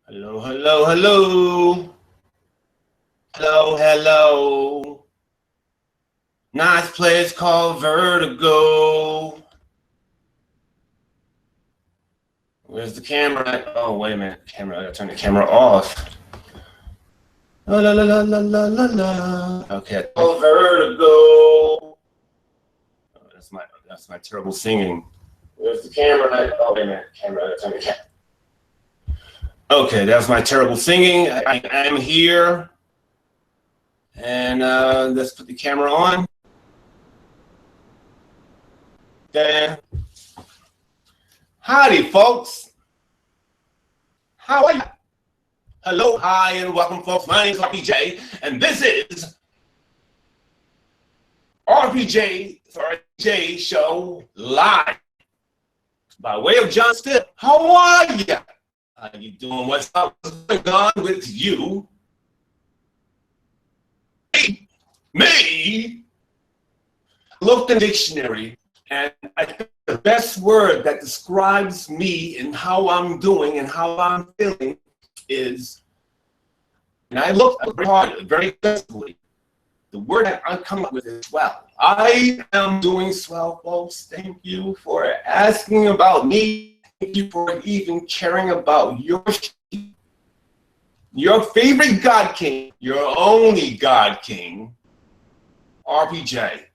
Hello, hello, hello. Hello, hello. Nice place called Vertigo. Where's the camera at? Oh, wait a minute. Camera, I gotta turn the camera off. La la la la la la la la. Okay, called Vertigo. Oh, that's my terrible singing. Where's the camera at? Oh, wait a minute. Camera, I gotta turn the camera. Okay, that's my terrible singing. I am here. And let's put the camera on. Okay. Howdy, folks. How are you? Hello, hi, and welcome, folks. My name is RPJ, and this is RPJ Show Live by way of Johnathan Steele. How are you? How you doing? What's up? What's going on with you? Me? Looked in the dictionary, and I think the best word that describes me and how I'm doing and how I'm feeling is, and I looked very hard, very aggressively. The word that I'm coming up with is swell. I am doing swell, folks. Thank you for asking about me. Thank you for even caring about your favorite God King, your only God King, RPJ.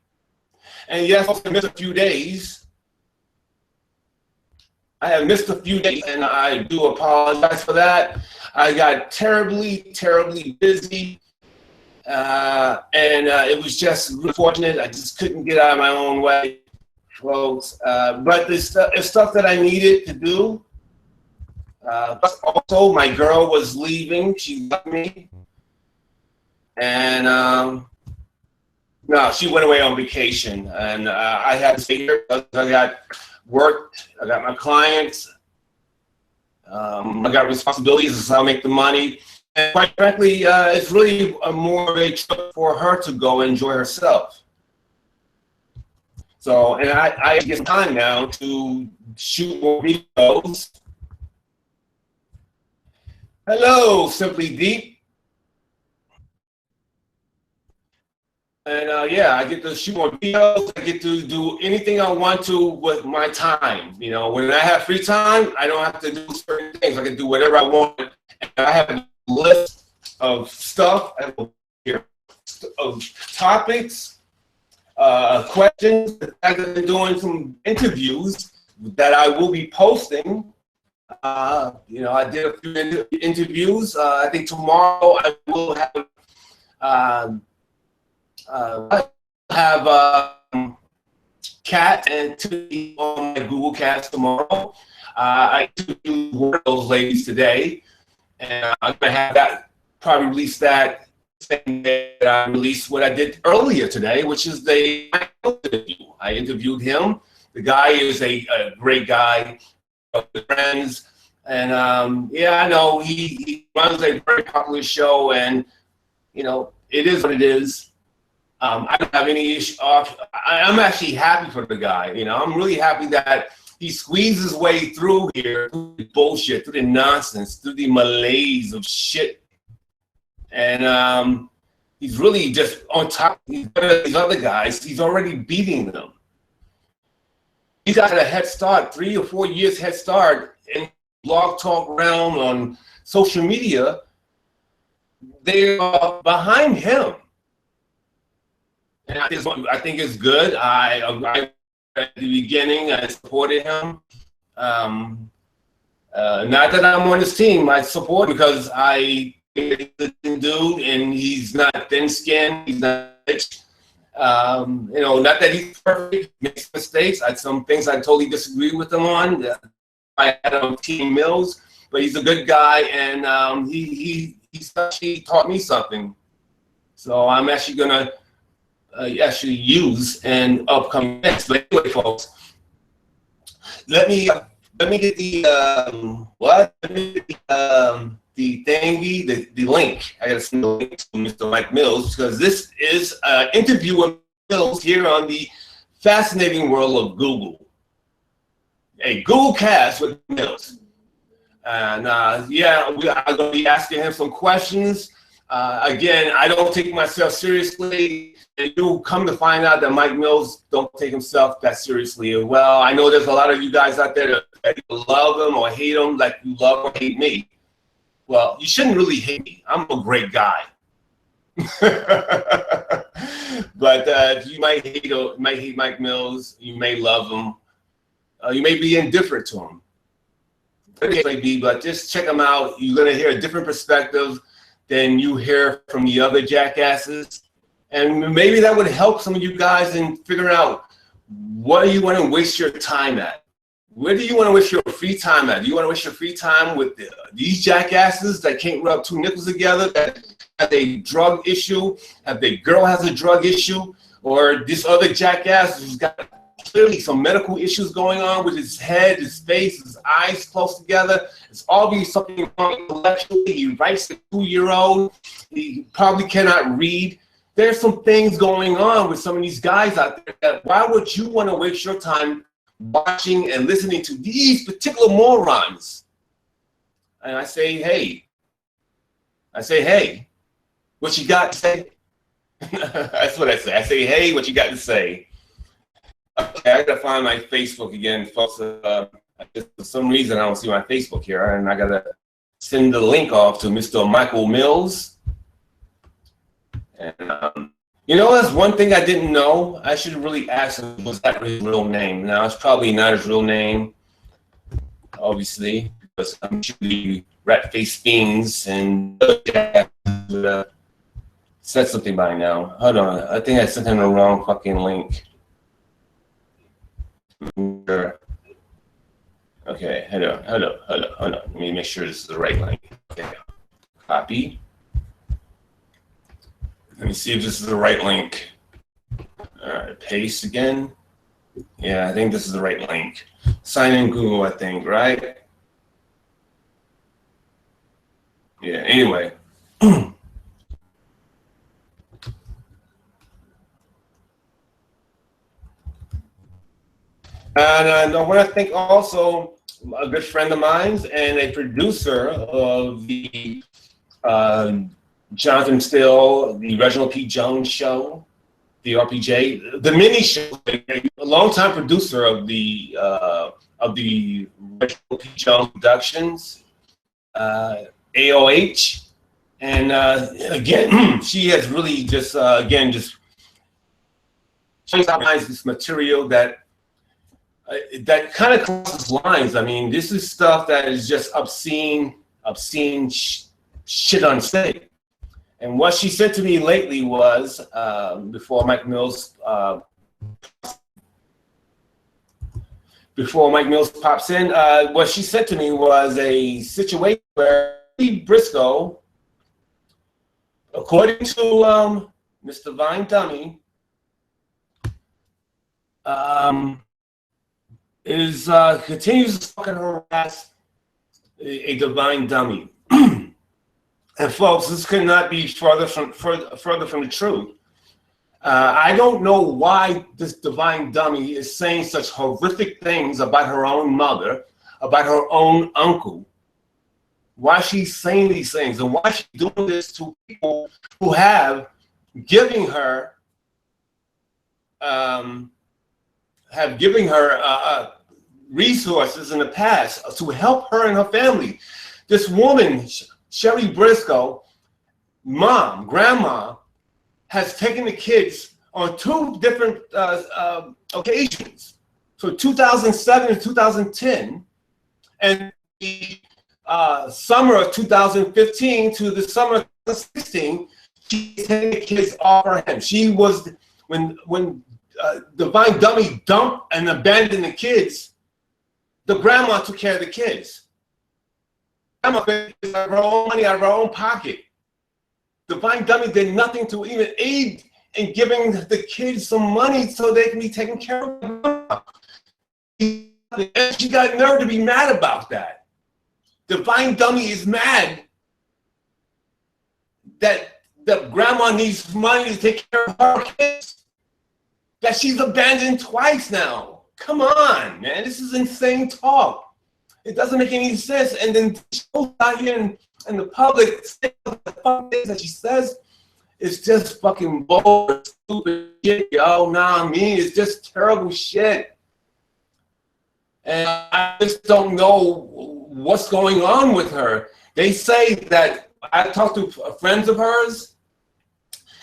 And yes, I missed a few days. I have missed a few days, and I do apologize for that. I got terribly, terribly busy, and it was just unfortunate. I just couldn't get out of my own way, folks. But it's stuff that I needed to do. But also, my girl was leaving. She left me, and no, she went away on vacation, and I had to stay here because I got work. I got my clients. I got responsibilities. This is how I make the money. And quite frankly, it's really more of a trip for her to go enjoy herself. So, and I get time now to shoot more videos. Hello, Simply Deep. And yeah, I get to shoot more videos. I get to do anything I want to with my time. You know, when I have free time, I don't have to do certain things. I can do whatever I want. And I have a list of stuff, of topics, questions. I've been doing some interviews that I will be posting. You know, I did a few interviews. I think tomorrow I will have Kat and Tiffany on my Google Cast tomorrow. I interviewed one of those ladies today, and I'm gonna have that probably release that same day that I released what I did earlier today, which is the interview. I interviewed him. The guy is a great guy, friends, and yeah, I know he runs a very popular show, and you know it is what it is. I don't have any issue. I'm actually happy for the guy. You know, I'm really happy that he squeezed his way through here, through the bullshit, through the nonsense, through the malaise of shit. And he's really just on top of these other guys. He's already beating them. He's got a head start, 3 or 4 years head start in blog talk realm on social media. They are behind him. And I think it's good. I at the beginning, I supported him. Not that I'm on his team. I support him because I think he's a good dude, and he's not thin-skinned. He's not rich. You know, not that he's perfect. Makes mistakes. Some things I totally disagree with him on. I had him on Team Millz, but he's a good guy, and he's actually taught me something. So I'm actually gonna actually use an upcoming next. But anyway, folks, let me get the the thingy, the link. I gotta send the link to Mr. Mike Millz because this is an interview with Millz here on the fascinating world of Google. A Google Cast with Millz. And yeah, I'm going to be asking him some questions. Again, I don't take myself seriously. And you'll come to find out that Mike Millz don't take himself that seriously. Well, I know there's a lot of you guys out there that love him or hate him like you love or hate me. Well, you shouldn't really hate me. I'm a great guy. But you might hate Mike Millz. You may love him. You may be indifferent to him. It may be, but just check him out. You're going to hear a different perspective than you hear from the other jackasses. And maybe that would help some of you guys in figuring out what do you want to waste your time at? Where do you want to waste your free time at? Do you want to waste your free time with these jackasses that can't rub two nickels together, that have a drug issue, have their girl has a drug issue, or this other jackass who's got clearly some medical issues going on with his head, his face, his eyes close together. It's obviously something wrong intellectually. He writes a 2-year-old. He probably cannot read. There's some things going on with some of these guys out there that why would you want to waste your time watching and listening to these particular morons? And I say, hey, what you got to say? That's what I say. I say, hey, what you got to say? Okay, I gotta find my Facebook again, folks. For some reason, I don't see my Facebook here, and I gotta send the link off to Mr. Michael Millz. And you know, that's one thing I didn't know. I should really ask him, was that his real name? Now, it's probably not his real name, obviously, because I'm sure the rat-faced fiends and would have said something by now. Hold on, I think I sent him the wrong fucking link. Sure. Okay, hold on. Let me make sure this is the right link. Okay, copy. Let me see if this is the right link. All right, paste again. Yeah, I think this is the right link. Sign in Google, I think, right? Yeah, anyway. And I want to thank also a good friend of mine and a producer of the Johnathan Steele, the Reginald P. Jones show, the RPJ, the mini show, a longtime producer of the Reginald P. Jones Productions, AOH, and again, she has really just just changed this material that kind of crosses lines. I mean, this is stuff that is just obscene shit on stage. And what she said to me lately was, before Mike Millz pops in, what she said to me was a situation where Briscoe, according to Mr. Vine Dummy, continues to fucking harass a divine dummy. And folks, this could not be further from the truth. I don't know why this divine dummy is saying such horrific things about her own mother, about her own uncle. Why she's saying these things, and why she's doing this to people who have given her resources in the past to help her and her family. This woman, Sherry Briscoe, grandma, has taken the kids on 2 different occasions, so 2007 and 2010, and the summer of 2015 to the summer of 2016, she's taking the kids off her hands. She was, when Divine Dummy dumped and abandoned the kids, the grandma took care of the kids. Grandma paid her own money out of her own pocket. Divine Dummy did nothing to even aid in giving the kids some money so they can be taken care of. And she got nerve to be mad about that. Divine Dummy is mad that the grandma needs money to take care of her kids. That she's abandoned twice now. Come on, man, this is insane talk. It doesn't make any sense. And then she goes out here in the public, the fucking things that she says, it's just fucking bold, stupid shit, yo. Nah, I mean, it's just terrible shit. And I just don't know what's going on with her. They say that, I talked to friends of hers,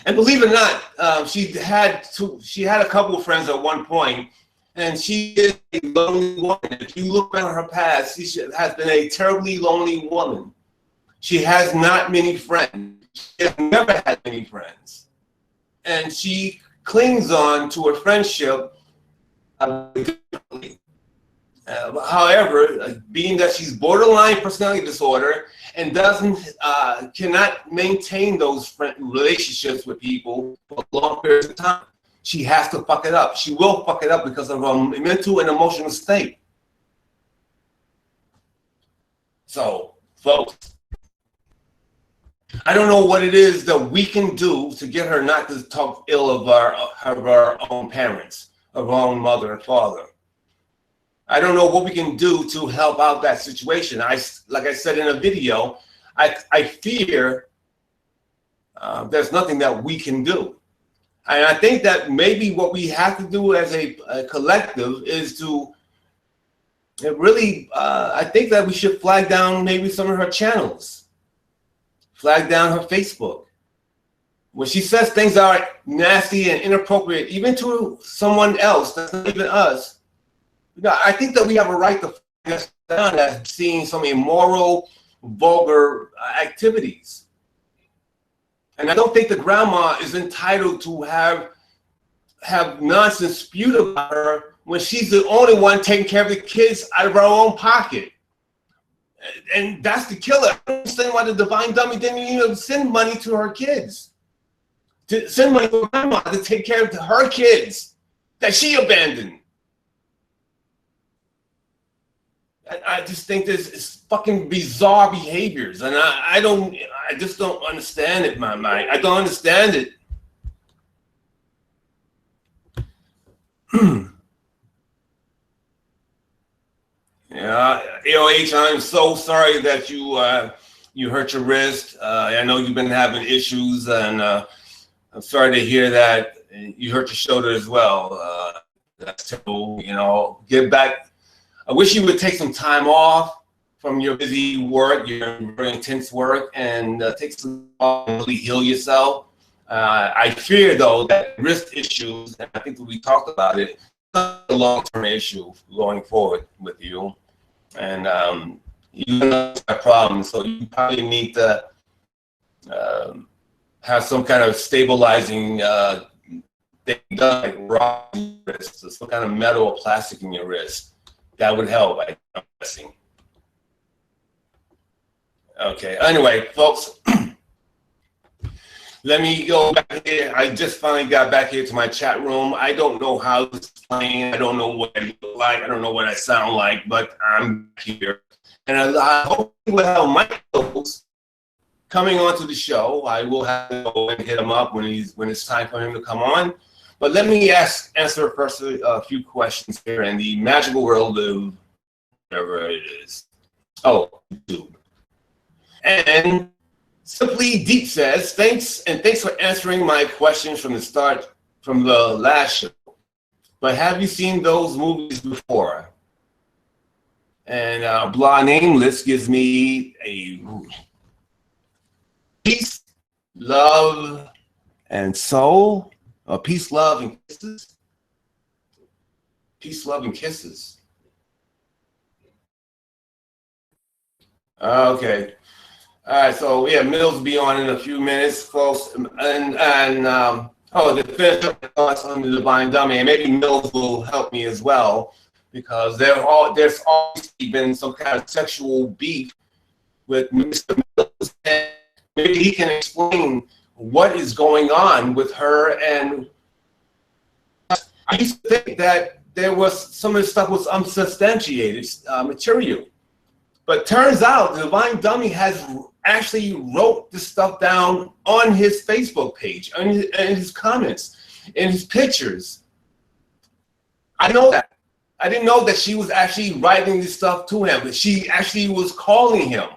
and believe it or not, she had a couple of friends at one point, and she is a lonely woman. If you look at her past, she has been a terribly lonely woman. She has not many friends. She has never had many friends. And she clings on to her friendship differently. However, being that she's borderline personality disorder and cannot maintain those relationships with people for long periods of time, she has to fuck it up. She will fuck it up because of her mental and emotional state. So, folks, I don't know what it is that we can do to get her not to talk ill of our own parents, of our own mother and father. I don't know what we can do to help out that situation. Like I said in a video, I fear there's nothing that we can do. And I think that maybe what we have to do as a collective is to really, I think that we should flag down maybe some of her channels. Flag down her Facebook. When she says things are nasty and inappropriate, even to someone else, that's not even us, I think that we have a right to flag us down as seeing some immoral, vulgar activities. And I don't think the grandma is entitled to have nonsense spewed about her when she's the only one taking care of the kids out of her own pocket. And that's the killer. I don't understand why the Divine Dummy didn't even send money to her kids. To send money to her grandma to take care of her kids that she abandoned. I just think this is fucking bizarre behaviors, and I just don't understand it, my mind. I don't understand it. Yeah, AOH, I'm so sorry that you hurt your wrist. I know you've been having issues, and I'm sorry to hear that you hurt your shoulder as well. That's terrible. You know, get back. I wish you would take some time off from your busy work, your very intense work, and take some time to really heal yourself. I fear, though, that wrist issues, and I think that we talked about it, a long-term issue going forward with you. And you know that problem, so you probably need to have some kind of stabilizing thing done, like rock your wrist, so some kind of metal or plastic in your wrist. That would help, I'm guessing. Okay, anyway, folks, let me go back here. I just finally got back here to my chat room. I don't know how this is playing. I don't know what I look like. I don't know what I sound like, but I'm here. And I hope we'll have Mike coming onto the show. I will have to go and hit him up when it's time for him to come on. But let me answer first a few questions here in the magical world of whatever it is. Oh, YouTube. And Simply Deep says, thanks for answering my questions from the last show. But have you seen those movies before? And Blah Nameless gives me a Peace, Love, and Soul. Peace, Love, and Kisses. Peace, Love, and Kisses. Okay. All right, so yeah, Millz will be on in a few minutes, folks. And to finish up the thoughts on the Divine Dummy, and maybe Millz will help me as well, because there's always been some kind of sexual beef with Mr. Millz, and maybe he can explain what is going on with her. And I used to think that some of the stuff was unsubstantiated material, but turns out the Divine Dummy has actually wrote this stuff down on his Facebook page, in his comments, in his pictures. I know that. I didn't know that she was actually writing this stuff to him, but she actually was calling him.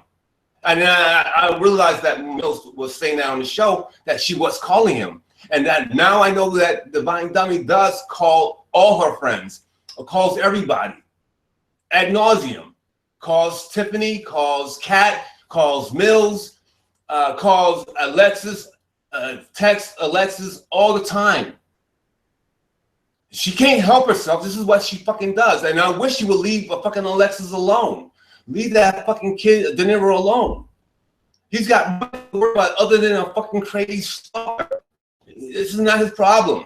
And I realized that Millz was saying that on the show, that she was calling him. And that now I know that Divine Dummy does call all her friends, or calls everybody ad nauseum. Calls Tiffany, calls Kat, calls Millz, calls Alexis, texts Alexis all the time. She can't help herself. This is what she fucking does. And I wish she would leave a fucking Alexis alone. Leave that fucking kid, De Niro, alone. He's got nothing to worry about other than a fucking crazy star. This is not his problem.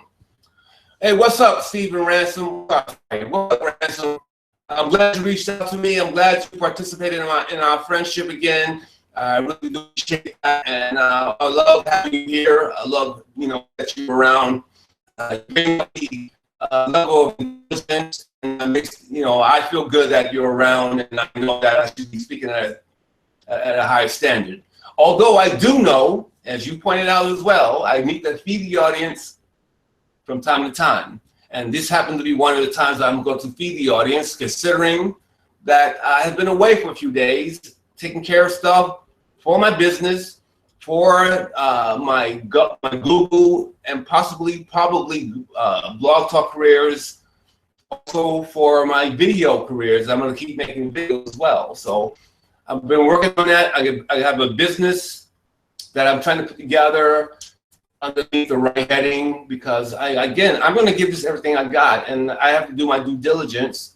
Hey, what's up, Stephen Ransom? What's up, Ransom? I'm glad you reached out to me. I'm glad you participated in our friendship again. I really do appreciate that, and I love having you here. I love, that you're around. Bring up the level of intelligence, and it makes, I feel good that you're around, and I know that I should be speaking at a higher standard. Although I do know, as you pointed out as well, I meet the feed the audience from time to time. And this happened to be one of the times I'm going to feed the audience, considering that I have been away for a few days, taking care of stuff for my business, for my Google, and probably blog talk careers, also for my video careers. I'm going to keep making videos as well. So I've been working on that. I have a business that I'm trying to put together underneath the right heading, because I'm going to give this everything I got, and I have to do my due diligence.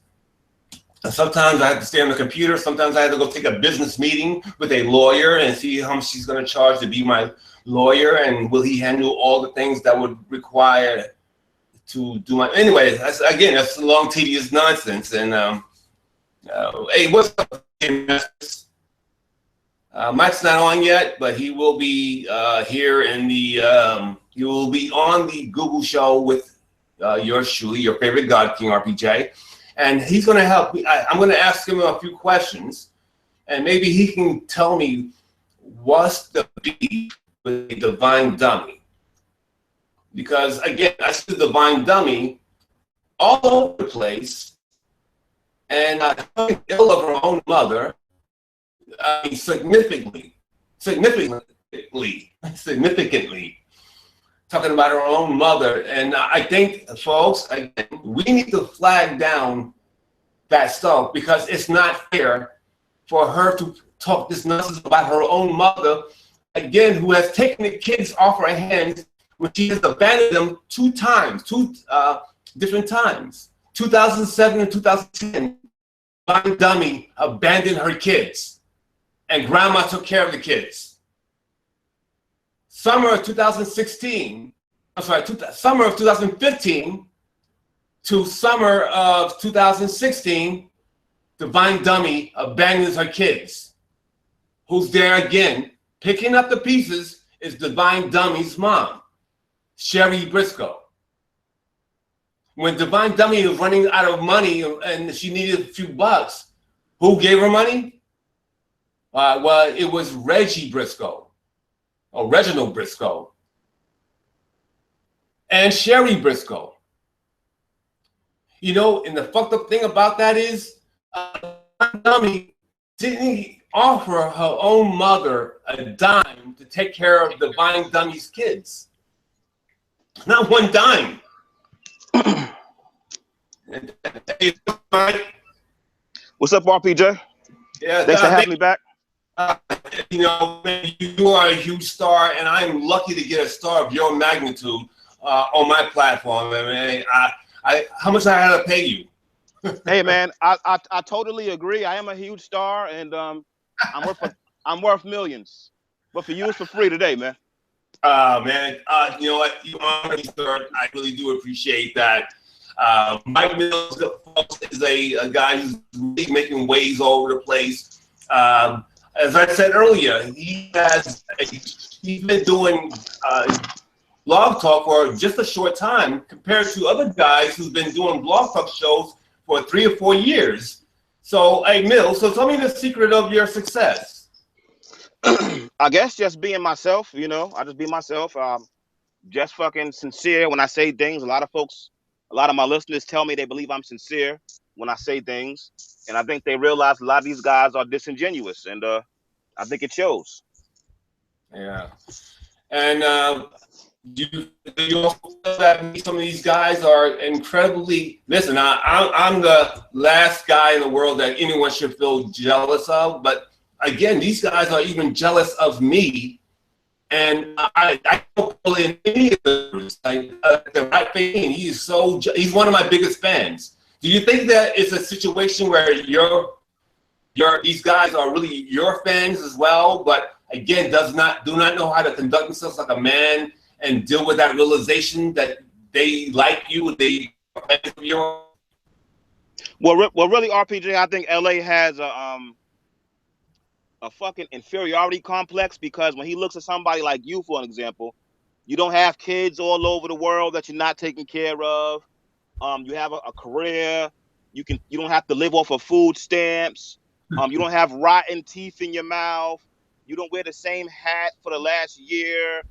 Sometimes I have to stay on the computer. Sometimes I have to go take a business meeting with a lawyer and see how much she's going to charge to be my lawyer, and will he handle all the things that would require to do my. Anyway, that's a long, tedious nonsense. And hey, what's up? Mike's not on yet, but he will be here in the. He will be on the Google show with yours truly, your favorite God King RPJ, and he's going to help me. I'm going to ask him a few questions, and maybe he can tell me what's the beef with the Divine Dummy. Because again, I see the Divine Dummy all over the place, and talking ill of her own mother. Significantly talking about her own mother. And I think, folks, again, we need to flag down that stuff, because it's not fair for her to talk this nonsense about her own mother, again, who has taken the kids off her hands when she has abandoned them two different times. 2007 and 2010, Divine Dummy abandoned her kids. And grandma took care of the kids. Summer of 2015 to summer of 2016, Divine Dummy abandons her kids. Who's there again? Picking up the pieces is Divine Dummy's mom, Sherry Briscoe. When Divine Dummy was running out of money and she needed a few bucks, who gave her money? Well, it was Reggie Briscoe, or Reginald Briscoe, and Sherry Briscoe. And the fucked up thing about that is, Dummy didn't offer her own mother a dime to take care of Divine Dummy's kids. Not one dime. What's up, RPJ? Yeah, thanks for having me back. You are a huge star, and I'm lucky to get a star of your magnitude on my platform. I mean, how much I had to pay you? Hey, man, I totally agree. I am a huge star, and I'm worth millions. But for you, it's for free today, man. Man, you know what? You honor me, sir. I really do appreciate that. Mike Millz is a guy who's really making waves all over the place. As I said earlier, he's been doing blog talk for just a short time compared to other guys who've been doing blog talk shows for 3 or 4 years. So, hey, Millz, so tell me the secret of your success. I guess just being myself, I just be myself. Just fucking sincere when I say things. A lot of my listeners tell me they believe I'm sincere. when I say things, and I think they realize a lot of these guys are disingenuous, and I think it shows. Yeah. And do you also feel that some of these guys are incredibly, listen, I'm the last guy in the world that anyone should feel jealous of, but again, these guys are even jealous of me, and I don't feel in any of this. Like the right thing, he's one of my biggest fans. Do you think that it's a situation where these guys are really your fans as well, but again, do not know how to conduct themselves like a man and deal with that realization that they like you, they are fans of yours? Well, really, RPJ, I think LA has a fucking inferiority complex, because when he looks at somebody like you, for an example, you don't have kids all over the world that you're not taking care of. You have a career. You don't have to live off of food stamps. You don't have rotten teeth in your mouth. You don't wear the same hat for the last year,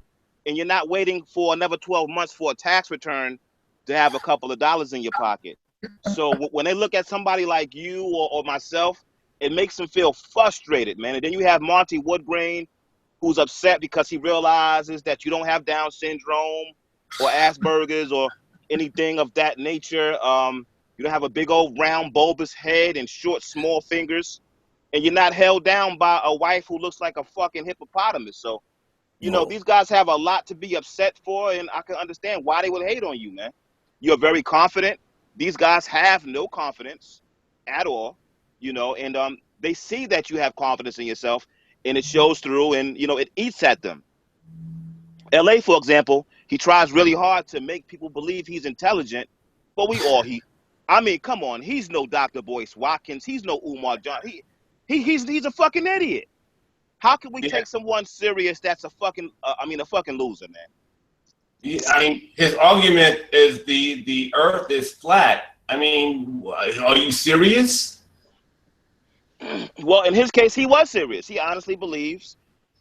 and you're not waiting for another 12 months for a tax return to have a couple of dollars in your pocket. So when they look at somebody like you or myself, it makes them feel frustrated, man. And then you have Monty Woodgrain, who's upset because he realizes that you don't have Down syndrome or Asperger's or anything of that nature. You don't have a big old round bulbous head and short small fingers, and you're not held down by a wife who looks like a fucking hippopotamus. So, you know, these guys have a lot to be upset for, and I can understand why they would hate on you, man. You're very confident. These guys have no confidence at all, you know, and they see that you have confidence in yourself, and it shows through, and, you know, it eats at them. LA, for example, he tries really hard to make people believe he's intelligent, but I mean, come on, he's no Dr. Boyce Watkins, he's no Umar John, he's a fucking idiot. How can we take someone serious that's a fucking loser, man? I mean, his argument is the Earth is flat. I mean, are you serious? Well, in his case, he was serious. He honestly believes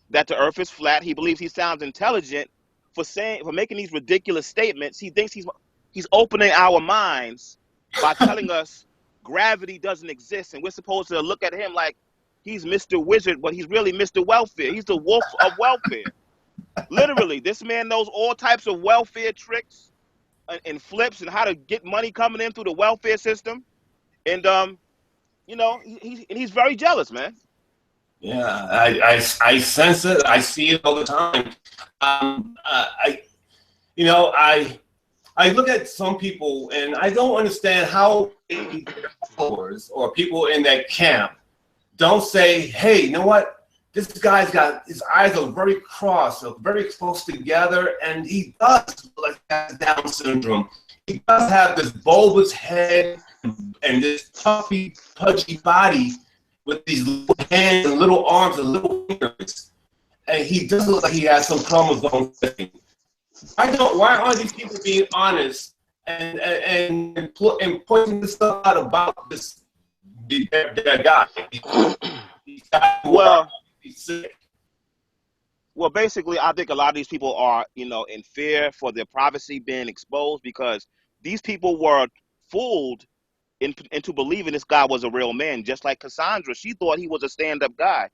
that the Earth is flat. He believes he sounds intelligent for making these ridiculous statements. He thinks he's opening our minds by telling us gravity doesn't exist, and we're supposed to look at him like he's Mr. Wizard, but he's really Mr. Welfare. He's the wolf of welfare. Literally, this man knows all types of welfare tricks and flips and how to get money coming in through the welfare system. And you know, he's very jealous, man. Yeah, I sense it. I see it all the time. I look at some people and I don't understand how followers or people in that camp don't say, hey, you know what? This guy's got, his eyes are very crossed, are very close together, and he does look like he has Down syndrome. He does have this bulbous head and this puffy, pudgy body with these little hands and little arms and little fingers. And he does look like he has some chromosome thing. Why aren't these people being honest and pointing this stuff out about their guy? Well, basically, I think a lot of these people are, you know, in fear for their privacy being exposed, because these people were fooled into believing this guy was a real man. Just like Cassandra, she thought he was a stand-up guy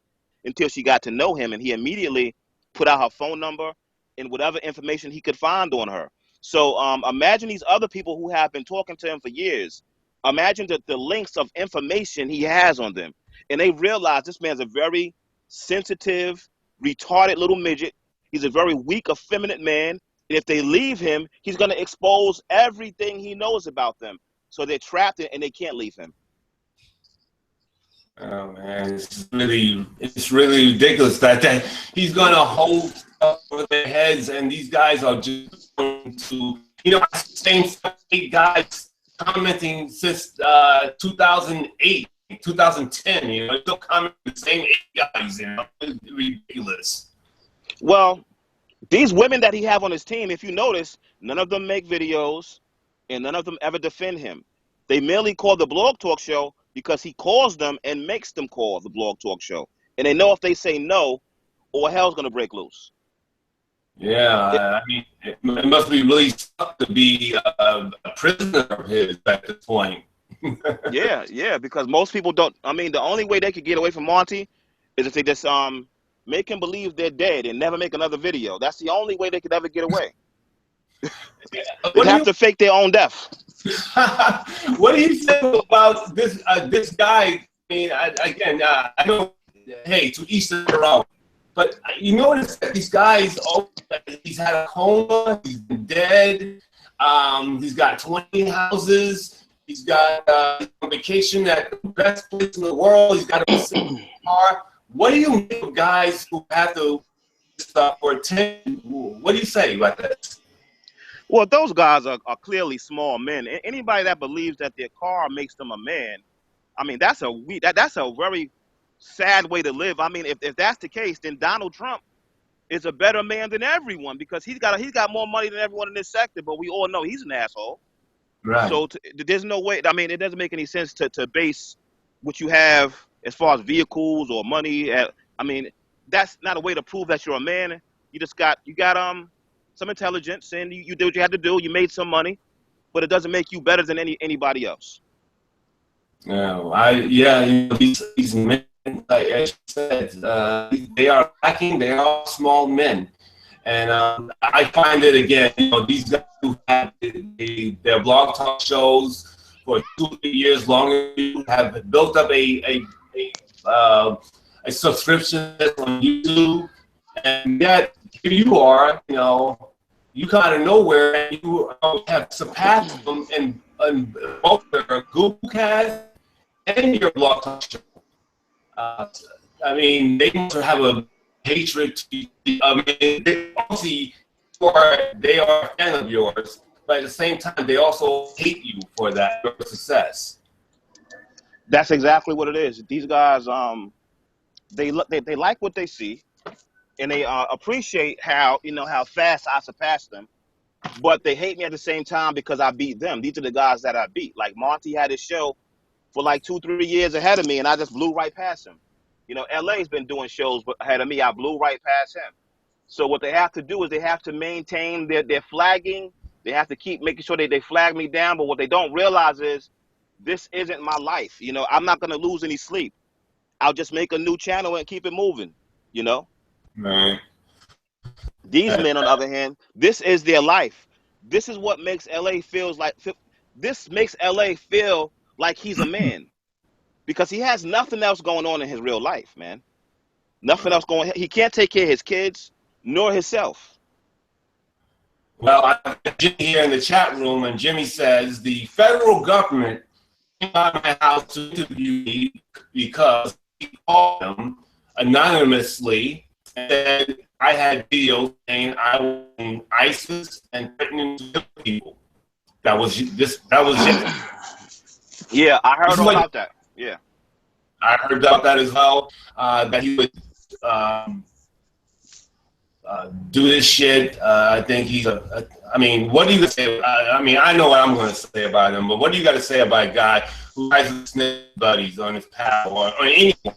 until she got to know him, and he immediately put out her phone number and whatever information he could find on her. So imagine these other people who have been talking to him for years. Imagine the links of information he has on them. And they realize this man's a very sensitive, retarded little midget. He's a very weak, effeminate man. And if they leave him, he's going to expose everything he knows about them. So they're trapped and they can't leave him. Oh man, it's really ridiculous that he's going to hold stuff over their heads, and these guys are just going to, you know, same guys commenting since 2008. 2010, you know, still commenting the same 8 guys, you know, it's ridiculous. Well, these women that he have on his team, if you notice, none of them make videos and none of them ever defend him. They merely call the blog talk show because he calls them and makes them call the blog talk show. And they know if they say no, or hell's going to break loose. Yeah, I mean, it must be really tough to be a prisoner of his at this point. Yeah, because most people don't. I mean, the only way they could get away from Monty is if they just make him believe they're dead and never make another video. That's the only way they could ever get away. They'd What do have you to fake their own death. what do you say about this guy? I mean, I know. Hey, to each their own. But you notice that these guys, he's had a coma, he's been dead, he's got 20 houses, he's got on vacation at the best place in the world, he's got a car. What do you make of guys who have to stop for attention? What do you say about that? Well, those guys are clearly small men. Anybody that believes that their car makes them a man, I mean, that's a very sad way to live. I mean, if that's the case, then Donald Trump is a better man than everyone because he's got more money than everyone in this sector. But we all know he's an asshole. Right. So there's no way. I mean, it doesn't make any sense to base what you have as far as vehicles or money. I mean, that's not a way to prove that you're a man. You got some intelligence and you did what you had to do. You made some money, but it doesn't make you better than anybody else. No, these men, like I said, they are lacking. They are small men, and I find it again. These guys who have their blog talk shows for 2 3 years longer have built up a subscription on YouTube, and yet here you are. You come out of nowhere and you have surpassed them in both their Google cast and your blog talk show. I mean, they must have a hatred to you. I mean, they are a fan of yours, but at the same time, they also hate you for that, your success. That's exactly what it is. These guys, they like what they see, and they appreciate how fast I surpassed them, but they hate me at the same time because I beat them. These are the guys that I beat. Like Monty had his show for like 2 3 years ahead of me, and I just blew right past him. LA's been doing shows ahead of me. I blew right past him. So what they have to do is they have to maintain their flagging. They have to keep making sure they flag me down. But what they don't realize is this isn't my life. I'm not going to lose any sleep. I'll just make a new channel and keep it moving. Right. These men, on the other hand, this is their life. This is what makes LA feels like. This makes LA feel like he's a man, because he has nothing else going on in his real life, man. Nothing else going. He can't take care of his kids nor himself. Well, I have Jimmy here in the chat room, and Jimmy says the federal government came by my house to interview me because he called them anonymously and I had videos saying I was in ISIS and threatening to kill people. That was just. Yeah, I heard about that. Yeah, I heard about that as well. That he would do this shit. I think he's I mean, what do you say? I mean, I know what I'm going to say about him, but what do you got to say about a guy who has snitch buddies on his path or anyone?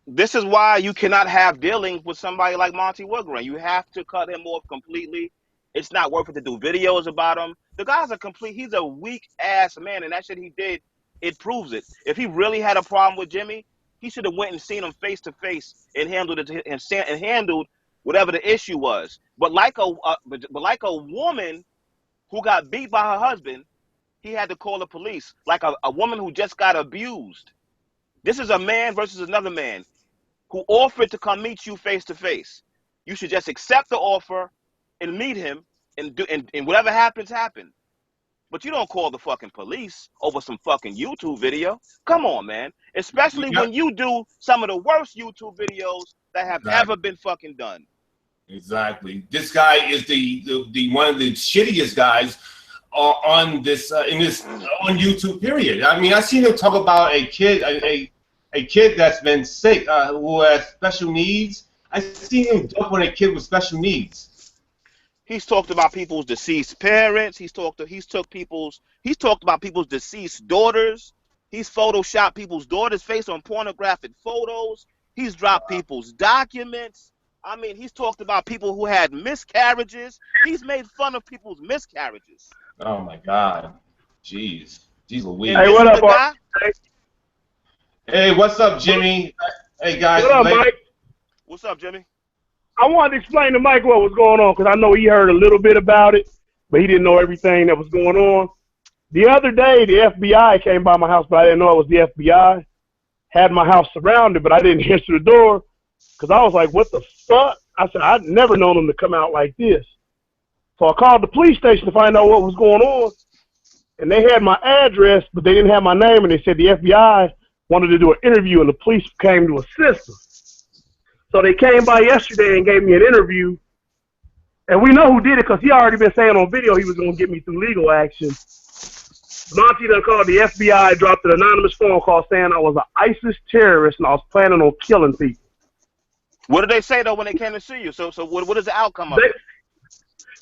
This is why you cannot have dealings with somebody like Monty Woodgrain. You have to cut him off completely. It's not worth it to do videos about him. The guy's he's a weak ass man, and that shit he did, it proves it. If he really had a problem with Jimmy, he should have went and seen him face to face and handled it and handled whatever the issue was. But like a woman who got beat by her husband, he had to call the police. Like a woman who just got abused. This is a man versus another man who offered to come meet you face to face. You should just accept the offer and meet him, and whatever happens, happen. But you don't call the fucking police over some fucking YouTube video. Come on, man. Especially when you do some of the worst YouTube videos that have ever been fucking done. Exactly. This guy is the one of the shittiest guys on this on YouTube. Period. I mean, I seen him talk about a kid that's been sick who has special needs. I seen him jump on a kid with special needs. He's talked about people's deceased parents. He's talked about people's deceased daughters. He's photoshopped people's daughters' face on pornographic photos. He's dropped people's documents. I mean, he's talked about people who had miscarriages. He's made fun of people's miscarriages. Oh my God, jeez. Jeez Louise. Hey, what up, guy? Hey, what's up, Jimmy? Hey, guys. What up, Mike? What's up, Jimmy? I wanted to explain to Mike what was going on because I know he heard a little bit about it, but he didn't know everything that was going on. The other day, the FBI came by my house, but I didn't know it was the FBI. Had my house surrounded, but I didn't answer the door because I was like, what the fuck? I said, I'd never known them to come out like this. So I called the police station to find out what was going on, and they had my address, but they didn't have my name, and they said the FBI wanted to do an interview, and the police came to assist us. So they came by yesterday and gave me an interview, and we know who did it because he already been saying on video he was going to get me through legal action. Monty done called the FBI, dropped an anonymous phone call saying I was an ISIS terrorist and I was planning on killing people. What did they say though when they came to see you? So what is the outcome of it?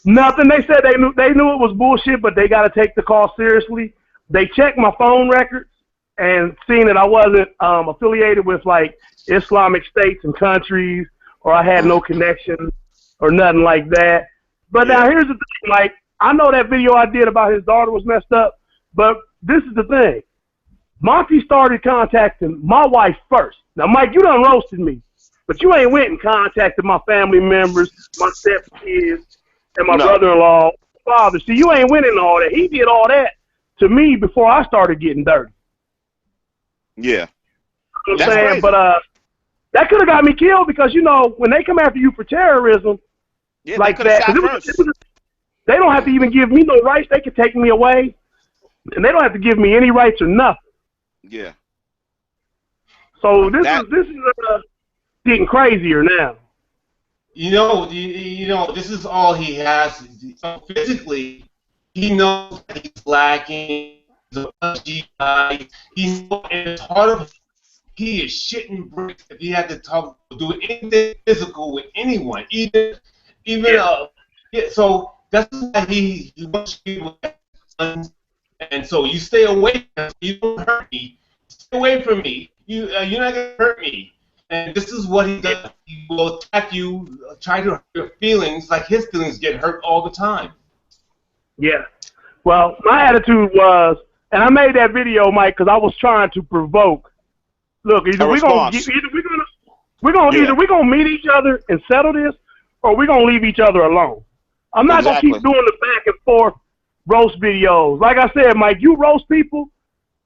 Nothing. They said they knew it was bullshit, but they got to take the call seriously. They checked my phone records and seen that I wasn't affiliated with like Islamic states and countries, or I had no connection or nothing like that. But now here's the thing, like I know that video I did about his daughter was messed up, but this is the thing. Monty started contacting my wife first. Now, Mike, you done roasted me, but you ain't went and contacted my family members, my stepkids, and my brother-in-law, father. See, you ain't winning all that. He did all that to me before I started getting dirty. Yeah. You know what I'm saying? Crazy. But that could have got me killed because, you know, when they come after you for terrorism, like that, they don't have to even give me no rights. They could take me away, and they don't have to give me any rights or nothing. Yeah. So this is getting crazier now. You know, this is all he has. Physically, he knows that he's lacking. He's a pudgy guy. He knows in his heart of he is shitting bricks if he had to do anything physical with anyone, even so that's why he wants you to have. And so you stay away from him. You don't hurt me. Stay away from me. You're not gonna hurt me. And this is what he does. He will attack you, try to hurt your feelings, like his feelings get hurt all the time. Yeah. Well, my attitude was, and I made that video, Mike, because I was trying to provoke. Look, either we're gonna meet each other and settle this, or we're gonna leave each other alone. I'm not gonna keep doing the back and forth roast videos. Like I said, Mike, you roast people,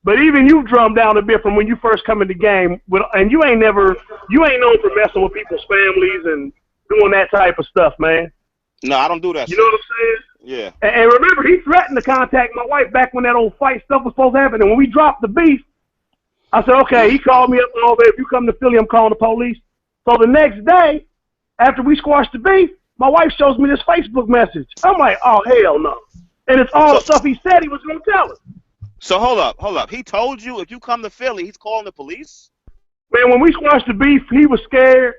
but even you drummed down a bit from when you first come in the game, and you ain't known for messing with people's families and doing that type of stuff, man. No, I don't do that. You know what I'm saying? Yeah. And remember, he threatened to contact my wife back when that old fight stuff was supposed to happen. And when we dropped the beef, I said, okay, he called me up and all that. If you come to Philly, I'm calling the police. So the next day, after we squashed the beef, my wife shows me this Facebook message. I'm like, oh, hell no. And it's all the stuff he said he was going to tell us. So hold up. He told you if you come to Philly, he's calling the police? Man, when we squashed the beef, he was scared.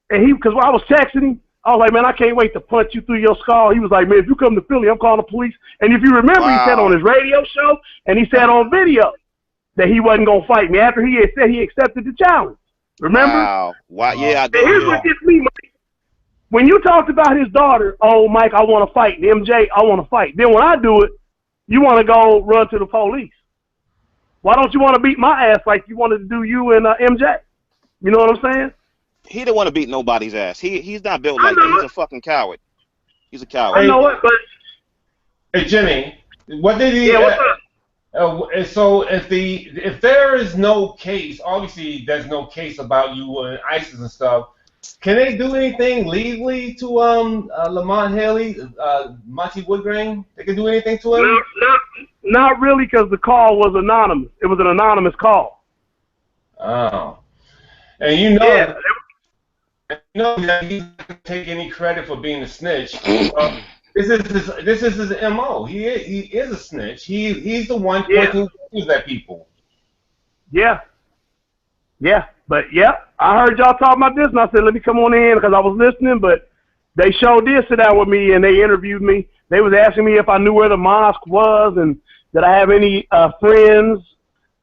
And because I was texting him, I was like, man, I can't wait to punch you through your skull. He was like, man, if you come to Philly, I'm calling the police. And if you remember, he said on his radio show, and he said on video, that he wasn't going to fight me after he had said he accepted the challenge. Remember? Wow. Yeah, I did. And here's what gets me, Mike. When you talked about his daughter, oh, Mike, I want to fight. MJ, I want to fight. Then when I do it, you want to go run to the police. Why don't you want to beat my ass like you wanted to do you and MJ? You know what I'm saying? He didn't want to beat nobody's ass. He's not built like that. He's a fucking coward. He's a coward. I know it, but... Hey, Jimmy, what did he... Yeah, what's up? So if there is no case, obviously there's no case about you and ISIS and stuff. Can they do anything legally to Lamont Haley, Monty Woodgrain? They can do anything to him? Not really, because the call was anonymous. It was an anonymous call. Oh, and you know that he doesn't take any credit for being a snitch. This is his MO. He is a snitch. He's the one pointing fingers at people. Yeah. But I heard y'all talk about this, and I said, let me come on in because I was listening. But they sure did sit down with me and they interviewed me. They was asking me if I knew where the mosque was and did I have any friends.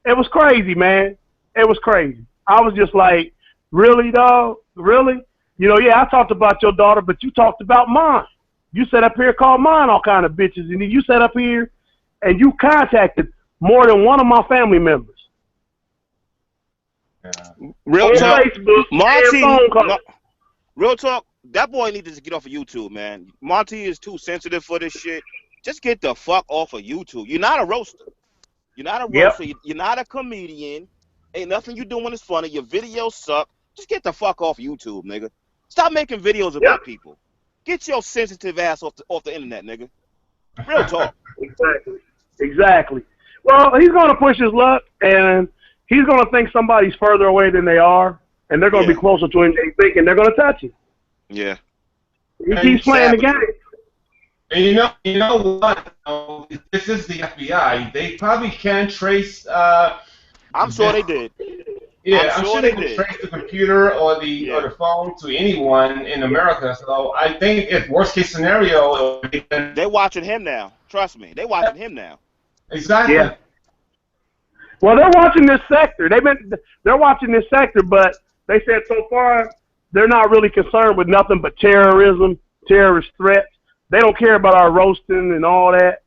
It was crazy, man. It was crazy. I was just like, really, dog? Really? You know, I talked about your daughter, but you talked about mine. You sat up here, called mine all kind of bitches, and then you sat up here and you contacted more than one of my family members. Yeah. Real talk, Facebook, Monty. phone calls. Real talk, that boy needs to get off of YouTube, man. Monty is too sensitive for this shit. Just get the fuck off of YouTube. You're not a roaster. You're not a roaster. You're not a comedian. Ain't nothing you doing is funny. Your videos suck. Just get the fuck off YouTube, nigga. Stop making videos about people. Get your sensitive ass off the internet, nigga. Real talk. Exactly. Well, he's going to push his luck, and he's going to think somebody's further away than they are, and they're going to be closer to him than they think, and they're going to touch him. Yeah. He keeps playing the game. And you know what? This is the FBI. They probably can trace. I'm sure they did. Yeah, I'm sure they can trace the computer or the phone to anyone in America. So I think if worst case scenario, they're watching him now. Trust me, they're watching him now. Exactly. Yeah. Well, they're watching this sector. They're watching this sector, but they said so far they're not really concerned with nothing but terrorism, terrorist threats. They don't care about our roasting and all that.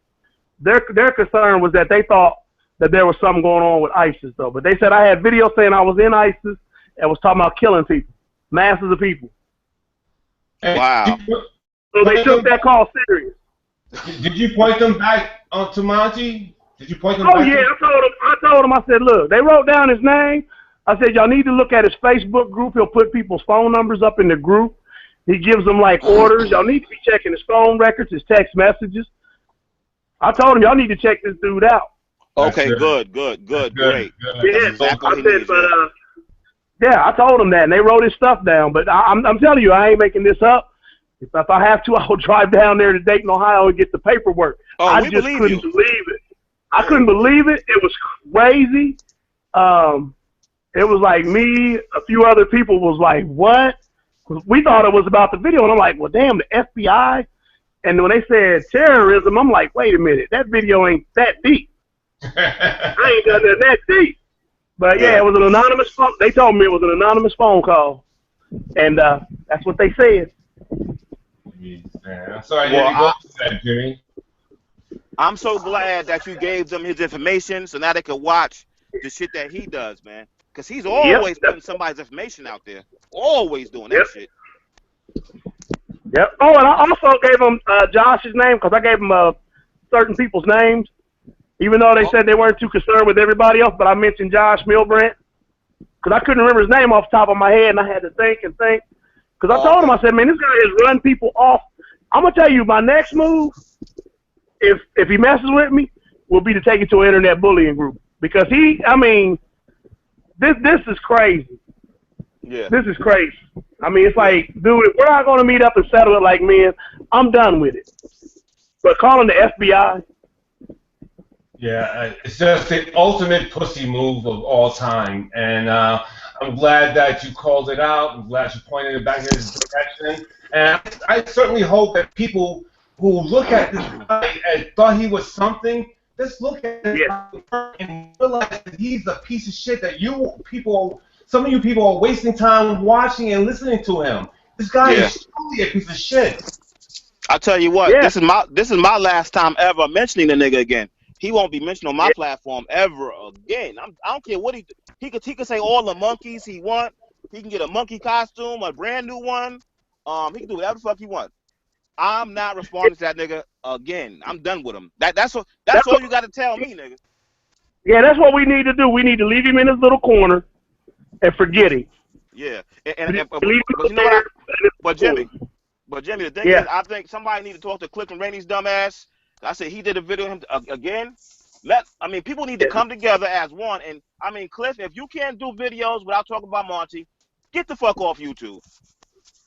Their concern was that they thought that there was something going on with ISIS, though. But they said I had videos saying I was in ISIS and was talking about killing people, masses of people. Wow. So they took that call serious. Did you point them back to Monty? Did you point them back? Oh, yeah. I told him, I said, look, they wrote down his name. I said, y'all need to look at his Facebook group. He'll put people's phone numbers up in the group. He gives them, like, orders. Y'all need to be checking his phone records, his text messages. I told him, y'all need to check this dude out. Okay, good, great. Yeah, exactly I told him that, and they wrote his stuff down. But I'm telling you, I ain't making this up. If I have to, I'll drive down there to Dayton, Ohio, and get the paperwork. I just couldn't believe it. I couldn't believe it. It was crazy. It was like me, a few other people was like, what? We thought it was about the video, and I'm like, well, damn, the FBI? And when they said terrorism, I'm like, wait a minute, that video ain't that deep. I ain't done that deep. But, yeah, it was an anonymous phone. They told me it was an anonymous phone call, and that's what they said. I'm sorry you didn't go through that, Jimmy. I'm so glad that you gave them his information so now they can watch the shit that he does, man. Because he's always putting somebody's information out there. Always doing that shit. Yep. Oh, and I also gave him Josh's name because I gave him certain people's names, even though they said they weren't too concerned with everybody else. But I mentioned Josh Milbrandt because I couldn't remember his name off the top of my head, and I had to think. Because I told him, I said, man, this guy has run people off. I'm going to tell you, my next move, if he messes with me, will be to take it to an internet bullying group. Because this is crazy. Yeah. This is crazy. I mean, it's like, dude, if we're not going to meet up and settle it like men, I'm done with it. But calling the FBI. Yeah, it's just the ultimate pussy move of all time. And I'm glad that you called it out. I'm glad you pointed it back in his direction. And I certainly hope that people who look at this guy and thought he was something, just look at this guy and realize that he's a piece of shit that some of you people are wasting time watching and listening to him. This guy is truly a piece of shit. I'll tell you what, this is my last time ever mentioning the nigga again. He won't be mentioned on my platform ever again. I don't care what he could say all the monkeys he want. He can get a monkey costume, a brand new one. He can do whatever the fuck he wants. I'm not responding to that nigga again. I'm done with him. That's all you got to tell me, nigga. Yeah, that's what we need to do. We need to leave him in his little corner and forget him. Yeah, but you know what? Jimmy, the thing is, I think somebody need to talk to Cliff and Rainey's dumb ass. I said he did a video of him again. People need to come together as one. And Cliff, if you can't do videos without talking about Monty, get the fuck off YouTube.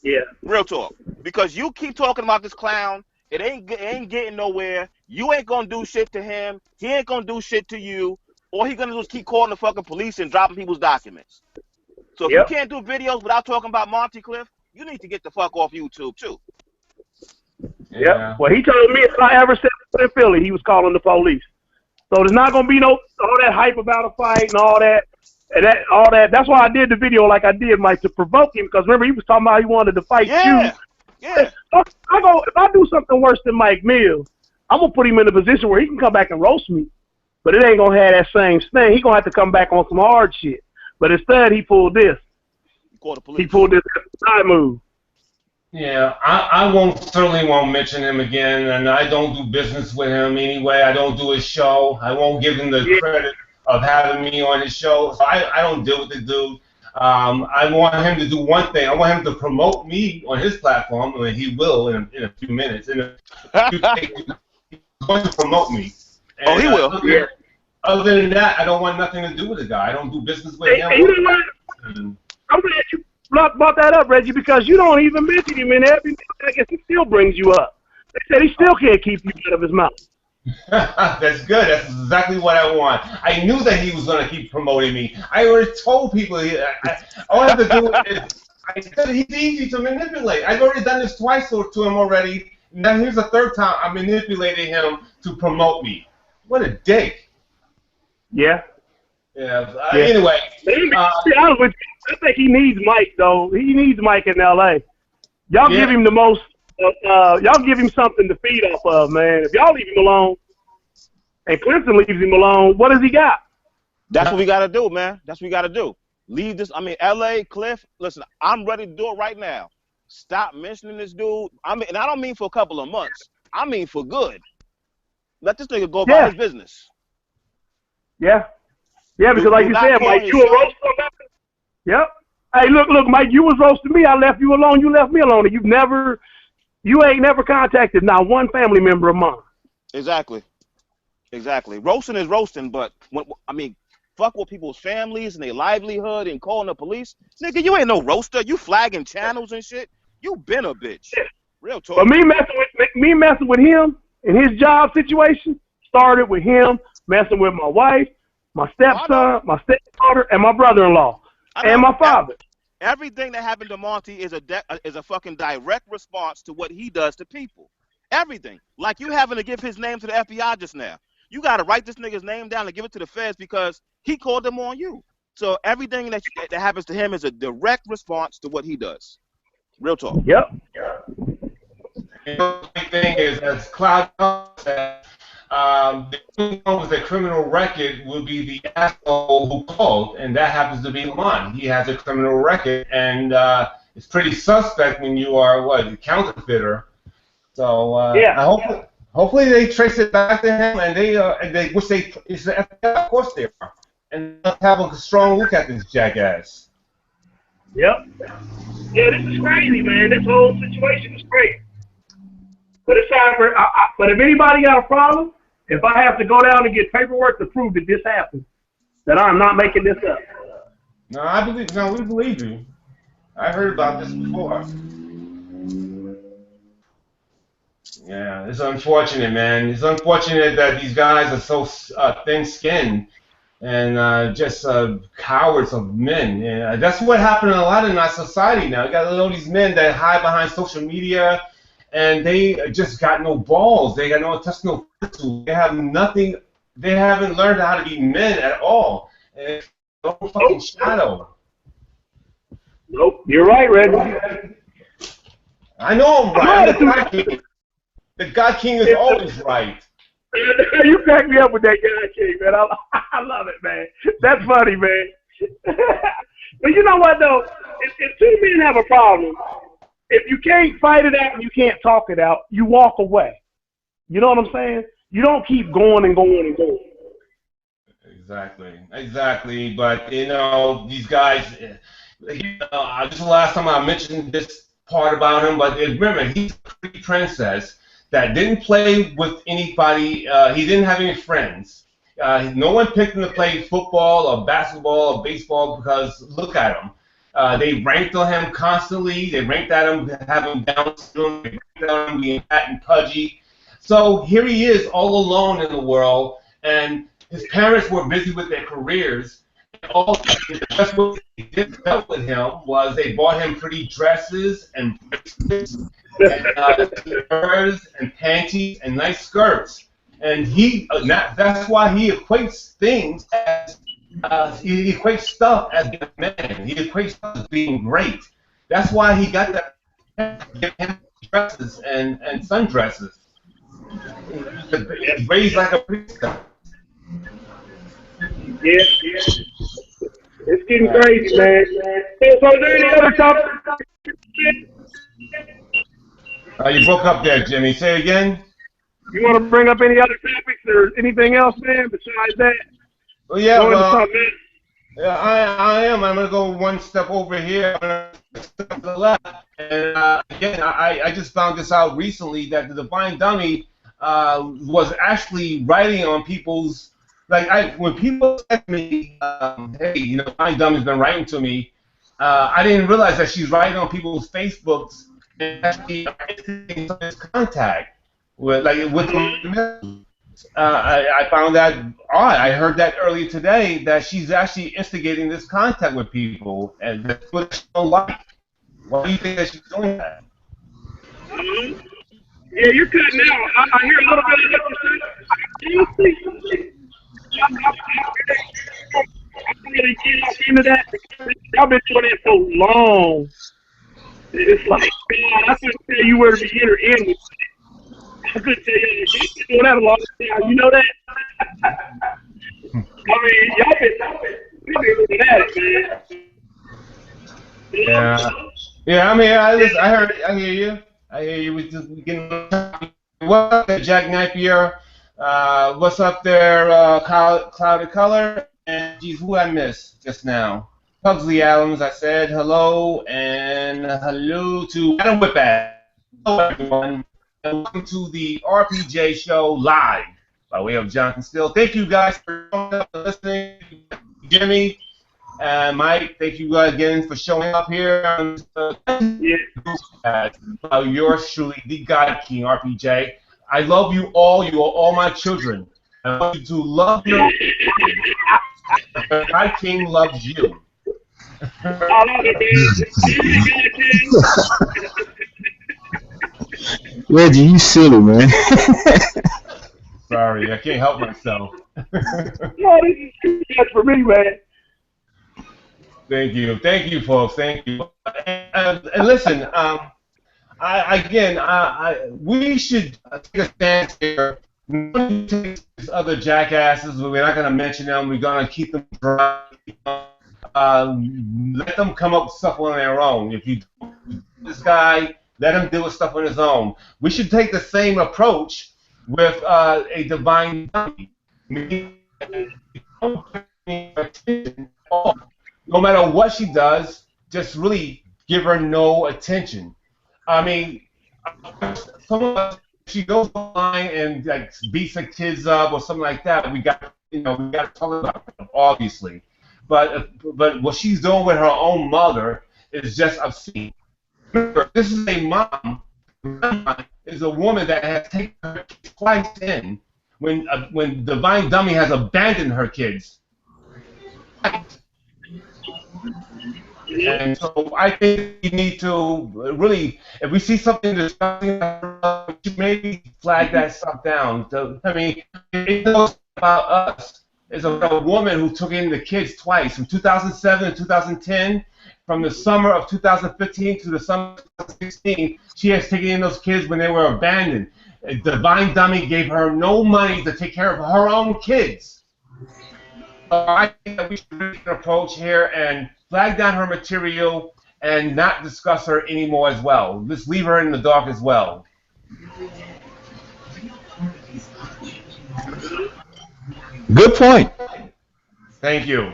Yeah. Real talk. Because you keep talking about this clown, it ain't getting nowhere. You ain't gonna do shit to him. He ain't gonna do shit to you. All he gonna do is keep calling the fucking police and dropping people's documents. So if you can't do videos without talking about Monty, Cliff, you need to get the fuck off YouTube too. Yeah. Yep. Well, he told me if I ever said in Philly, he was calling the police. So there's not gonna be all that hype about a fight and all that. That's why I did the video like I did, Mike, to provoke him. Because remember, he was talking about he wanted to fight you. Yeah. If I do something worse than Mike Millz, I'm gonna put him in a position where he can come back and roast me. but it ain't gonna have that same thing. He gonna have to come back on some hard shit. But instead, he pulled this. He pulled this side move. Yeah, I certainly won't mention him again, and I don't do business with him anyway. I don't do his show. I won't give him the credit of having me on his show. So I don't deal with the dude. I want him to do one thing. I want him to promote me on his platform, and he will in a few minutes. In a few days, he's going to promote me. And, he will. Other than that, I don't want nothing to do with the guy. I don't do business with him. You know what? I'm glad you brought that up, Reggie, because you don't even mention him in every. I guess he still brings you up. They said he still can't keep you out of his mouth. That's good. That's exactly what I want. I knew that he was going to keep promoting me. I already told people all I have to do is I said he's easy to manipulate. I've already done this twice to him already. Now here's the third time I'm manipulating him to promote me. What a dick. Yeah. Yeah. Anyway. I think he needs Mike, though. He needs Mike in L.A. Y'all give him the most. Y'all give him something to feed off of, man. If y'all leave him alone, and Clemson leaves him alone, what does he got? That's what we got to do, man. That's what we got to do. Leave this. I mean, L.A., Cliff, listen, I'm ready to do it right now. Stop mentioning this dude. And I don't mean for a couple of months. I mean for good. Let this nigga go about his business. Yeah. Yeah, because like you said, Mike, you a roast somebody? Yep. Hey, look, Mike, you was roasting me. I left you alone. You left me alone. And you ain't never contacted not one family member of mine. Exactly. Roasting is roasting, but fuck with people's families and their livelihood and calling the police. Nigga, you ain't no roaster. You flagging channels and shit. You been a bitch. Real talk. But me messing with him and his job situation started with him messing with my wife, my stepson, my stepdaughter, and my brother-in-law, and my father. Everything that happened to Monty is a fucking direct response to what he does to people. Everything. Like you having to give his name to the FBI just now. You got to write this nigga's name down and give it to the feds because he called them on you. So everything that happens to him is a direct response to what he does. Real talk. Yep. The only thing is, as Cloud said, the one with a criminal record will be the asshole who called, and that happens to be Lamont. He has a criminal record, and it's pretty suspect when you are a counterfeiter. So hopefully they trace it back to him, and they wish it's the FBI, of course they are, and they'll have a strong look at this jackass. Yep. Yeah, this is crazy, man. This whole situation is crazy. But it's time for. But if anybody got a problem, if I have to go down and get paperwork to prove that this happened, that I'm not making this up. No, we believe you. I heard about this before. Yeah, it's unfortunate, man. It's unfortunate that these guys are so thin-skinned and just cowards of men. And that's what happened in a lot in our society now. You got all these men that hide behind social media, and they just got no balls. They got no intestinal fortitude. They have nothing. They haven't learned how to be men at all. And it's no fucking shadow. Nope, you're right, Reggie. I know I'm right. I'm the God King. The God King is always right. You crack me up with that God King, man. I love it, man. That's funny, man. But you know what, though? If two men have a problem, if you can't fight it out and you can't talk it out, you walk away. You know what I'm saying? You don't keep going and going and going. Exactly. But, these guys, this is the last time I mentioned this part about him, but remember, he's a pretty princess that didn't play with anybody. He didn't have any friends. No one picked him to play football or basketball or baseball because look at him. They ranked on him constantly. They ranked at him having Down syndrome. They ranked on him being fat and pudgy. So here he is all alone in the world, and his parents were busy with their careers. And all the best way they did dealt with him was they bought him pretty dresses and bracelets and sneakers and panties and nice skirts. And that's why he equates things as he equates stuff as being a man. He equates stuff as being great. That's why he got that dresses and sundresses. He's raised like a priest. Yeah, it's getting crazy, man. So is there any other topics? You broke up there, Jimmy. Say it again. You want to bring up any other topics or anything else, man, besides that? Well, yeah, Go into well, something else. yeah, I am. I'm gonna go one step over here, step to the left. And again, I just found this out recently that the Divine Dummy was actually writing on people's when people said to me, hey, Divine Dummy's been writing to me. I didn't realize that she's writing on people's Facebooks and actually instigating some contact with I found that odd. I heard that earlier today that she's actually instigating this contact with people, and that's what she don't like. Why do you think that she's doing that? Yeah, you're cutting out. I hear a little bit of what you're saying. I'm really getting into that. I've been doing it so long. It's like, God, I couldn't tell you where to begin or end with. I couldn't tell you. You've been doing that a long time. You know that? I mean, y'all been looking at it, man. Yeah. I mean, I heard, I hear you. I hear you. We just getting. What's up there, Jack Napier? What's up there, Clouded Color? And geez, who I missed just now? Pugsley Adams. I said hello and hello to Adam Whitback. Hello, everyone. And welcome to the RPJ show live by way of Johnathan Steele. Thank you guys for showing up and listening. Jimmy and Mike, thank you guys again for showing up here. Yours truly, the God King RPJ. I love you all. You are all my children. I want you to love your the God King loves you. Reggie, you silly, man. Sorry, I can't help myself. No, this is too much for me, man. Thank you, folks. Thank you. And listen, we should take a stance here. These other jackasses, we're not going to mention them. We're going to keep them dry. Let them come up with stuff on their own. If you do this guy, let him deal with stuff on his own. We should take the same approach with a Divine Dummy. No matter what she does, just really give her no attention. I mean, if she goes online and like beats her kids up or something like that, we got to talk about it, obviously. But what she's doing with her own mother is just obscene. Remember, this is a mom. Grandma is a woman that has taken her kids twice in when Divine Dummy has abandoned her kids. And so I think we need to really, if we see something disgusting, maybe flag that stuff down. I mean, it's not about us. It's about a woman who took in the kids twice, from 2007 to 2010. From the summer of 2015 to the summer of 2016, she has taken in those kids when they were abandoned. Divine Dummy gave her no money to take care of her own kids. So I think that we should really take an approach here and flag down her material and not discuss her anymore as well. Just leave her in the dark as well. Good point. Thank you.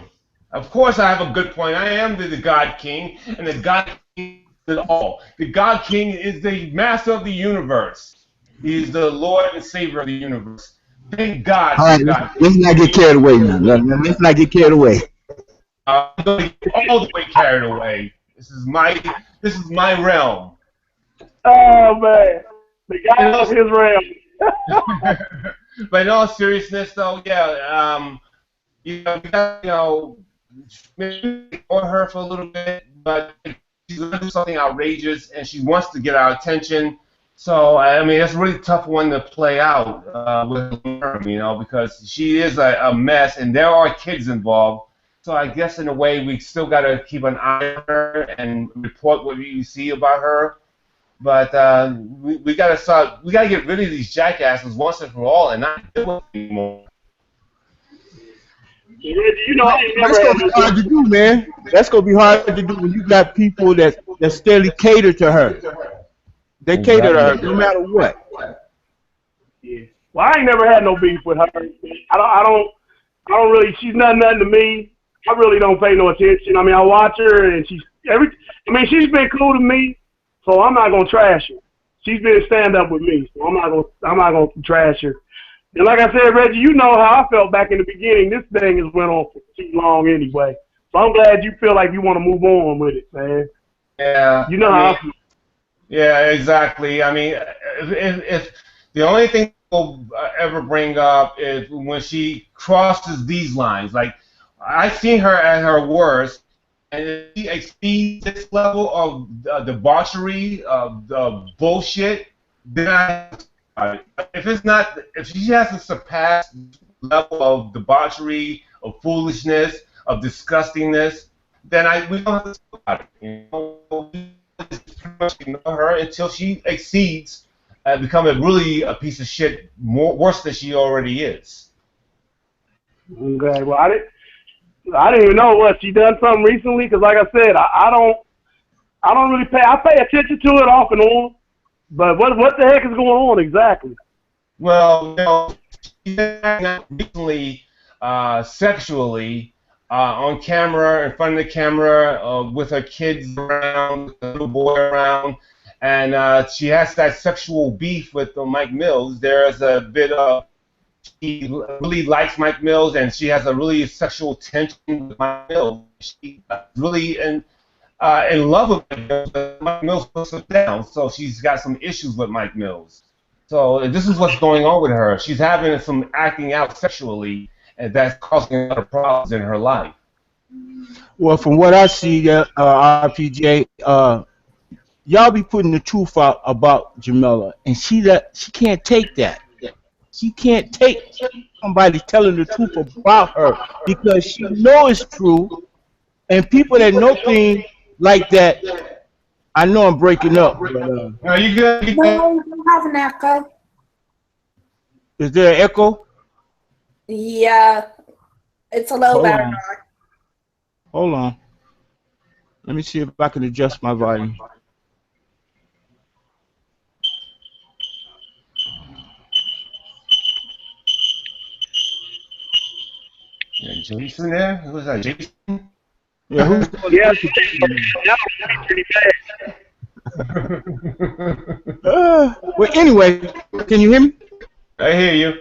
Of course I have a good point. I am the God King, and the God King is all. The God King is the master of the universe. He is the Lord and Savior of the universe. Thank God. All right, let's not get carried away now. Let's not get carried away. I'm going to get all the way carried away. This is my realm. Oh, man. The guy of his realm. But in all seriousness, though, yeah, we got, maybe ignore her for a little bit, but she's going to do something outrageous, and she wants to get our attention. So, I mean, it's a really tough one to play out with her, because she is a mess, and there are kids involved. So I guess in a way we still got to keep an eye on her and report what you see about her. But we got to get rid of these jackasses once and for all and not do it anymore. You know, I ain't That's never gonna had be no hard to do, man. That's gonna be hard to do when you got people that steadily cater to her. They cater to her no matter what. Yeah. Well, I ain't never had no beef with her. I don't really. She's nothing to me. I really don't pay no attention. I mean, I watch her, and she's been cool to me, so I'm not gonna trash her. She's been stand up with me, so I'm not gonna trash her. And like I said, Reggie, you know how I felt back in the beginning. This thing has went on for too long anyway. So I'm glad you feel like you want to move on with it, man. Yeah. You know how I feel. Yeah, exactly. I mean, if the only thing we'll ever bring up is when she crosses these lines. Like, I've seen her at her worst, and if she exceeds this level of debauchery, of the bullshit, then if she hasn't surpassed the level of debauchery, of foolishness, of disgustingness, then we don't have to talk about it. You know, we just pretty much ignore her until she exceeds and become a piece of shit, worse than she already is. Okay, well, I didn't even know what she done something recently because, like I said, I don't really pay. I pay attention to it off and on, but what the heck is going on exactly? Well, you know, she recently sexually on camera, in front of the camera, with her kids around, the little boy around, and she has that sexual beef with Mike Millz. There's a bit of she really likes Mike Millz, and she has a really sexual tension with Mike Millz. She really in love with Mike Millz, but Mike Millz puts her down, so she's got some issues with Mike Millz. So this is what's going on with her. She's having some acting out sexually, and that's causing a lot of problems in her life. Well, from what I see, RPJ, y'all be putting the truth out about Jamila, and she can't take that. She can't take somebody telling the truth about her because she knows it's true, and people that know things like that. I know I'm breaking up, but Are you good? You good? No, you don't have an echo. is there an echo? Yeah, it's a little Hold better on. now. Hold on. Let me see if I can adjust my volume. Yeah, Jason there? Who was that? Jason? Yeah, who's doing Yes, it? that was pretty bad. Well, anyway, can you hear me? I hear you.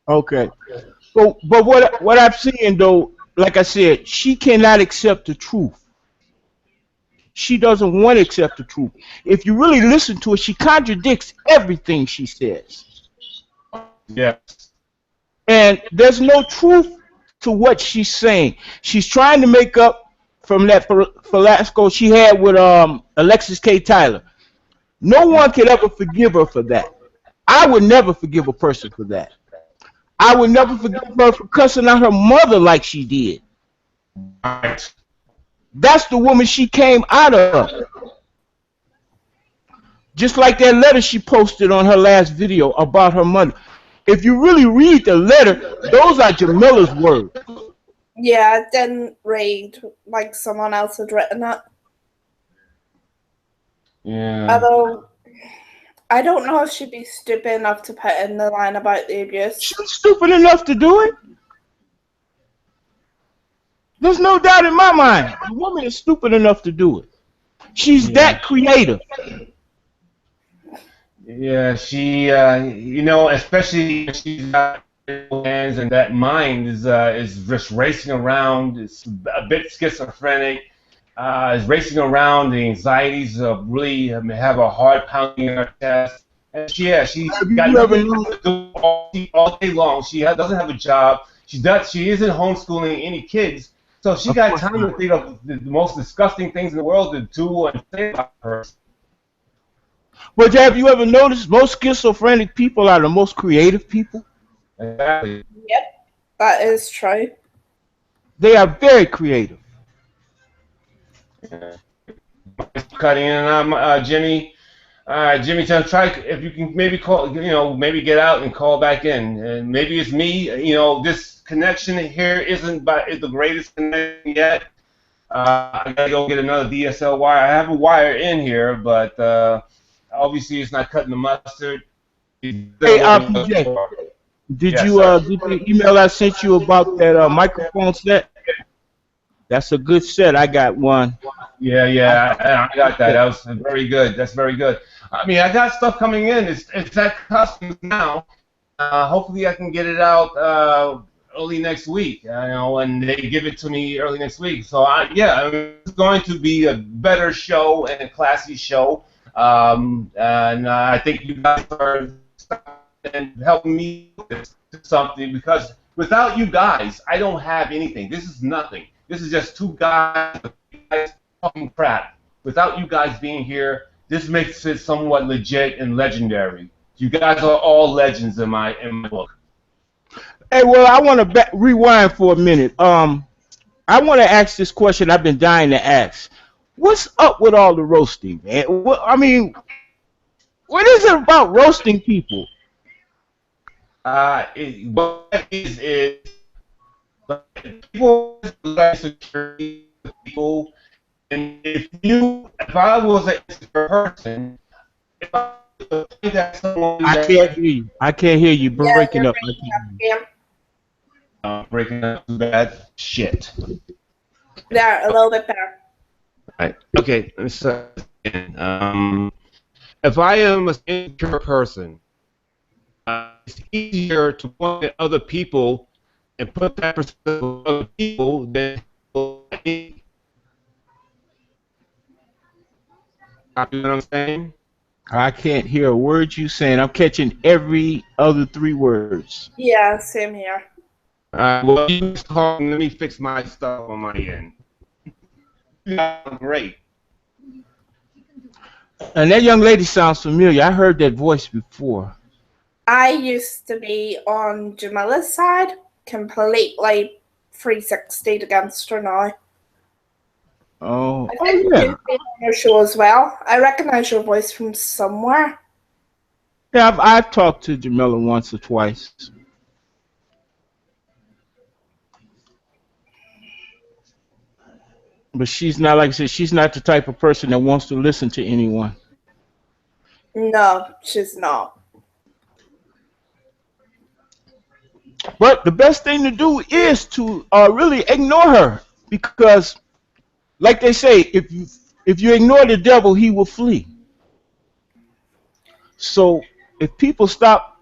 Okay. But what I'm seeing though, like I said, she cannot accept the truth. She doesn't want to accept the truth. If you really listen to her, she contradicts everything she says. Yes. And there's no truth to what she's saying. She's trying to make up from that fiasco she had with Alexis K. Tyler. No one could ever forgive her for that. I would never forgive a person for that. I would never forgive her for cussing out her mother like she did. Right. That's the woman she came out of. Just like that letter she posted on her last video about her mother. If you really read the letter, those are Jamila's words. Yeah, it didn't read like someone else had written it. Yeah. Although, I don't know if she'd be stupid enough to put in the line about the abuse. She's stupid enough to do it. There's no doubt in my mind. The woman is stupid enough to do it. She's that creative. Yeah, she, especially when she's got hands and that mind is just racing around. It's a bit schizophrenic. Is racing around. The anxieties really have a heart pounding in her chest. And she got nothing to do all day long. She doesn't have a job. She isn't homeschooling any kids. So she got time to think of the most disgusting things in the world to do and say about her. But have you ever noticed most schizophrenic people are the most creative people? Exactly. Yep, that is true. They are very creative. Yeah. Cutting in, Jimmy. All right, Jimmy, try if you can maybe call, maybe get out and call back in, and maybe it's me. This connection here is the greatest connection yet. I gotta go get another DSL wire. I have a wire in here, but obviously it's not cutting the mustard. Hey, RPJ, did Yes, you sir. get the email I sent you about that microphone set? That's a good set. I got one. Yeah, I got that. That was very good. That's very good. I mean, I got stuff coming in. It's at customs now. Hopefully, I can get it out early next week. And they give it to me early next week. So, I mean, it's going to be a better show and a classy show. And I think you guys are helping me with something because without you guys, I don't have anything. This is nothing. This is just two guys talking crap. Without you guys being here, this makes it somewhat legit and legendary. You guys are all legends in my book. Hey, well, I want to rewind for a minute. I want to ask this question I've been dying to ask. What's up with all the roasting, man? I mean, what is it about roasting people? What is people like security people, and if I was an insecure person, if I that someone I can't hear you. I can't hear you. Breaking up. Breaking up too bad. Shit. Yeah, a little bit better. Right. Okay. So, if I am an insecure person, it's easier to point at other people and put that perspective on other people than me. You know what I'm saying? I can't hear a word you saying. I'm catching every other 3 words. Yeah, same here. Well, you talk. Let me fix my stuff on my end. Great. And that young lady sounds familiar. I heard that voice before. I used to be on Jamila's side, completely 360'd against her now. Oh, I think yeah. you've been on her show as well. I recognize your voice from somewhere. Yeah, I've talked to Jamila once or twice. But she's not, like I said, she's not the type of person that wants to listen to anyone. No, she's not. But the best thing to do is to really ignore her, because, like they say, if you ignore the devil, he will flee. So if people stop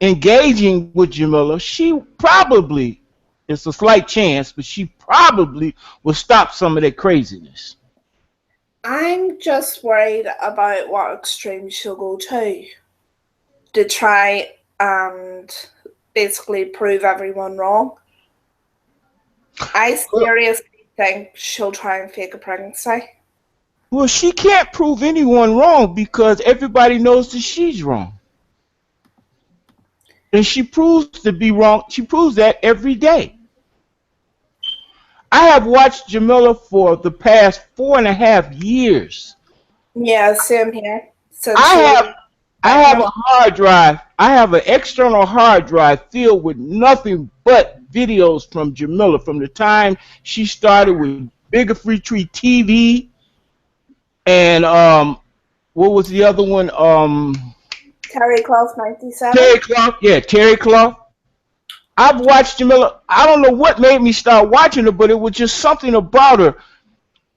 engaging with Jamila, she probably, it's a slight chance, but she probably will stop some of that craziness. I'm just worried about what extreme she'll go to try and basically prove everyone wrong. I seriously think she'll try and fake a pregnancy. Well, she can't prove anyone wrong because everybody knows that she's wrong. And she proves to be wrong. She proves that every day. I have watched Jamila for the past 4.5 years. Yeah, same here. So I have a hard drive. I have an external hard drive filled with nothing but videos from Jamila from the time she started with Bigger Free Tree TV and what was the other one? Terry Clough 97. Terry Clough. Yeah, Terry Clough. I've watched Jamila. I don't know what made me start watching her, but it was just something about her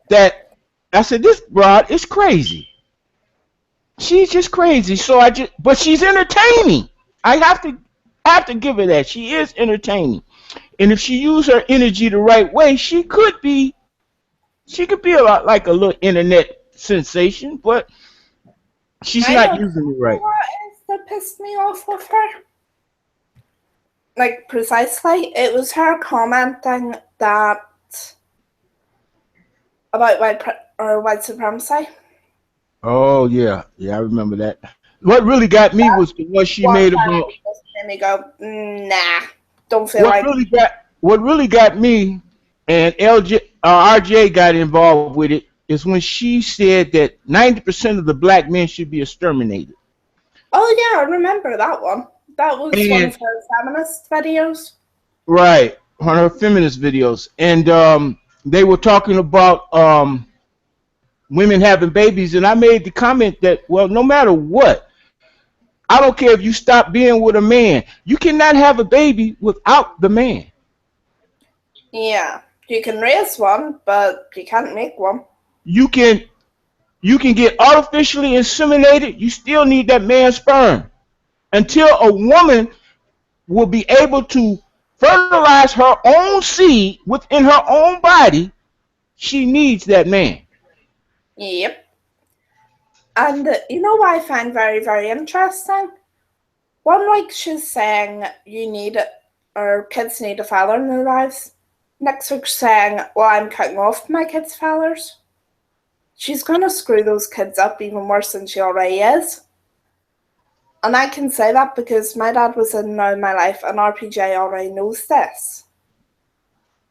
that I said, this broad is crazy. She's just crazy. But she's entertaining. I have to give her that. She is entertaining. And if she used her energy the right way, she could be a lot like a little internet sensation, but she's not using it right. What is that pissed me off with her? Like, precisely, it was her commenting that about white supremacy. Oh yeah, I remember that. What really got me was the one she made about. And they go, nah, don't feel like. What really got me, and RJ got involved with it. is when she said that 90% of the black men should be exterminated. Oh yeah, I remember that one. That was one And of her feminist videos. right, on her feminist videos, and they were talking about women having babies, and I made the comment that, well, no matter what, I don't care if you stop being with a man, you cannot have a baby without the man. Yeah, you can raise one, but you can't make one. You can get artificially inseminated, you still need that man's sperm. Until a woman will be able to fertilize her own seed within her own body, she needs that man. Yep. And you know what I find very, very interesting? One week she's saying or kids need a father in their lives. Next week she's saying, well, I'm cutting off my kids' fathers. She's going to screw those kids up even worse than she already is. And I can say that because my dad was in Now My Life, and RPJ already knows this.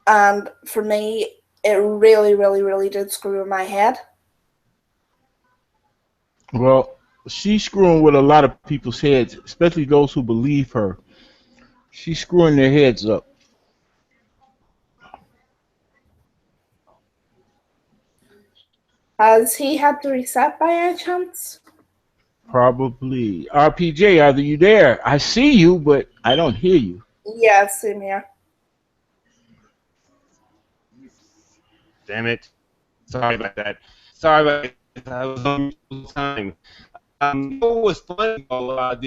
And for me, it really, really, really did screw in my head. Well, she's screwing with a lot of people's heads, especially those who believe her. She's screwing their heads up. Has he had to reset by any chance? Probably. RPJ, are you there? I see you, but I don't hear you. Yeah, same here. Damn it. Sorry about that. Sorry about that. I was on time. What was funny, though, a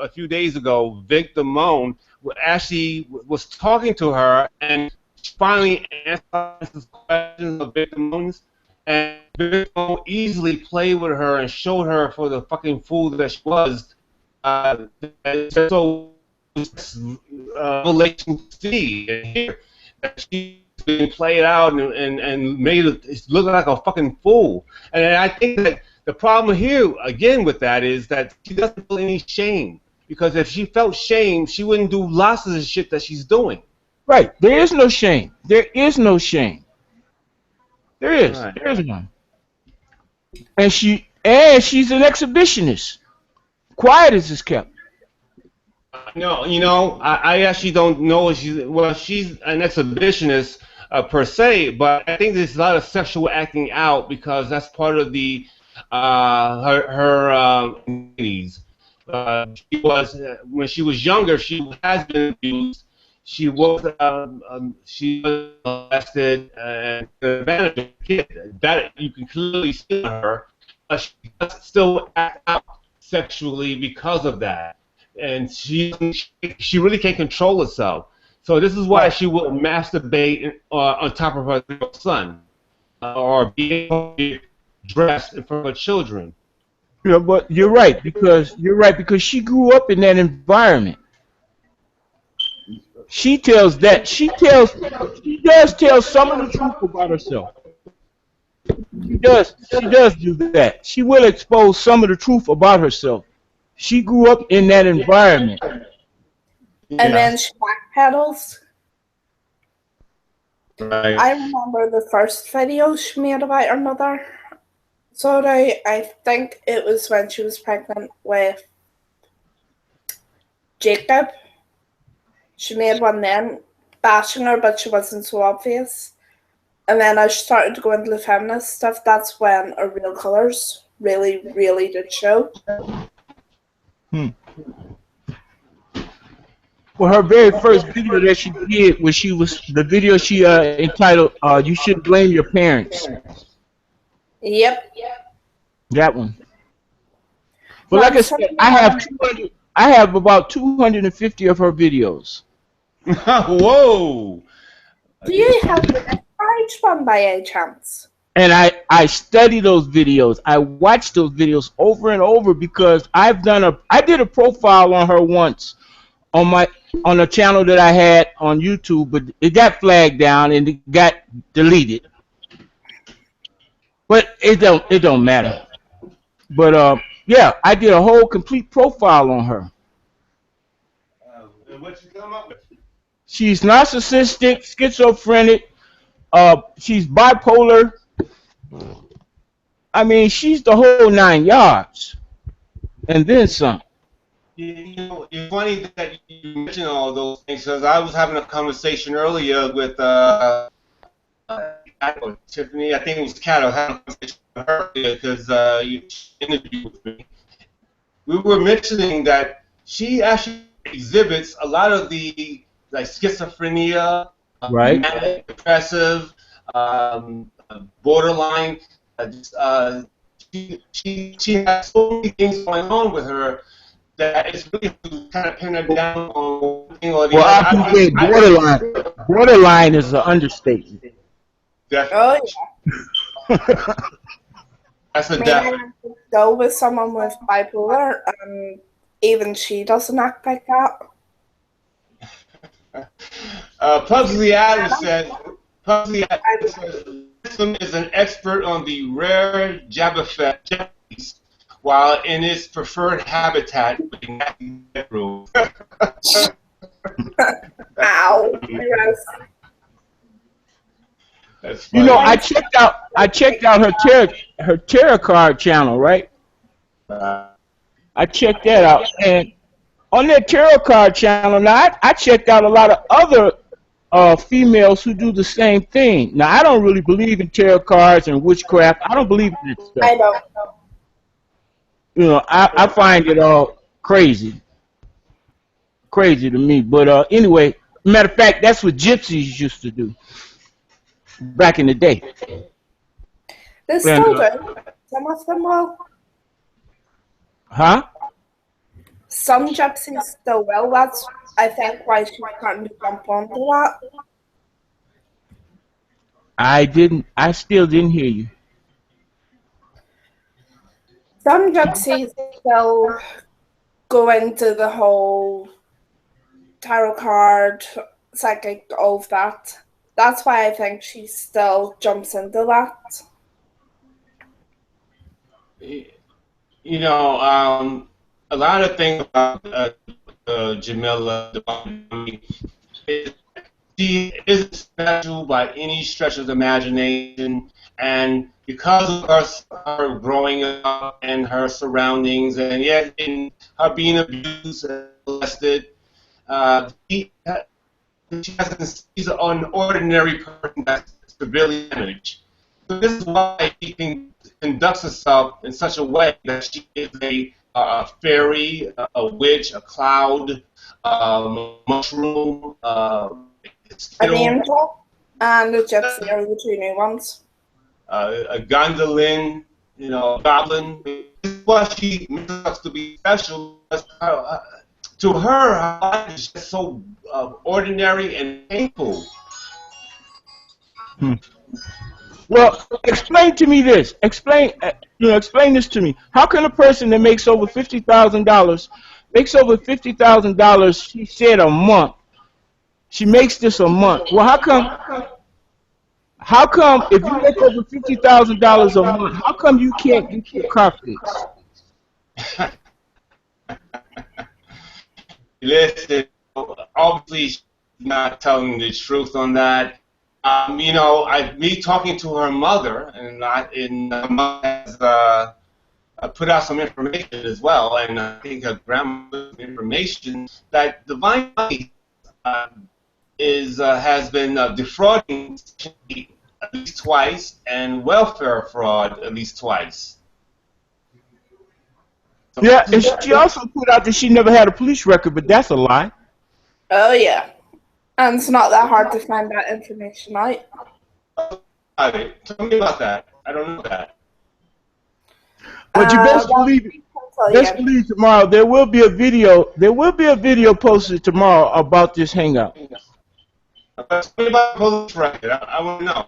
few days ago, Vic Damone actually was talking to her and finally answered questions of Vic Damone's, and Vic Damone easily played with her and showed her for the fucking fool that she was. So revelation see and hear that she's being played out and made it look like a fucking fool. And I think that the problem here, again, with that is that she doesn't feel any shame. Because if she felt shame, she wouldn't do lots of the shit that she's doing. Right. There is no shame. There is no shame. There is. Right. There is none. And she's an exhibitionist. Quiet as is kept. No, I actually don't know if she's an exhibitionist per se, but I think there's a lot of sexual acting out because that's part of the her needs. She was when she was younger, she has been abused. She was molested and advantage of a kid. That you can clearly see in her. But she does still act out sexually because of that, and she really can't control herself. So this is why she will masturbate on top of her son, or be dressed in front of her children. Yeah, but you're right because she grew up in that environment. She does tell some of the truth about herself. She does do that. She will expose some of the truth about herself. She grew up in that environment. And then she backpedals. Right. I remember the first video she made about her mother. So I think it was when she was pregnant with Jacob. She made one then, bashing her, but she wasn't so obvious. And then as she started to go into the feminist stuff, that's when her real colours really, really did show. Well, her very first video that she did was the video she entitled "You Should Blame Your Parents." Yep. That one. But like I said, I have about 250 of her videos. Whoa! Do you have the next one by any chance? And I study those videos. I watch those videos over and over because I did a profile on her once on a channel that I had on YouTube, but it got flagged down and it got deleted. But it don't matter. But yeah, I did a whole complete profile on her. And what you come up with? She's narcissistic, schizophrenic. She's bipolar. I mean, she's the whole 9 yards, and then some. You know, it's funny that you mention all those things because I was having a conversation earlier with Tiffany. I think it was Kat. I was having a conversation with her because she interviewed with me. We were mentioning that she actually exhibits a lot of the like schizophrenia, Right. manic, depressive, borderline. She has so many things going on with her that it's really to kind of pin her down on one thing or the Well, other. I can say borderline is an understatement. Definitely. Oh, That's a I mean, I definite. have to go with someone with bipolar, and even she doesn't act like that. Pugsley Adams said, Grissom is an expert on the rare Jabberfest, while in its preferred habitat, the nasty bedroom. Ow. Yes. That's You funny. know, I checked out her tarot card channel, right? I checked that out, and on that tarot card channel, now I checked out a lot of other females who do the same thing. Now, I don't really believe in tarot cards and witchcraft. I don't believe in that I stuff. don't know. You know, I find it all crazy to me. But anyway, matter of fact, that's what gypsies used to do back in the day. They And, still do. Some of them will. huh? Some gypsies still will. That's, I think, why she's starting to jump onto that. I still didn't hear you. Some gypsies still go into the whole tarot card, psychic, all of that. That's why I think she still jumps into that. You know, a lot of things about Jamila, she isn't special by any stretch of the imagination, and because of her growing up and her surroundings, and yet in her being abused and molested, she's an ordinary person that's severely damaged. So this is why she conducts herself in such a way that she is a fairy, a witch, a cloud, mushroom, An skittle, angel and a gypsy are the two new ones. a gondolin, you know, a goblin. This is why she makes herself to be special. To her, her life is just so ordinary and painful. Well, explain to me this. Explain this to me. How can a person that makes over $50,000 She said a month. She makes this a month. Well, how come? How come if you make over $50,000 a month, how come you can't get your car fixed? Listen, obviously she's not telling the truth on that. You know, me talking to her mother, and her mother has put out some information as well, and I think her grandmother's information that Divine Money has been defrauding at least twice and welfare fraud at least twice. So, Yeah, and she also put out that she never had a police record, but that's a lie. Oh, yeah. And it's not that hard to find that information out. tell me about that. I don't know that. But you best believe it. Best believe tomorrow there will be a video. There will be a video posted tomorrow about this hangout. Tell me about the police record. I want to know.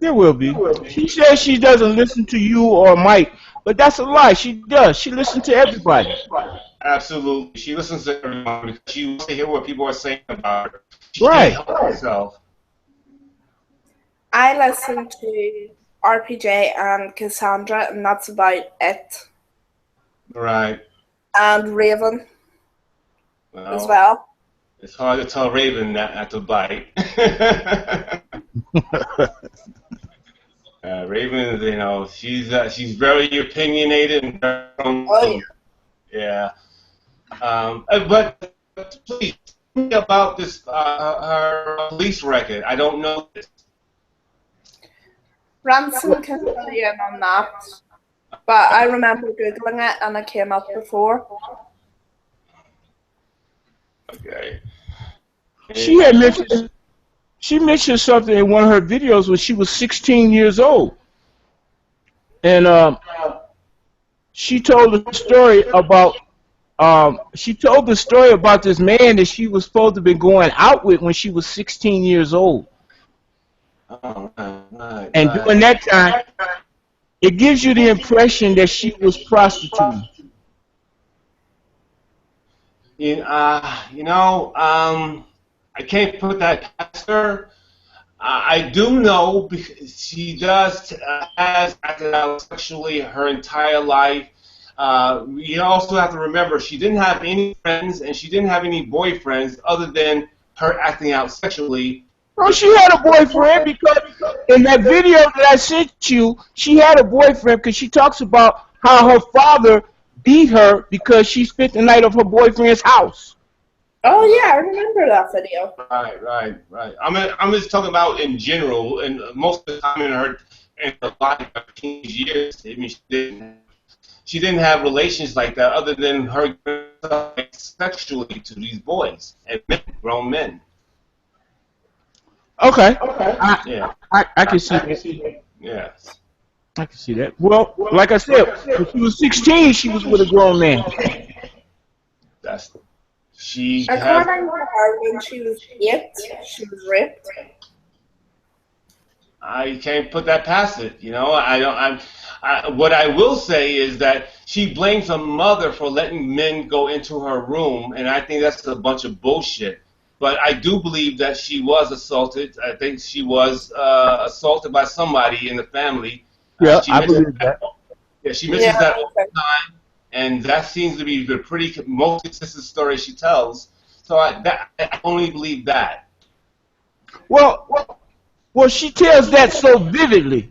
There will be. She says she doesn't listen to you or Mike, but that's a lie. She does. She listens to everybody. Absolutely. She listens to everyone because she wants to hear what people are saying about her. She Right. can't help herself. I listen to RPJ and Cassandra, and that's about it. Right. And Raven Well, as well. It's hard to tell Raven not to bite. Raven, you know, she's very opinionated and very, yeah. But please tell me about this her police record. I don't know this. Ransom can fill you in on that, but I remember Googling it and it came up before. Okay. She mentioned something in one of her videos when she was 16 years old, and she told the story about this man that she was supposed to be going out with when she was 16 years old. Oh, right, and during that time, it gives you the impression that she was prostituting. I can't put that past her. I do know because she has acted out sexually her entire life. You also have to remember she didn't have any friends and she didn't have any boyfriends other than her acting out sexually. Well, she had a boyfriend because in that video that I sent you, she had a boyfriend because she talks about how her father beat her because she spent the night at her boyfriend's house. Oh yeah, I remember that video. Right. I'm just talking about in general, and most of the time in her life, her teenage years, I mean, she didn't have relations like that other than her sexually to these boys and men, grown men. Okay. I can see that. Yes. I can see that. Well, like I said, when she was 16, she was with a grown man. According to her, when she was 8, she was raped. I can't put that past it. You know, what I will say is that she blames her mother for letting men go into her room, and I think that's a bunch of bullshit. But I do believe that she was assaulted. I think she was assaulted by somebody in the family. Yeah, I believe that. Yeah, she mentions that all the time, and that seems to be the most consistent story she tells. So I only believe that. Well, she tells that so vividly.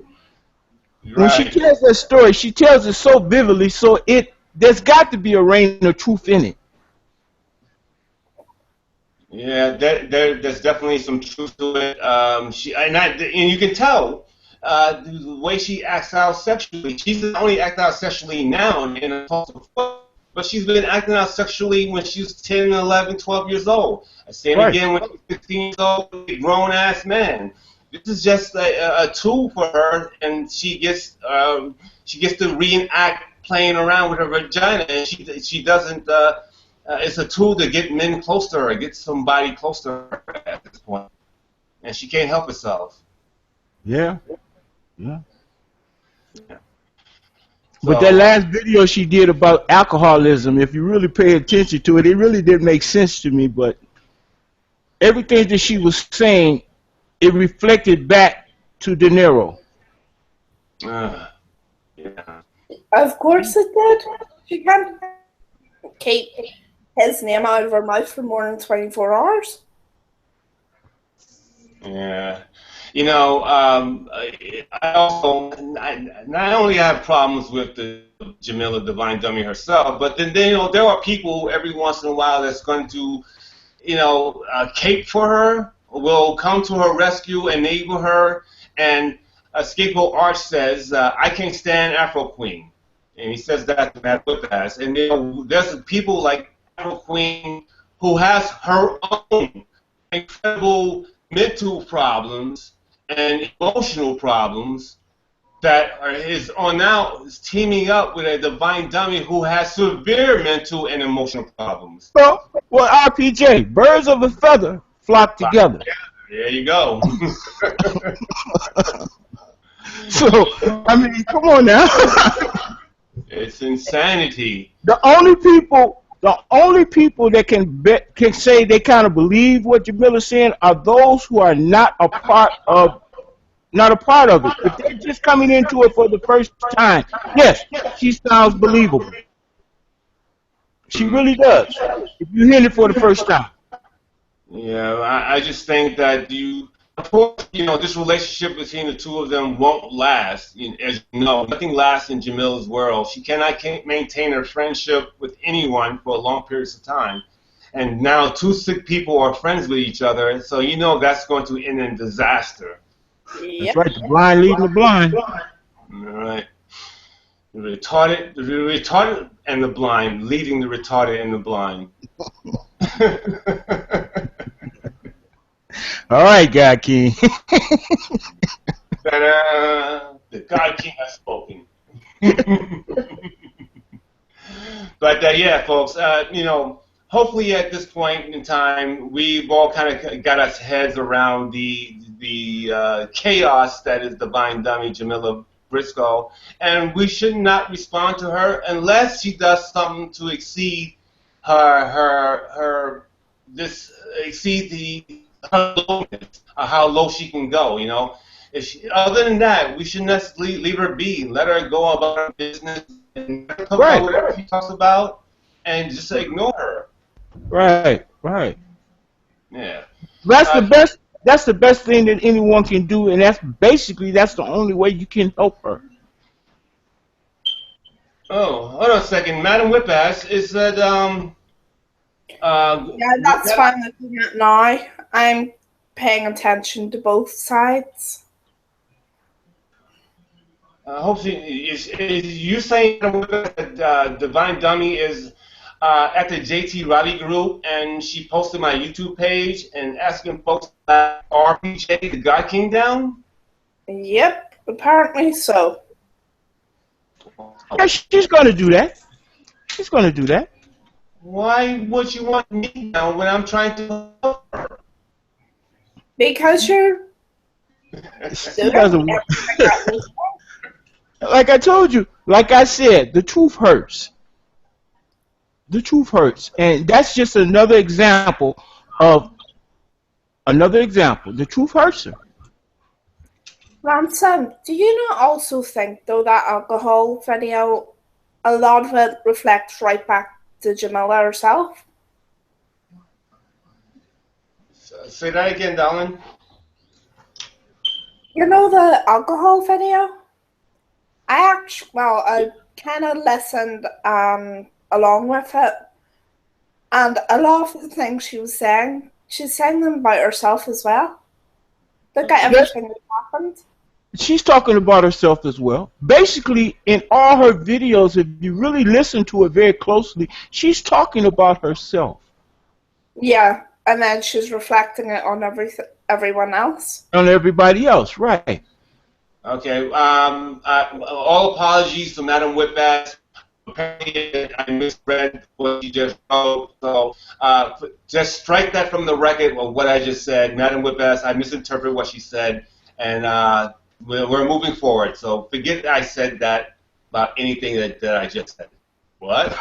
Right. When she tells that story, she tells it so vividly, so there's got to be a grain of truth in it. Yeah, there's definitely some truth to it. And you can tell the way she acts out sexually. She's not only acting out sexually now in a but she's been acting out sexually when she was 10, 11, 12 years old. Same again when she's 15 years old, a grown-ass man. This is just a tool for her, and she gets to reenact playing around with her vagina, and she doesn't. It's a tool to get men close to her, get somebody close to her at this point, and she can't help herself. Yeah. But that last video she did about alcoholism, if you really pay attention to it, it really didn't make sense to me. But everything that she was saying, it reflected back to De Niro. Yeah. Of course it did. She can't keep his name out of her mouth for more than 24 hours. Yeah. You know, I also not only have problems with the Jamila Divine Dummy herself, but then there are people every once in a while that's going to, cape for her, will come to her rescue, enable her, and Scapegoat Arch says, I can't stand Afro Queen. And he says that to Matt Whippass. And there's people like Afro Queen who has her own incredible mental problems and emotional problems that is teaming up with a Divine Dummy who has severe mental and emotional problems. Well, RPJ, birds of a feather flock together. There you go. So, I mean, come on now. It's insanity. The only people that can say they kind of believe what Jamila's saying are those who are not a part of it. If they're just coming into it for the first time, yes, she sounds believable. She really does. If you hear it for the first time. Yeah, I just think that you of course, this relationship between the two of them won't last. As you know, nothing lasts in Jamila's world. She cannot maintain her friendship with anyone for long periods of time. And now two sick people are friends with each other, so that's going to end in disaster. That's right, the blind leading the blind. All right. The retarded and the blind leading the retarded and the blind. All right, God King. Ta-da! The God King has spoken. But yeah, folks, hopefully at this point in time, we've all kind of got our heads around the chaos that is Divine Dummy Jamila Briscoe, and we should not respond to her unless she does something to exceed her lowness, or how low she can go. Other than that, we should not leave her be. Let her go about her business and talk about whatever she talks about, and just ignore her. Right. Yeah. That's the best. That's the best thing that anyone can do, and that's the only way you can help her. Oh, hold on a second. Madam Whipass, is that yeah, that's fine with me now. I'm paying attention to both sides. Hope is you saying that Divine Dummy is at the JT Riley group, and she posted my YouTube page and asking folks about RPJ, the God King down? Yep, apparently so. Yeah, she's gonna do that. She's gonna do that. Why would you want me down when I'm trying to help her? Because you're She doesn't. Like I told you, like I said, the truth hurts. The truth hurts, and that's just another example. The truth hurts her. Ransom, do you not also think, though, that alcohol video, a lot of it reflects right back to Jamila herself? Say that again, darling. You know the alcohol video? I kind of listened along with it, and a lot of the things she was saying, she's saying them about herself as well. Look at everything that happened. She's talking about herself as well. Basically, in all her videos, if you really listen to it very closely, she's talking about herself. Yeah, and then she's reflecting it on everyone else. On everybody else, right. Okay, all apologies to Madam Whitbass. Apparently, I misread what you just wrote, so just strike that from the record of what I just said. Madam Whitbass, I misinterpreted what she said, and we're moving forward. So forget I said that about anything that I just said. What?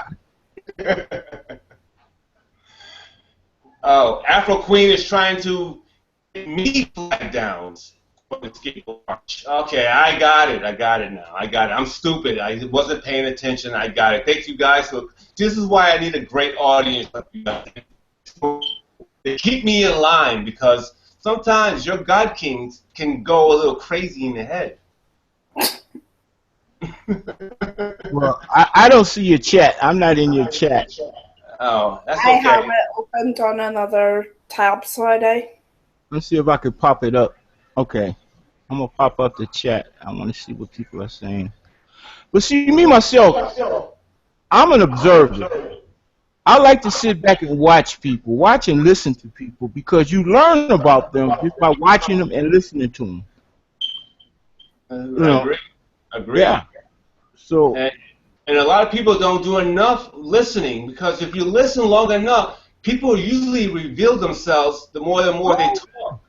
Oh, Afro Queen is trying to get me flag downs. Okay, I got it now. I got it. I'm stupid. I wasn't paying attention. I got it. Thank you guys. So this is why I need a great audience. They keep me in line, because sometimes your God Kings can go a little crazy in the head. Well, I don't see your chat. I'm not in your chat. Oh, that's okay. I have it opened on another tab, so Let's see if I can pop it up. Okay, I'm gonna pop up the chat. I want to see what people are saying. But see, me myself, I'm an observer. I like to sit back and watch people, watch and listen to people, because you learn about them just by watching them and listening to them. Agree. Yeah. So. And a lot of people don't do enough listening, because if you listen long enough, people usually reveal themselves the more they talk.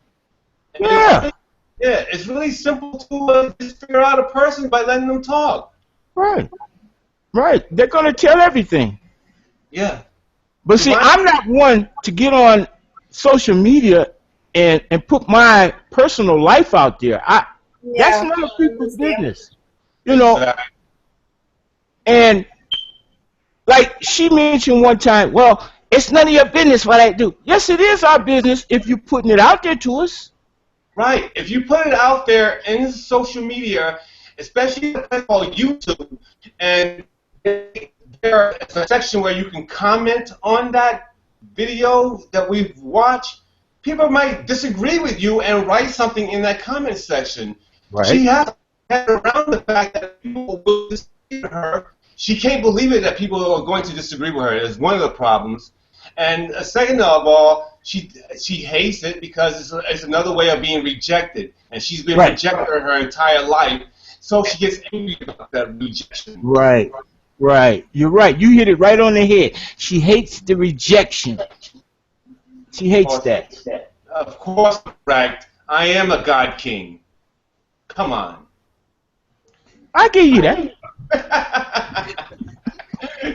Yeah. Yeah, it's really simple to just figure out a person by letting them talk. Right. They're going to tell everything. Yeah. But see, I'm not one to get on social media and put my personal life out there. That's none of people's business. And like she mentioned one time, well, it's none of your business what I do. Yes, it is our business if you're putting it out there to us. Right. If you put it out there in social media, especially on YouTube, and there's a section where you can comment on that video that we've watched, people might disagree with you and write something in that comment section. Right. She has to get around the fact that people will disagree with her. She can't believe it that people are going to disagree with her. It's one of the problems. And second of all, she hates it because it's another way of being rejected. And she's been rejected her entire life. So she gets angry about that rejection. Right. Right. You're right. You hit it right on the head. She hates the rejection. She hates that. Of course, correct. I am a God King. Come on. I give you that.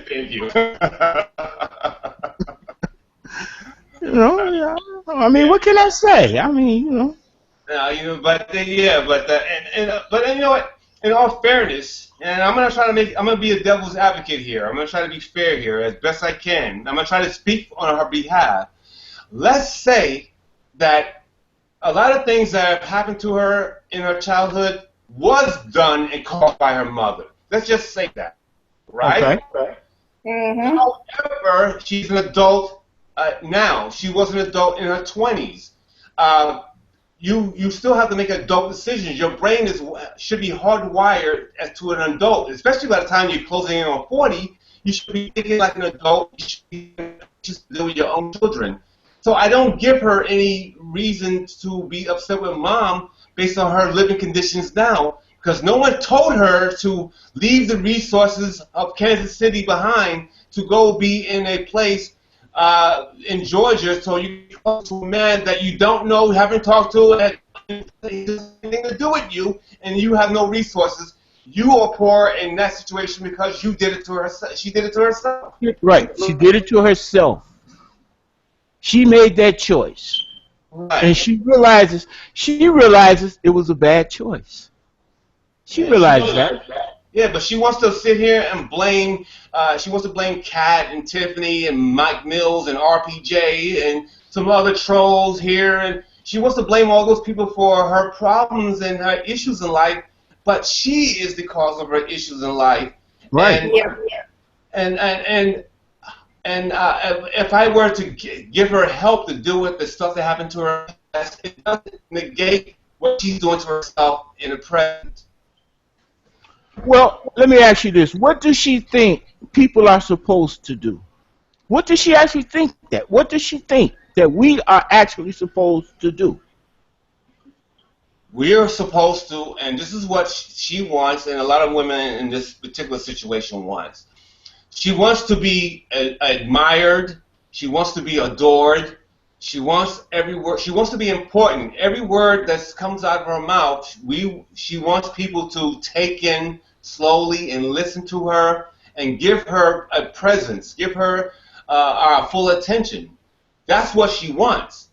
Thank you. You know, yeah. I mean, what can I say? I mean, you know. But you know what? In all fairness, and I'm gonna be a devil's advocate here. I'm gonna try to be fair here as best I can. I'm gonna try to speak on her behalf. Let's say that a lot of things that have happened to her in her childhood was done and caused by her mother. Let's just say that, right? Okay. Mm-hmm. However, she's an adult now. She was an adult in her 20s. You still have to make adult decisions. Your brain should be hardwired as to an adult, especially by the time you're closing in on 40. You should be thinking like an adult. You should be just deal with your own children. So I don't give her any reason to be upset with mom based on her living conditions now, because no one told her to leave the resources of Kansas City behind to go be in a place in Georgia, so you talk to a man that you don't know, haven't talked to, and has anything to do with you, and you have no resources. You are poor in that situation because you did it to her. She did it to herself. Right. She did it to herself. She made that choice, Right. and she realizes it was a bad choice. She realized that. Yeah, but she wants to sit here and blame. She wants to blame Kat and Tiffany and Mike Millz and RPJ and some other trolls here, and she wants to blame all those people for her problems and her issues in life. But she is the cause of her issues in life. Right. And if I were to give her help to deal with the stuff that happened to her, it doesn't negate what she's doing to herself in the present. Well, let me ask you this. What does she think people are supposed to do? What does she actually think that? What does she think that we are actually supposed to do? We are supposed to, and this is what she wants, and a lot of women in this particular situation wants. She wants to be admired. She wants to be adored. She wants every word. She wants to be important. Every word that comes out of her mouth, she wants people to take in slowly and listen to her and give her a presence, give her our full attention. That's what she wants,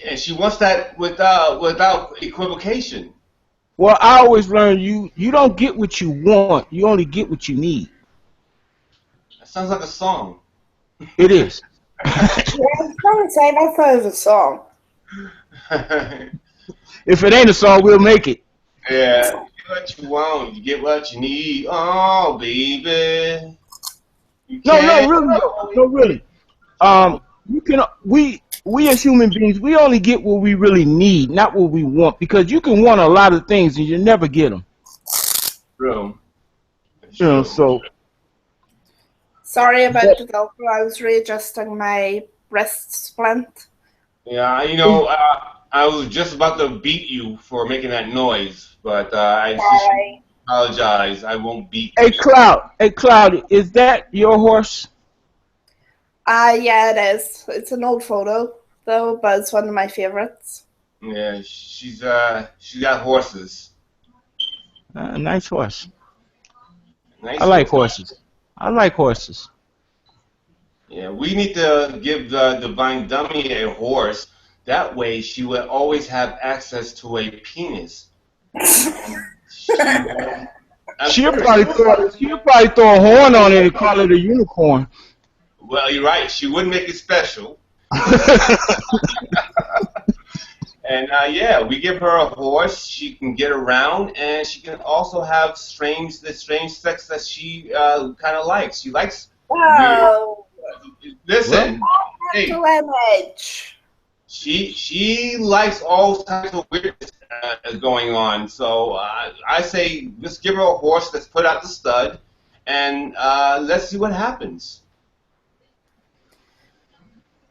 and she wants that without equivocation. Well, I always learn you don't get what you want. You only get what you need. That sounds like a song. It is. Yeah, I was trying to say that's over a song. If it ain't a song, we'll make it. Yeah, you get what you want, you get what you need. Oh, baby. No, really. We as human beings, we only get what we really need, not what we want, because you can want a lot of things and you never get them. True. You know, so. Sorry about the vocal. I was readjusting my wrist splint. Yeah, I was just about to beat you for making that noise, but I apologize. I won't beat you. Hey, Cloud, is that your horse? Yeah, it is. It's an old photo, though, but it's one of my favorites. Yeah, she's got horses. Nice horse. Nice I like horses. horses. Yeah, we need to give the Divine Dummy a horse. That way, she will always have access to a penis. She'll probably throw a horn on it and call it a unicorn. Well, you're right. She wouldn't make it special. And yeah, we give her a horse. She can get around, and she can also have the strange sex that she kind of likes. She likes weird. Wow. Listen, hey, Mental image. she likes all types of weirdness going on. So I say just give her a horse. Let's put out the stud, and let's see what happens.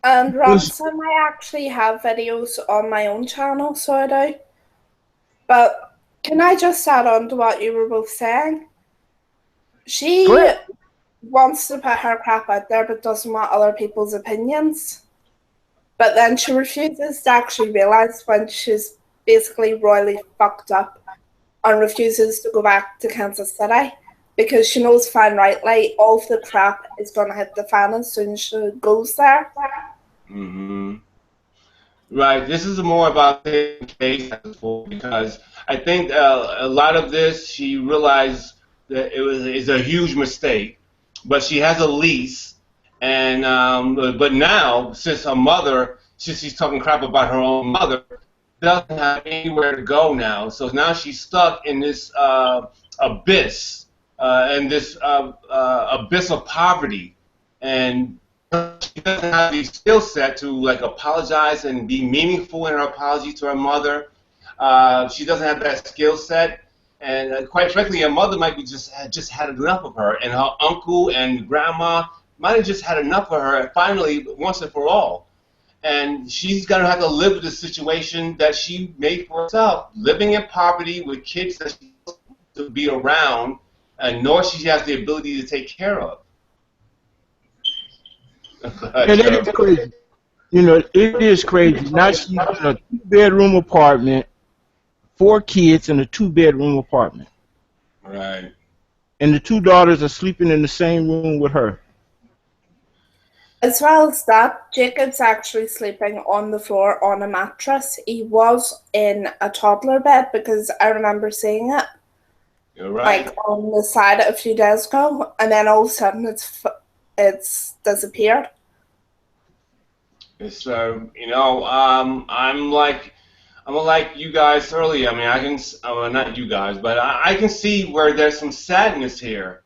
And Ransom, I actually have videos on my own channel, so I do. But can I just add on to what you were both saying? She wants to put her crap out there, but doesn't want other people's opinions. But then she refuses to actually realize when she's basically royally fucked up and refuses to go back to Kansas City because she knows fine rightly all of the crap is going to hit the fan as soon as she goes there. Mm-hmm. Right. This is more about the case because I think a lot of this she realized that is a huge mistake, but she has a lease, and but now since she's talking crap about her own mother, doesn't have anywhere to go now. So now she's stuck in this abyss, abyss of poverty, and she doesn't have the skill set to like apologize and be meaningful in her apology to her mother. She doesn't have that skill set, and quite frankly, her mother might be just had enough of her, and her uncle and grandma might have just had enough of her. Finally, once and for all, and she's gonna have to live with the situation that she made for herself, living in poverty with kids that she wants to be around, and nor she has the ability to take care of. And it is crazy. You know, it is crazy. Now she's in a 2-bedroom apartment, 4 kids in a 2-bedroom apartment. Right. And the 2 daughters are sleeping in the same room with her. As well as that, Jacob's actually sleeping on the floor on a mattress. He was in a toddler bed because I remember seeing it. You're right. Like on the side a few days ago, and then all of a sudden it's disappeared. It's I'm like you guys earlier. I mean, not you guys, but I can see where there's some sadness here.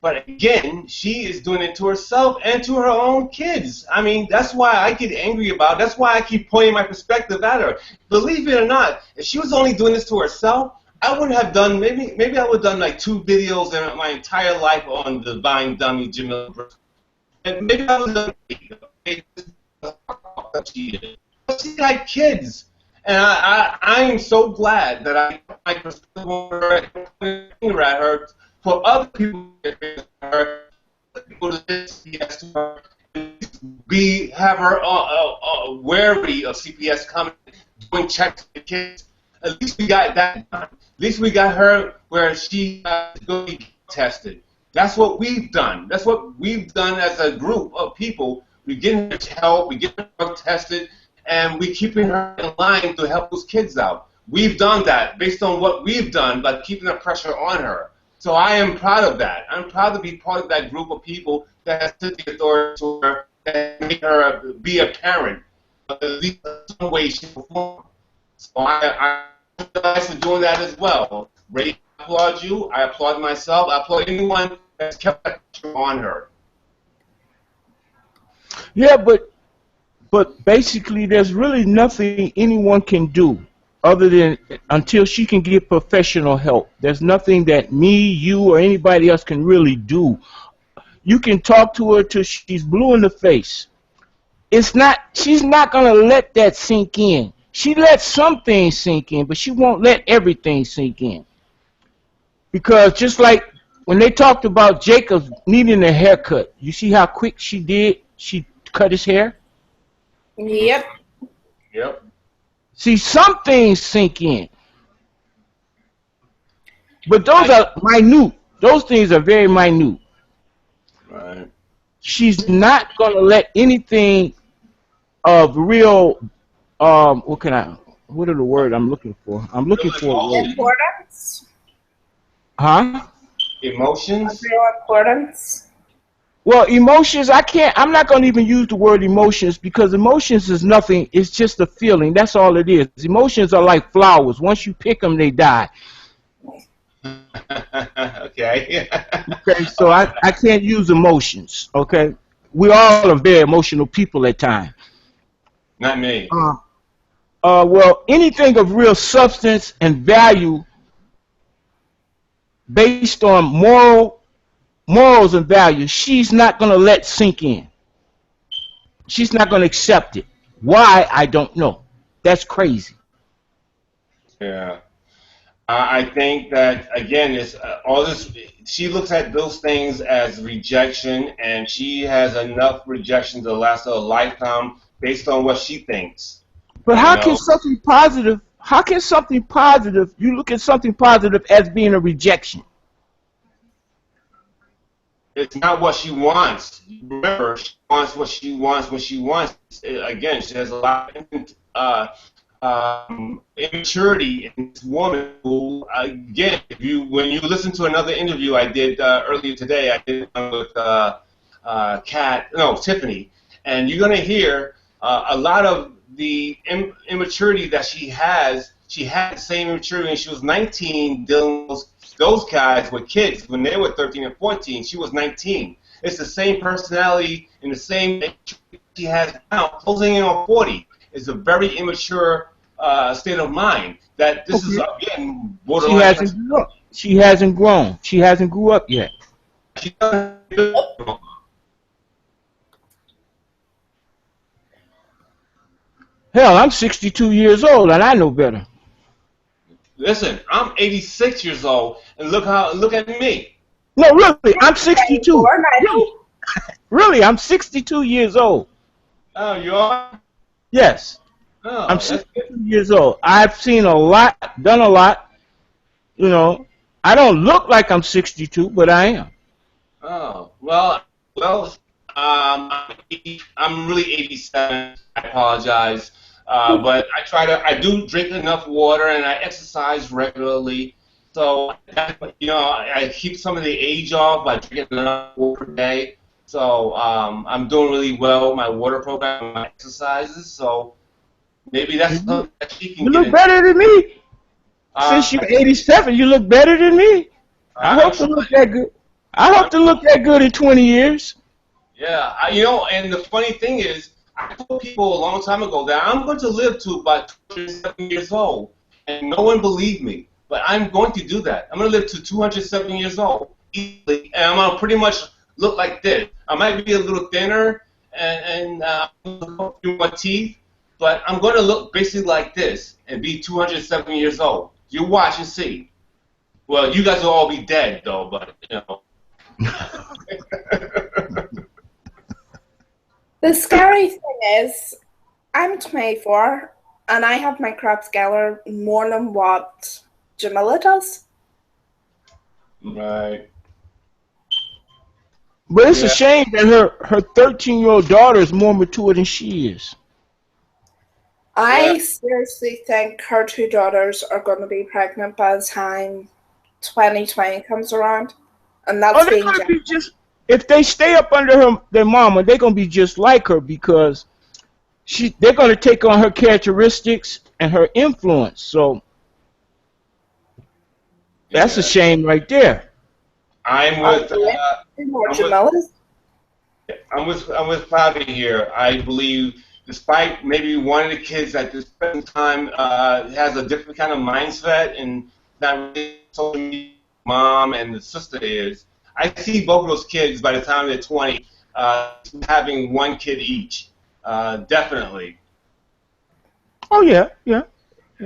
But again, she is doing it to herself and to her own kids. I mean, that's why I get angry about it. That's why I keep pointing my perspective at her. Believe it or not, if she was only doing this to herself, I wouldn't have done, maybe I would have done like 2 videos in my entire life on the Divine Dummy, Jamila Briscoe. And maybe I would have done she had kids. And I am so glad that I perspective on her and at her for other people to go to CPS to her, have her wary of CPS coming, doing checks for the kids. At least we got that done. At least we got her where she go be tested. That's what we've done. That's what we've done as a group of people. We getting her help, we getting her tested, and we keeping her in line to help those kids out. We've done that based on what we've done by keeping the pressure on her. So I am proud of that. I'm proud to be part of that group of people that has took the authority to her and made her be a parent, at least in some way, shape, or form. So I applaud for doing that as well. Ray, I applaud you. I applaud myself. I applaud anyone that's kept that pressure on her. Yeah, but basically, there's really nothing anyone can do other than until she can get professional help. There's nothing that me, you, or anybody else can really do. You can talk to her till she's blue in the face. She's not gonna let that sink in. She lets some things sink in, but she won't let everything sink in. Because just like when they talked about Jacob needing a haircut, you see how quick she did? She cut his hair? Yep. Yep. See, some things sink in. But those are minute. Those things are very minute. Right. She's not going to let anything of real, what are the word I'm looking for? I'm looking for a word. Importance? Huh? Emotions? Of real importance? Well, emotions, I'm not going to even use the word emotions because emotions is nothing. It's just a feeling. That's all it is. Emotions are like flowers. Once you pick them, they die. Okay. Okay, so I can't use emotions. Okay, we all are very emotional people at times. Not me. Well, anything of real substance and value based on morals and values, she's not going to let sink in. She's not going to accept it. Why? I don't know. That's crazy. Yeah. I think that again, it's all this. She looks at those things as rejection, and she has enough rejection to last her a lifetime based on what she thinks. But You how can know, something positive? How can something positive? You look at something positive as being a rejection. it's not what she wants. Remember, she wants what she wants when she wants. Again, she has a lot of immaturity in this woman who, again, if you when you listen to another interview I did earlier today, I did one with Tiffany, and you're going to hear a lot of the immaturity that she has. She had the same immaturity when she was 19 dealing with those guys with kids when they were 13 and 14. She was 19. It's the same personality and the same she has now, closing in on 40. It's a very immature state of mind. That this is again borderline. She hasn't grew up. She hasn't grown. She hasn't grew up yet. She doesn't. Hell, I'm 62 years old and I know better. Listen, I'm 86 years old, and look at me. No, really, I'm 62. Really, I'm 62 years old. Oh, you are? Yes, Oh, I'm 62 years old. I've seen a lot, done a lot. You know, I don't look like I'm 62, but I am. Oh, well, I'm really 87. I apologize, but I do drink enough water and I exercise regularly. So, I keep some of the age off by drinking enough water per day. So, I'm doing really well with my water program, my exercises. So, maybe that's something that she can You get look into. better than me. Since you're 87, you look better than me. I hope to look that good. I hope to look that good in 20 years. Yeah, and the funny thing is, I told people a long time ago that I'm going to live to about 207 years old, and no one believed me. But I'm going to do that. I'm going to live to 207 years old easily, and I'm going to pretty much look like this. I might be a little thinner and a few more teeth, but I'm going to look basically like this and be 207 years old. You watch and see. Well, you guys will all be dead, though, but, The scary thing is, I'm 24, and I have my crop scalar more than what Jamila does. Right. But it's a shame that her 13-year-old daughter is more mature than she is. I seriously think her two daughters are going to be pregnant by the time 2020 comes around, and that's being generous. If they stay up under their mama, they're gonna be just like her because they're gonna take on her characteristics and her influence. So that's a shame right there. I'm with Fabi here. I believe, despite maybe one of the kids at this present time has a different kind of mindset and not really so mom and the sister is, I see both of those kids by the time they're 20 having one kid each. Definitely. Oh, yeah.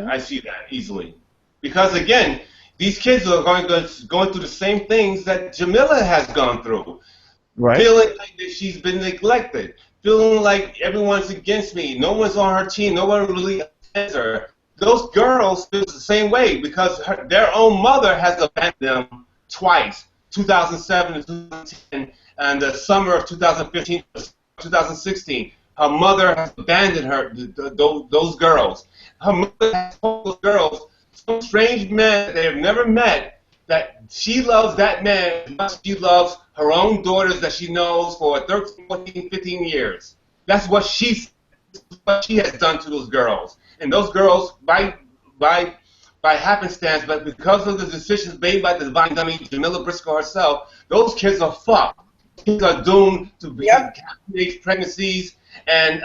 I see that easily. Because, again, these kids are going through the same things that Jamila has gone through. Right. Feeling like that she's been neglected. Feeling like everyone's against me. No one's on her team. No one really understands her. Those girls feel the same way because their own mother has abandoned them twice. 2007 and 2010, and the summer of 2015, 2016. Her mother has abandoned her, those girls. Her mother has told those girls, some strange man they have never met, that she loves that man as much as she loves her own daughters that she knows for 13, 14, 15 years. That's what she has done to those girls. And those girls, by happenstance, but because of the decisions made by the divine dummy, Jamila Briscoe herself, those kids are fucked. Kids are doomed to be pregnancies and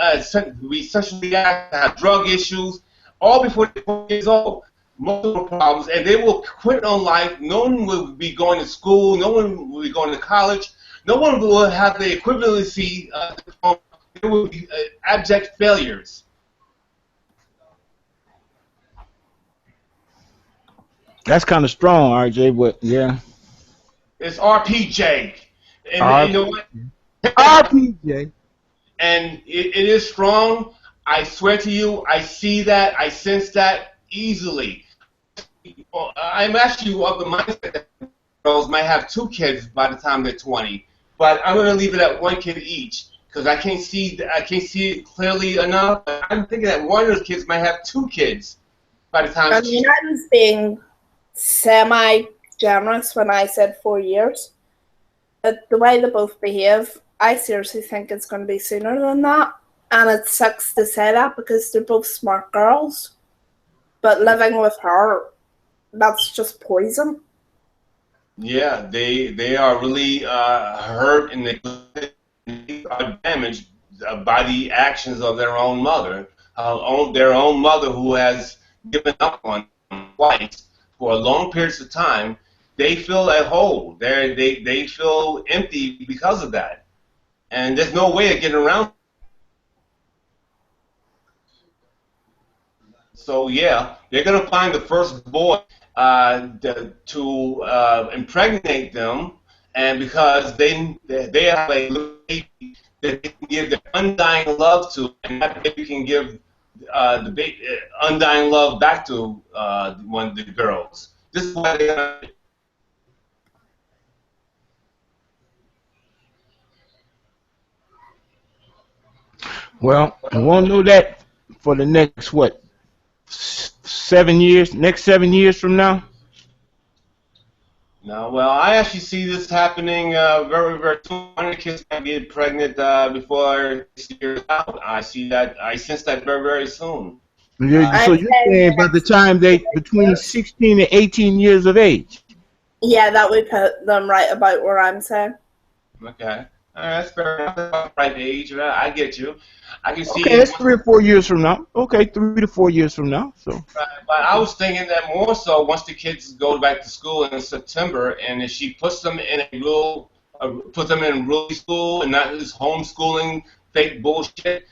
be sexually active, have drug issues, all before they're 4 years old. Multiple problems, and they will quit on life. No one will be going to school. No one will be going to college. No one will have the equivalency. They will be abject failures. That's kind of strong, RJ, but yeah. It's RPJ. And you know what? RPJ. And it is strong. I swear to you, I see that. I sense that easily. I'm actually of the mindset that girls might have 2 kids by the time they're 20, but I'm going to leave it at 1 kid each because I can't see it clearly enough. I'm thinking that one of those kids might have 2 kids by the time. I mean, I was being semi-generous when I said 4 years. But the way they both behave, I seriously think it's going to be sooner than that. And it sucks to say that because they're both smart girls. But living with her, that's just poison. Yeah, they are really hurt and they are damaged by the actions of their own mother. Their own mother who has given up on them twice for long periods of time. They feel at hole. They feel empty because of that. And there's no way of getting around. So yeah, they're going to find the first boy to impregnate them, and because they have a little baby that they can give their undying love to, and that baby can give the undying love back to one of the girls. This is why they're going to. Well, I won't know that for the next, what, 7 years? Next 7 years from now? No, well, I actually see this happening very, very soon. One of the kids might get pregnant before 6 years out. I see that. I sense that very, very soon. So you're saying by the time they between 16 and 18 years of age? Yeah, that would put them right about where I'm saying. Okay. All right, that's fair enough. That's about the right age. I get you. I can see. Okay, that's 3 or 4 years from now. Okay, 3 to 4 years from now. So. But I was thinking that more so once the kids go back to school in September, and if she puts them in rural school and not this homeschooling fake bullshit,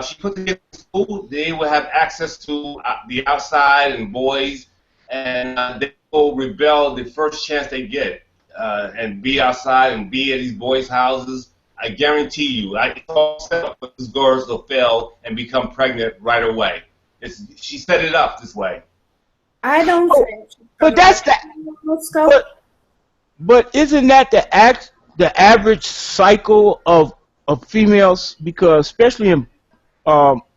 she put the kids in school, they will have access to the outside and boys, and they will rebel the first chance they get. And be outside and be at these boys' houses. I guarantee you, it's all set up for these girls to fail and become pregnant right away. She set it up this way. I don't think. But that's that. But isn't that the average cycle of females? Because especially in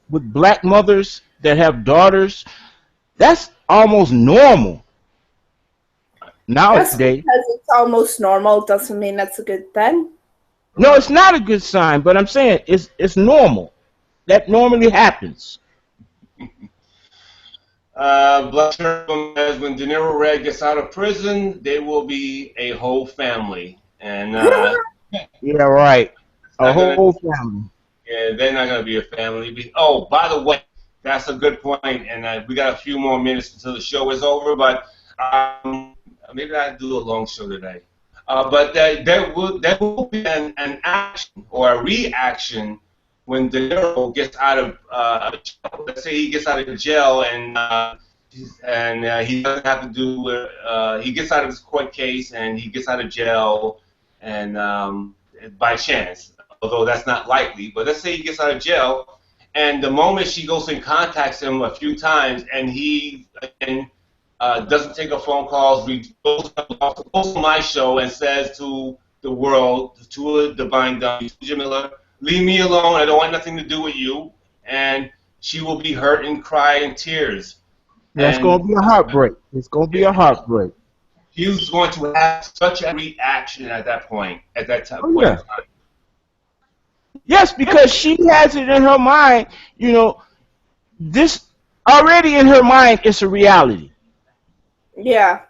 with black mothers that have daughters, that's almost normal. Nowadays, because it's almost normal doesn't mean it's a good thing. No, it's not a good sign, but I'm saying it's normal. That normally happens. Black says when De Niro Red gets out of prison, they will be a whole family. And yeah, right. A whole family. Yeah, they're not going to be a family. Oh, by the way, that's a good point. And we got a few more minutes until the show is over, but maybe I'll do a long show today. But there will be an action or a reaction when De Niro gets out of jail. Let's say he gets out of jail and he doesn't have to do. He gets out of his court case and he gets out of jail and by chance, although that's not likely. But let's say he gets out of jail, and the moment she goes and contacts him a few times, and he doesn't take her phone calls, goes on my show and says to the world, to a divine dummy, Jamila, leave me alone, I don't want nothing to do with you, and she will be hurt and cry in tears. That's going to be a heartbreak. It's going to be a heartbreak. He was going to have such a reaction at that point. At that time. Oh, yeah. Yes, because she has it in her mind. You know, this already in her mind. It's a reality. Yeah.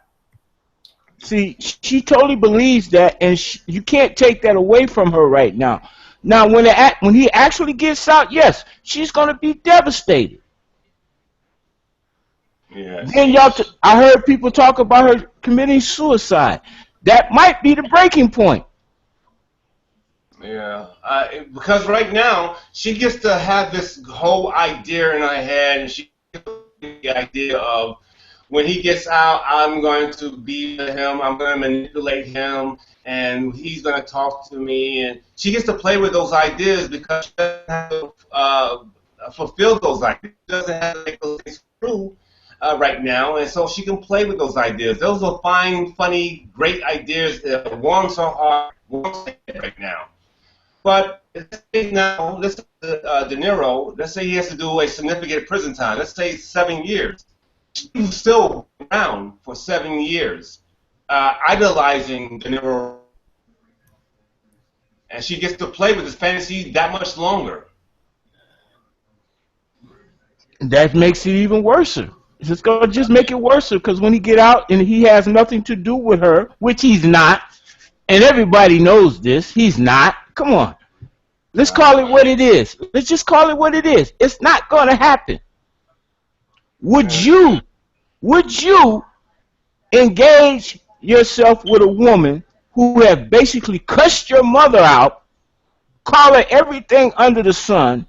See, she totally believes that, and you can't take that away from her right now. Now, when he actually gets out, yes, she's gonna be devastated. Yes. Then I heard people talk about her committing suicide. That might be the breaking point. Yeah, because right now she gets to have this whole idea in her head, and she gets the idea of when he gets out, I'm going to be with him, I'm going to manipulate him, and he's going to talk to me, and she gets to play with those ideas because she doesn't have to fulfill those ideas. She doesn't have to make those things true right now, and so she can play with those ideas. Those are fine, funny, great ideas that warms her heart, warms her head right now. But let's say now, De Niro, let's say he has to do a significant prison time. Let's say 7 years. He's still around for 7 years, idolizing De Niro, and she gets to play with his fantasy that much longer. That makes it even worse. It's gonna just make it worse because when he get out and he has nothing to do with her, which he's not, and everybody knows this, he's not. Come on. Let's call it what it is. Let's just call it what it is. It's not going to happen. Would you engage yourself with a woman who have basically cussed your mother out, call her everything under the sun,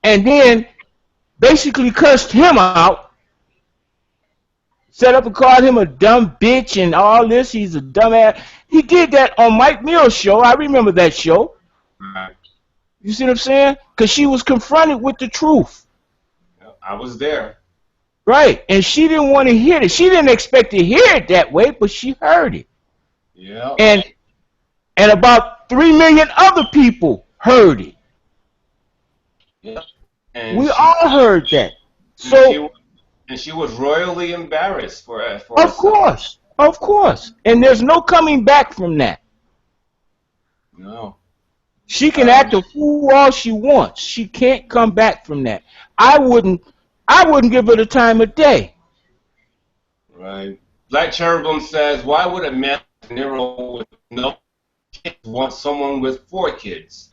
and then basically cussed him out, set up and called him a dumb bitch and all this, he's a dumbass. He did that on Mike Mill's show. I remember that show. Right. You see what I'm saying? Because she was confronted with the truth. I was there. Right. And she didn't want to hear it. She didn't expect to hear it that way, but she heard it. Yeah. And about 3 million other people heard it. Yeah. And we all heard that. So she was royally embarrassed for of course. Of course. And there's no coming back from that. No. She can act a fool all she wants. She can't come back from that. I wouldn't give her the time of day. Right. Black Cherubim says, why would a man Nero with no kids want someone with 4 kids?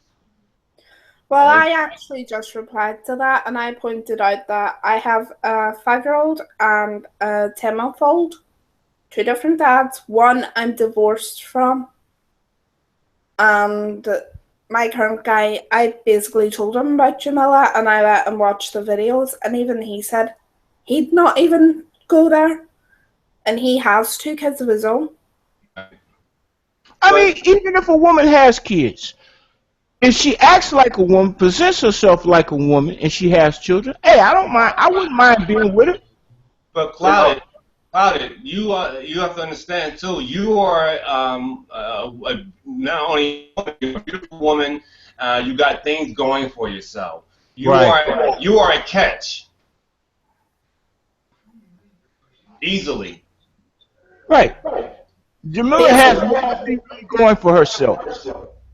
Well, I actually just replied to that, and I pointed out that I have a 5-year-old and a 10-month-old, 2 different dads. One I'm divorced from, and my current guy, I basically told him about Jamila, and I let him watch the videos, and even he said he'd not even go there, and he has 2 kids of his own. I mean, even if a woman has kids, if she acts like a woman, presents herself like a woman, and she has children, hey, I don't mind. I wouldn't mind being with her. But Clouded, you have to understand too. You are not only a beautiful woman. You got things going for yourself. You are a catch easily. Right. Jamila has nothing going for herself.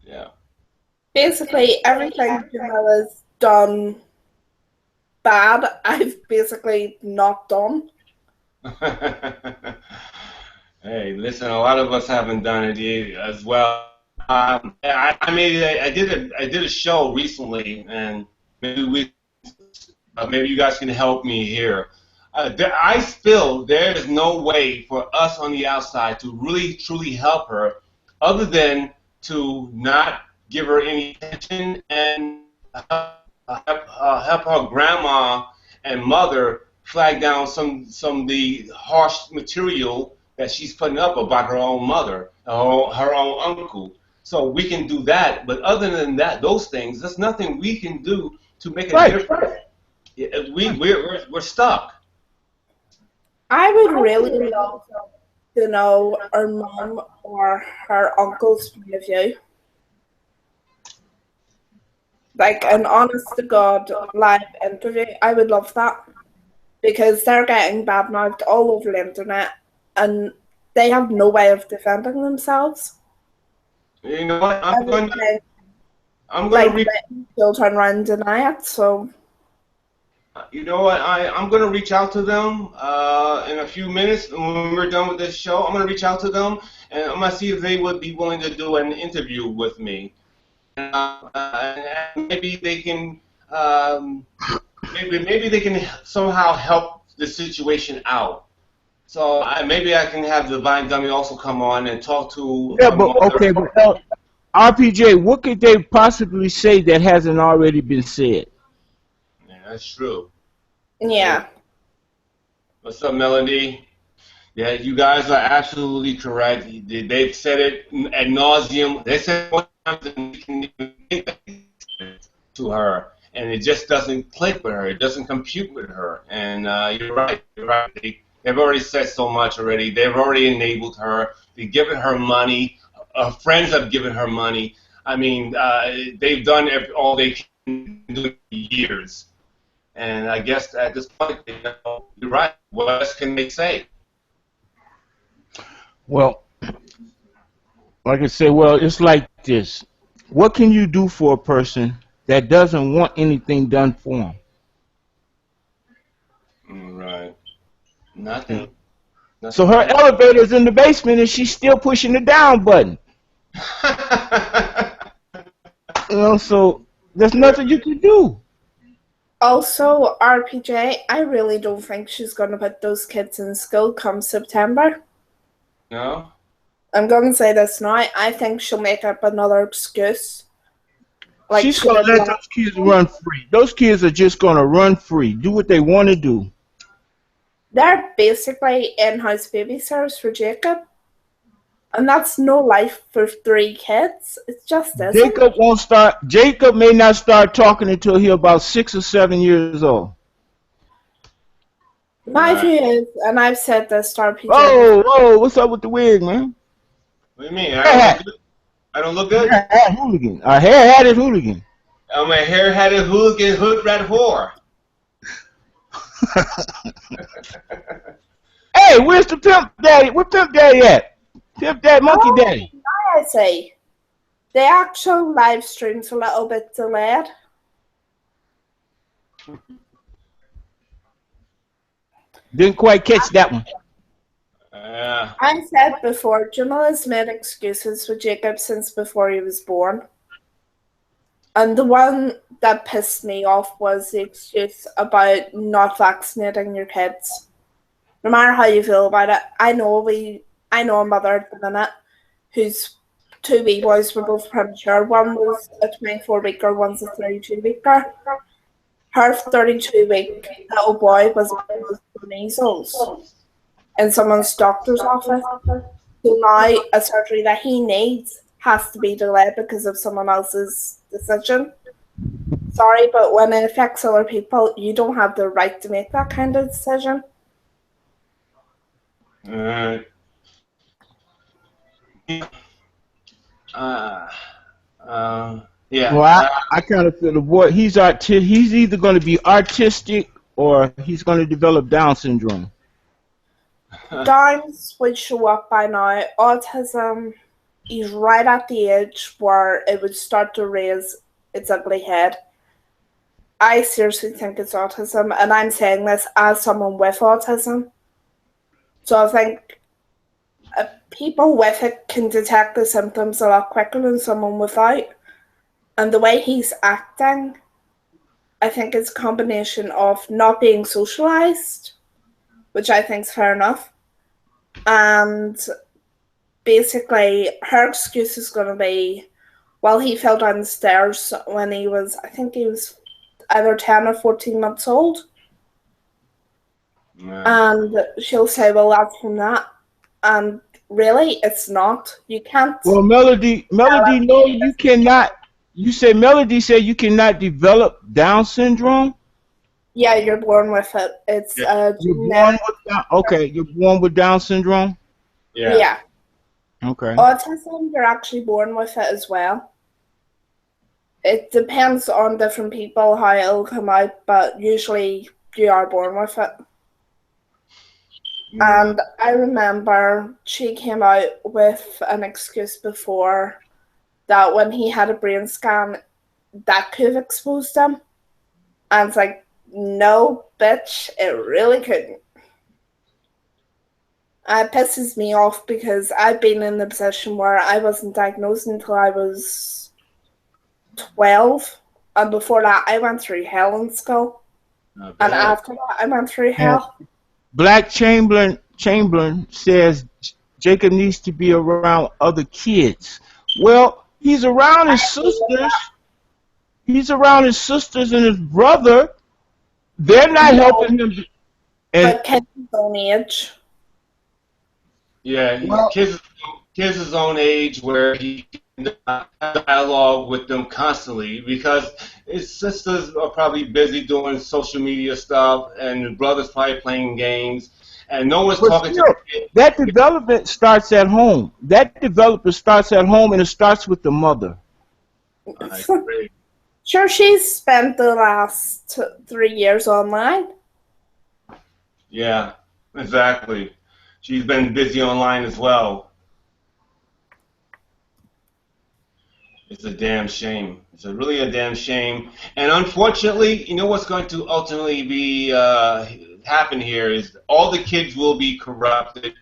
Yeah. Basically, everything Jamila's done bad, I've basically not done. Hey, listen, a lot of us haven't done it as well. I did a show recently, and maybe you guys can help me here. I feel there is no way for us on the outside to really truly help her, other than to not give her any attention and help her grandma and mother flag down some of the harsh material that she's putting up about her own mother, her own uncle. So we can do that, but other than that, those things, there's nothing we can do to make a difference. We're stuck. I would really love to know her mom or her uncle's point of view. Like an honest to God live interview. I would love that. because they're getting badmouthed all over the internet and they have no way of defending themselves. You know what? I'm going to they'll turn around and deny it. So, you know what? I'm going to reach out to them in a few minutes when we're done with this show. I'm going to reach out to them and I'm going to see if they would be willing to do an interview with me. And maybe they can, maybe they can somehow help the situation out. So maybe I can have Divine Dummy also come on and talk to. Yeah, but okay, but RPJ, what could they possibly say that hasn't already been said? Yeah, that's true. Yeah. What's up, Melody? Yeah, you guys are absolutely correct. They've said it ad nauseum. They said it one time and we can even think to her, and it just doesn't click with her. It doesn't compute with her. And you're right. You're right. They've already said so much already. They've already enabled her. They've given her money. Friends have given her money. I mean, they've done all they can do for years. And I guess at this point, you're right. What else can they say? Well, like I said, it's like this. What can you do for a person that doesn't want anything done for them? Right. Nothing. So her elevator's in the basement and she's still pushing the down button. So there's nothing you can do. Also, RPJ, I really don't think she's going to put those kids in school come September. No? I'm going to say this now. I think she'll make up another excuse. Like she's going to let those kids run free. Those kids are just going to run free, do what they want to do. They're basically in-house babysitters for Jacob. And that's no life for 3 kids. It's just this. Jacob may not start talking until he's about 6 or 7 years old. My view is, and I've said this to RPJ. Oh, what's up with the wig, man? What do you mean? I don't look good? Hair-hatted hooligan. A hair-hatted hooligan. I'm a hair-hatted hooligan, hood-rat whore. Hey, where's the pimp daddy? Where Pimp Daddy at? Pimp Daddy, Monkey Daddy. I see. The actual live stream's a little bit delayed. Didn't quite catch that one. I said before, Jamila's made excuses for Jacob since before he was born. And the one that pissed me off was the excuse about not vaccinating your kids. No matter how you feel about it, I know a mother at the minute whose 2 wee boys were both premature. One was a 24-weeker, one's a 32-weeker. Her 32-week little boy was with measles in someone's doctor's office. So now a surgery that he needs has to be delayed because of someone else's decision. Sorry, but when it affects other people, you don't have the right to make that kind of decision. Yeah. Well, I kind of feel the boy. He's either going to be artistic or he's going to develop Down syndrome. Downs would show up by now. Autism is right at the age where it would start to raise its ugly head. I seriously think it's autism, and I'm saying this as someone with autism. So I think people with it can detect the symptoms a lot quicker than someone without. And the way he's acting, I think it's a combination of not being socialized, which I think is fair enough. And basically, her excuse is going to be, well, he fell down the stairs when he was, I think he was either 10 or 14 months old. Yeah. And she'll say, well, that's from that. And really, it's not. You can't. Well, Melody, no, you cannot. You say Melody said you cannot develop Down syndrome? Yeah, you're born with it. It's you're born with you're born with Down syndrome? Yeah. Okay. Autism, you're actually born with it as well. It depends on different people how it'll come out, but usually you are born with it. And I remember she came out with an excuse before that when he had a brain scan, that could have exposed him. And it's like, no, bitch, it really couldn't. It pisses me off because I've been in the position where I wasn't diagnosed until I was 12. And before that, I went through hell in school. And after that, I went through hell. Black Chamberlain says Jacob needs to be around other kids. Well, he's around his sisters. He's around his sisters and his brother. They're not helping him. But kids his own age. Yeah, kids his own age where he can have dialogue with them constantly because his sisters are probably busy doing social media stuff and his brother's probably playing games and no one's talking to the kid. That development starts at home. That development starts at home and it starts with the mother. I agree. Sure, she's spent the last 3 years online. Yeah, exactly. She's been busy online as well. It's a damn shame. It's really a damn shame. And unfortunately, you know what's going to ultimately be happen here is all the kids will be corrupted.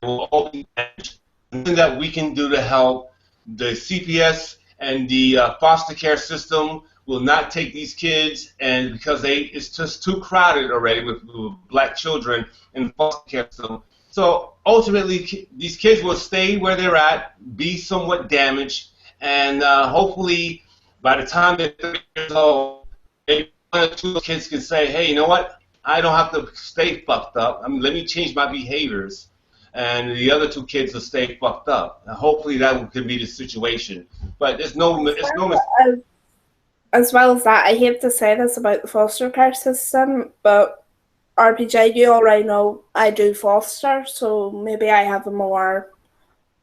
Will all be damaged. Nothing that we can do to help. The CPS and the foster care system will not take these kids, and because it's just too crowded already with black children in the foster care system. So ultimately, these kids will stay where they're at, be somewhat damaged, and hopefully by the time they're 30 years old, maybe one or two kids can say, hey, you know what? I don't have to stay fucked up. Let me change my behaviors. And the other two kids will stay fucked up. And hopefully that could be the situation. But it's no as well as that, I hate to say this about the foster care system, but RPJ, you already know I do foster, so maybe I have a more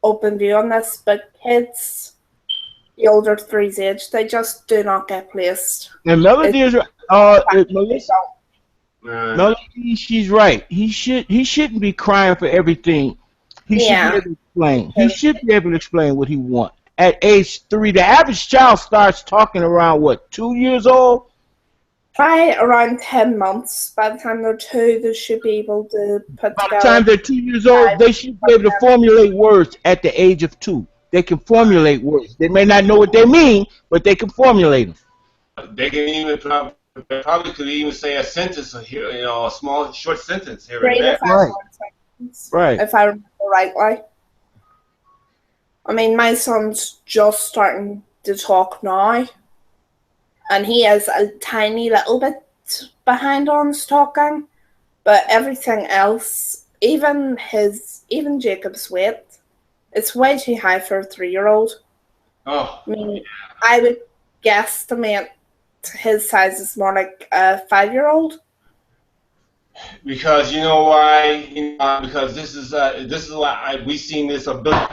open view on this, but kids, the older three's age, they just do not get placed. And Melody Melody, she's right. He shouldn't be crying for everything. He should be able to explain. He should be able to explain what he wants. At age 3, the average child starts talking around, what, 2 years old? By around 10 months. By the time they're 2, they should be able to put By together. the time they're 2 years old, they should be able to formulate words at the age of 2. They can formulate words. They may not know what they mean, but they can formulate them. They can even probably could even say a sentence here, a small, short sentence here and there. Right. If I remember rightly. I mean, my son's just starting to talk now, and he is a tiny little bit behind on his talking, but everything else, even Jacob's weight, it's way too high for a 3-year-old. Oh. I mean, I would guesstimate his size is more like a 5-year-old. Because you know why? Because this is why we've seen this a billion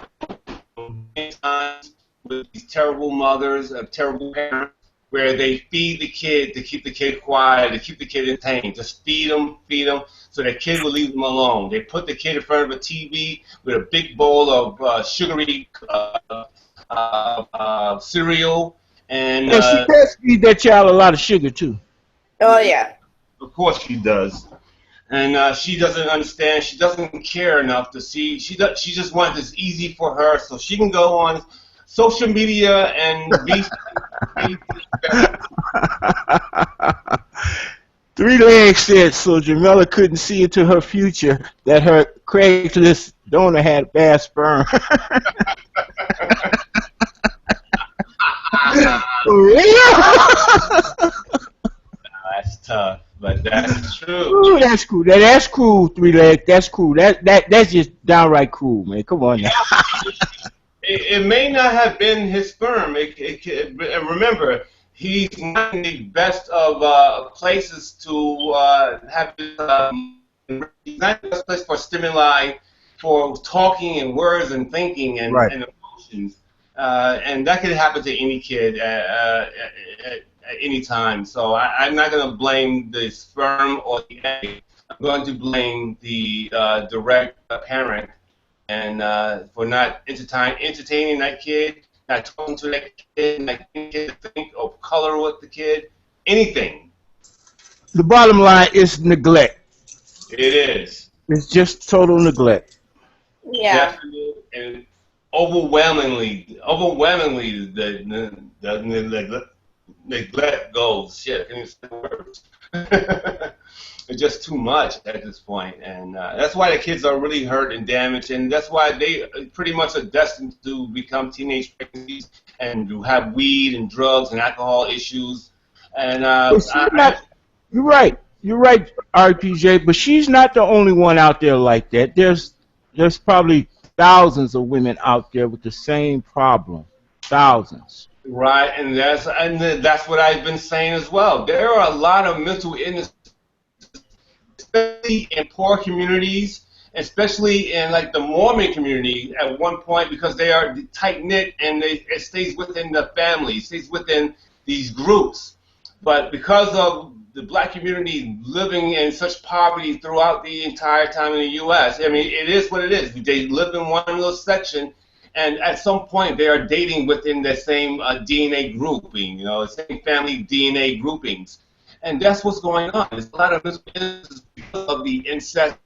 times with these terrible mothers and terrible parents, where they feed the kid to keep the kid quiet, to keep the kid entertained. Just feed them, so the kid will leave them alone. They put the kid in front of a TV with a big bowl of sugary cereal, and she does feed that child a lot of sugar too. Oh yeah. Of course she does. And she doesn't understand. She doesn't care enough to see. She just wants this easy for her, so she can go on social media and be. 3 Legs said so. Jamila couldn't see into her future that her Craigslist donor had bad sperm. For real? That's tough. But that's true. Ooh, that's cool. That's cool, 3 Legs. That's cool. That's just downright cool, man. Come on now. It may not have been his sperm. Remember, he's not in the best of places to have. He's not the best place for stimuli, for talking and words and thinking and emotions. And that could happen to any kid at any time. So I'm not going to blame the sperm or the egg. I'm going to blame the direct parent and for not entertaining that kid, not talking to that kid, not getting the kid to think or color with the kid, anything. The bottom line is neglect. It is. It's just total neglect. Yeah. Definitely and overwhelmingly, the neglect goes. Shit, I can't even say words. It's just too much at this point, and that's why the kids are really hurt and damaged, and that's why they pretty much are destined to become teenage pregnancies and to have weed and drugs and alcohol issues. And You're right. You're right, RPJ. But she's not the only one out there like that. There's probably thousands of women out there with the same problem. Thousands. right, and that's what I've been saying as well. There are a lot of mental illness, especially in poor communities, especially in like the Mormon community at one point, because they are tight knit and it stays within the family, it stays within these groups. But because of the black community living in such poverty throughout the entire time in the U.S., I mean, it is what it is. They live in one little section, and at some point they are dating within the same DNA grouping, you know, the same family DNA groupings. And that's what's going on. There's a lot of miscarriages because of the incest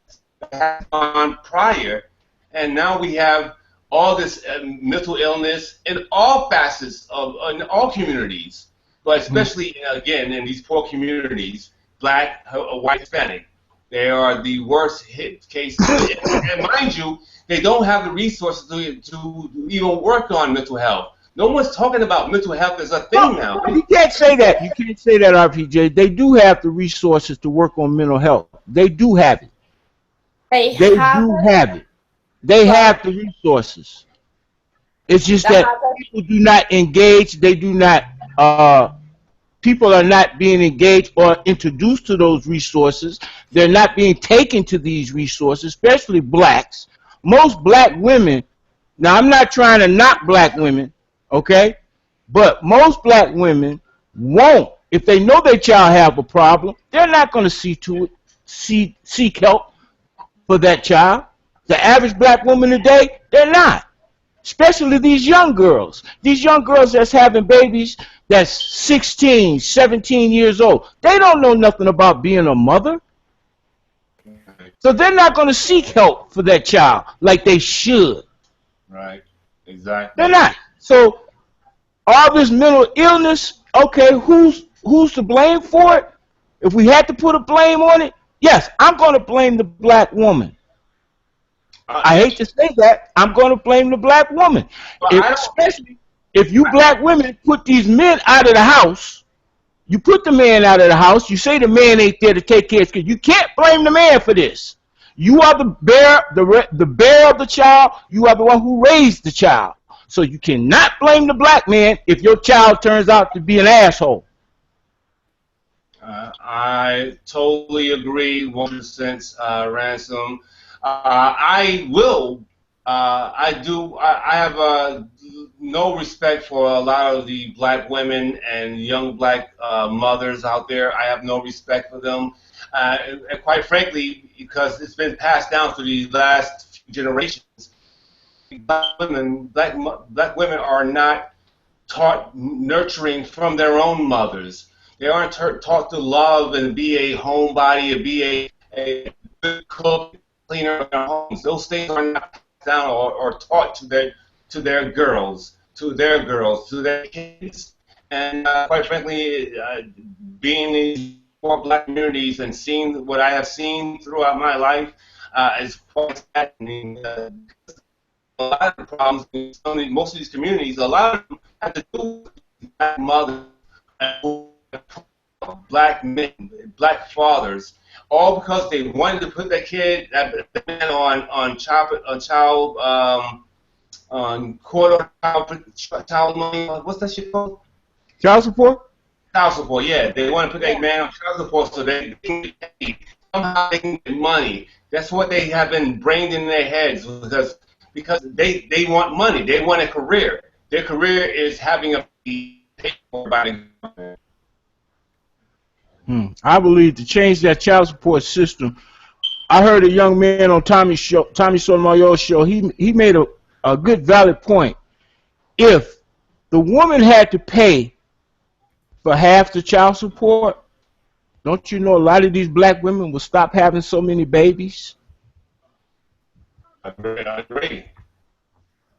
that has gone prior, and now we have all this mental illness in all facets of in all communities, but especially again in these poor communities, black, white, Hispanic. They are the worst hit cases, and mind you, they don't have the resources to even work on mental health. No one's talking about mental health as a thing now. You can't say that. You can't say that, RPJ. They do have the resources to work on mental health. They do have it. They do have it. They have the resources. It's just that people do not engage. They do not. People are not being engaged or introduced to those resources. They're not being taken to these resources, especially blacks. Most black women. Now, I'm not trying to knock black women. Okay, but most black women won't. If they know their child have a problem, they're not going to seek help for that child. The average black woman today, they're not. Especially these young girls. These young girls that's having babies that's 16, 17 years old. They don't know nothing about being a mother. So they're not going to seek help for that child like they should. Right, exactly. They're not. So all this mental illness, okay, who's to blame for it? If we had to put a blame on it, yes, I'm going to blame the black woman. I hate to say that. I'm going to blame the black woman. Especially if you black women put these men out of the house, you put the man out of the house, you say the man ain't there to take care of his kids. You can't blame the man for this. You are the bearer of the child. You are the one who raised the child. So you cannot blame the black man if your child turns out to be an asshole. I totally agree, 100%, Ransom. I will. I have no respect for a lot of the black women and young black mothers out there. I have no respect for them, and quite frankly, because it's been passed down through the last few generations. Black women are not taught nurturing from their own mothers. They aren't taught to love and be a homebody and be a good cook, cleaner of their homes. Those things are not passed down or taught to their girls, to their kids. And quite frankly, being in these poor black communities and seeing what I have seen throughout my life is quite saddening. A lot of the problems in most of these communities, a lot of them have to do with black mothers, black men, black fathers, all because they wanted to put that man on child money. What's that shit called? Child support? Child support, yeah. They want to put that man on child support so they can get paid. Somehow they can get money. That's what they have been brained in their heads because they want money. They want a career. Their career is having a paid for by the government. I believe to change that child support system, I heard a young man on Tommy Sotomayor's show. He made a good valid point. If the woman had to pay for half the child support, don't you know a lot of these black women will stop having so many babies? I agree.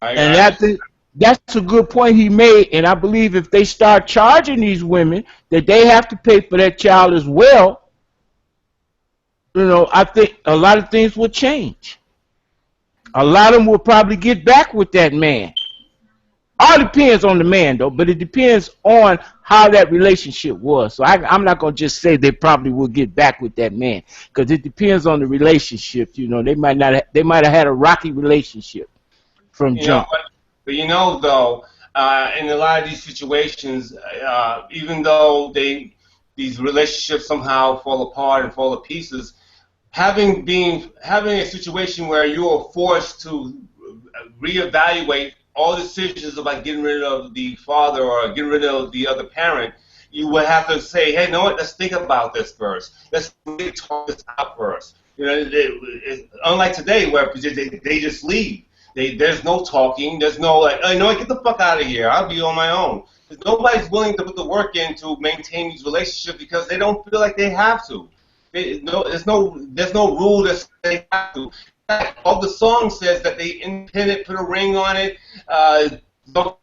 And that's a good point he made. And I believe if they start charging these women that they have to pay for that child as well, you know, I think a lot of things will change. A lot of them will probably get back with that man. All depends on the man, though, but it depends on how that relationship was. So I'm not going to just say they probably will get back with that man, because it depends on the relationship. You know, they might have had a rocky relationship from jump. But you know, though, in a lot of these situations, even though these relationships somehow fall apart and fall to pieces, having a situation where you are forced to reevaluate all decisions about getting rid of the father or getting rid of the other parent, you would have to say, hey, you know what? Let's think about this first. Let's really talk this out first. You know, unlike today where they just leave. There's no talking. There's no like, oh, you know what? Get the fuck out of here. I'll be on my own. Nobody's willing to put the work in to maintain these relationships because they don't feel like they have to. There's no rule that says they have to. All the song says that they independent, put a ring on it. So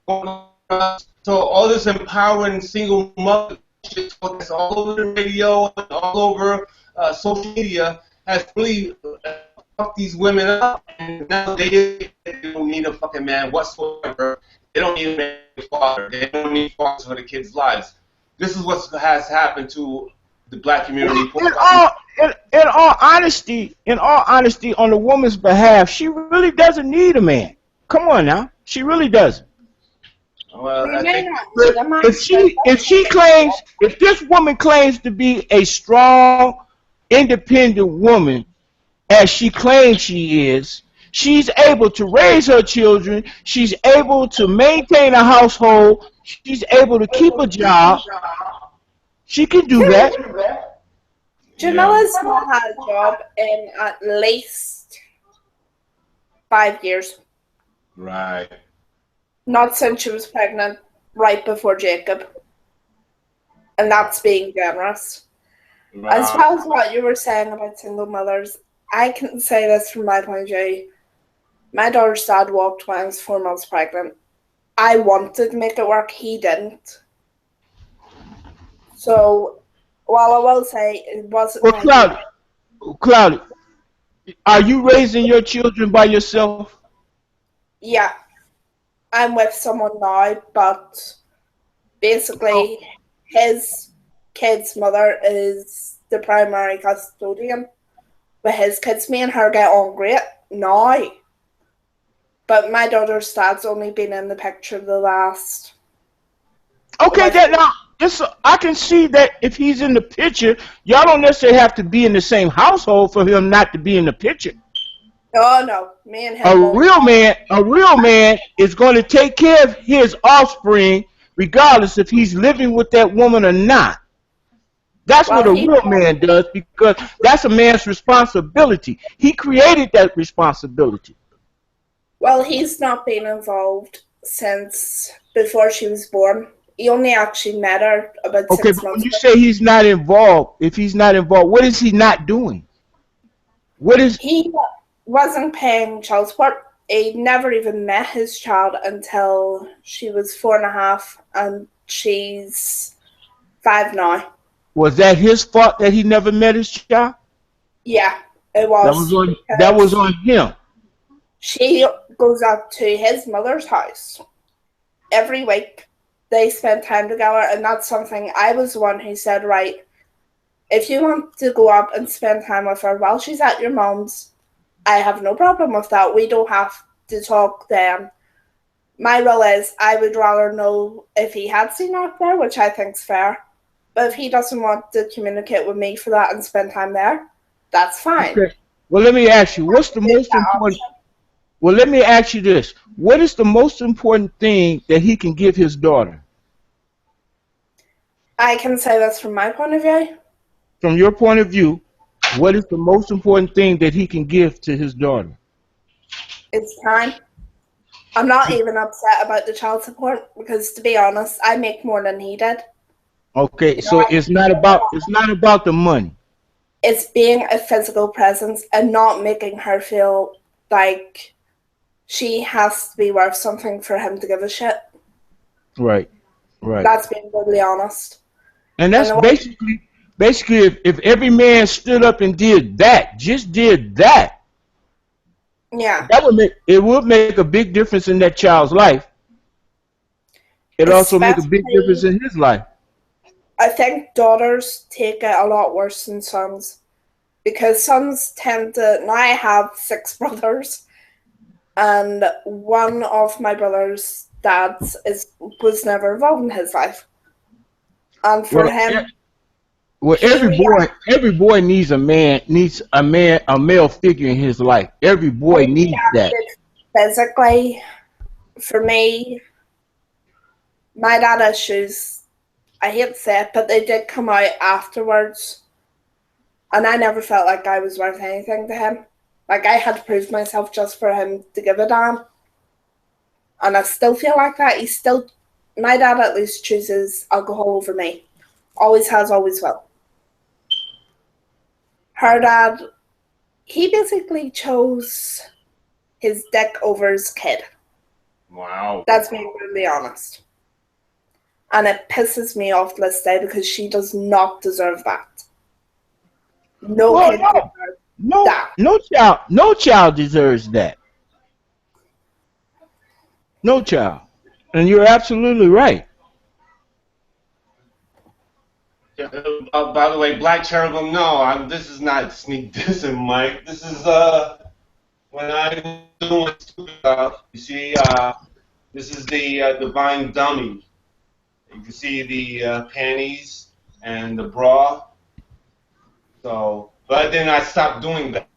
all this empowering single mother shit that's all over the radio and all over social media has really fucked these women up. And now they don't need a fucking man whatsoever. They don't need a man father. They don't need fathers for the kids' lives. This is what has happened to the black community. In all honesty, on the woman's behalf, she really doesn't need a man. Come on now, she really doesn't. Well, if this woman claims to be a strong, independent woman, as she claims she is, she's able to raise her children. She's able to maintain a household. She's able to keep a job. She can do that. Jamila's not had a job in at least 5 years. Right. Not since she was pregnant, right before Jacob. And that's being generous. Wow. As well as what you were saying about single mothers, I can say this from my point of view. My daughter's dad walked when I was 4 months pregnant. I wanted to make it work, he didn't. So, while I will say it wasn't... Well, Cloudy, are you raising your children by yourself? Yeah. I'm with someone now, but basically his kid's mother is the primary custodian. But his kids, me and her get on great now. But my daughter's dad's only been in the picture the last... Okay, I can see that if he's in the picture, y'all don't necessarily have to be in the same household for him not to be in the picture. Oh no, me and him. A real man is going to take care of his offspring, regardless if he's living with that woman or not. That's what a real man does, because that's a man's responsibility. He created that responsibility. Well, he's not been involved since before she was born. He only actually met her about 6 months ago. Okay, but when you say he's not involved, if he's not involved, what is he not doing? He wasn't paying child support. He never even met his child until she was 4.5, and she's 5 now. Was that his fault that he never met his child? Yeah, it was. That was on him. She goes up to his mother's house every week. They spend time together, and that's something I was the one who said, right, if you want to go up and spend time with her while she's at your mom's, I have no problem with that. We don't have to talk then. My rule is I would rather know if he had seen her there, which I think is fair. But if he doesn't want to communicate with me for that and spend time there, that's fine. Okay. Well, let me ask you, what's the most important... Well, let me ask you this. What is the most important thing that he can give his daughter? I can say this from my point of view. From your point of view, what is the most important thing that he can give to his daughter? It's time. I'm not even upset about the child support because, to be honest, I make more than he did. Okay, You know, so it's not about the money. it's being a physical presence and not making her feel like she has to be worth something for him to give a shit. Right, right. That's being brutally honest. And that's And basically if every man stood up and did that, just did that, yeah, it would make a big difference in that child's life. It also make a big difference especially, in his life. I think daughters take it a lot worse than sons because sons tend to. Now I have 6 brothers, and one of my brother's dads was never involved in his life, and for Well, him, well, he every boy needs a male figure in his life. Every boy needs that. reacted physically. For me, my dad issues, I hate to say it, but they did come out afterwards. And I never felt like I was worth anything to him. Like, I had to prove myself just for him to give a damn. And I still feel like that. My dad at least chooses alcohol over me. Always has, always will. Her dad, he basically chose his dick over his kid. Wow. That's being brutally honest. And it pisses me off to this day because she does not deserve that. No Well, kid deserves that. no child deserves that. No child. And you're absolutely right. Yeah, by the way, Black Cherubim, no, this is not sneak dissing, Mike. This is when I'm doing stupid stuff. You see, this is the divine dummy. You can see the panties and the bra. So, but then I stopped doing that.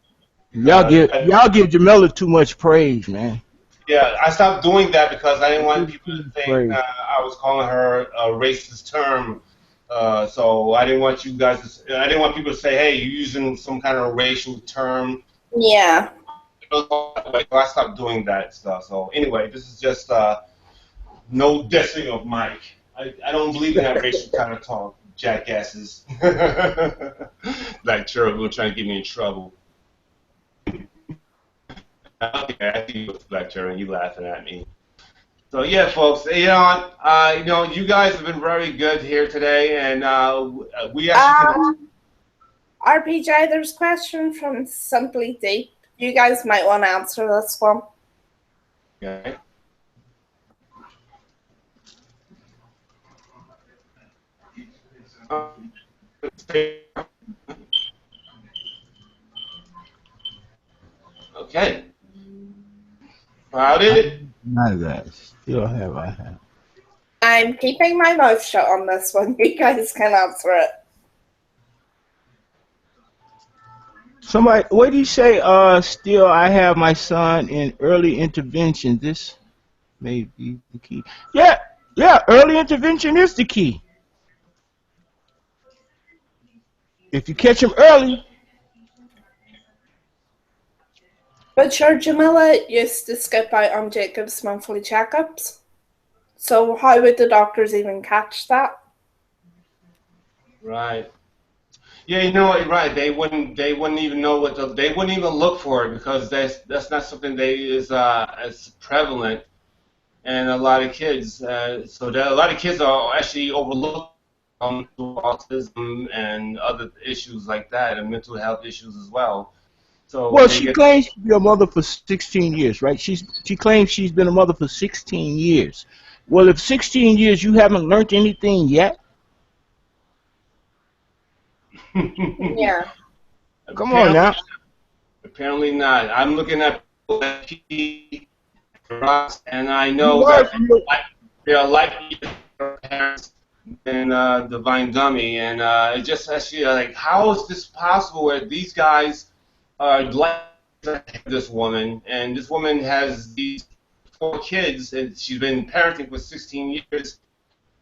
Y'all give Jamila too much praise, man. Yeah, I stopped doing that because I didn't want people to think Praise. I was calling her a racist term. So I didn't want I didn't want people to say, "Hey, you're using some kind of racial term." Yeah. So I stopped doing that stuff. So anyway, this is just no dissing of Mike. I don't believe in that racial kind of talk, jackasses. Like Cherubim trying to get me in trouble. Okay, I see you with Black Cherubim, you laughing at me. So yeah, folks, you know, you guys have been very good here today, and we actually RPJ, there's a question from Simply Deep. You guys might want to answer this one. Okay. Okay. How did it? None of that. Still have I have. I'm keeping my mouth shut on this one. You guys can answer it. Somebody, what do you say? Still, I have my son in early intervention. This may be the key. Yeah, early intervention is the key. If you catch him early. But sure, Jamila used to skip out on Jacob's monthly checkups. So how would the doctors even catch that? Right. Yeah, you know what? Right. They wouldn't even know they wouldn't even look for it because that's not something is as prevalent in a lot of kids. So that a lot of kids are actually overlooked autism and other issues like that, and mental health issues as well. So well, she claims to be a mother for 16 years, right? She claims she's been a mother for 16 years. Well, if 16 years you haven't learned anything yet, yeah. Come on now. Apparently not. I'm looking at and I know that they are like parents in Divine Dummy, and it just actually like, how is this possible where these guys are like this woman, and this woman has these 4 kids, and she's been parenting for 16 years,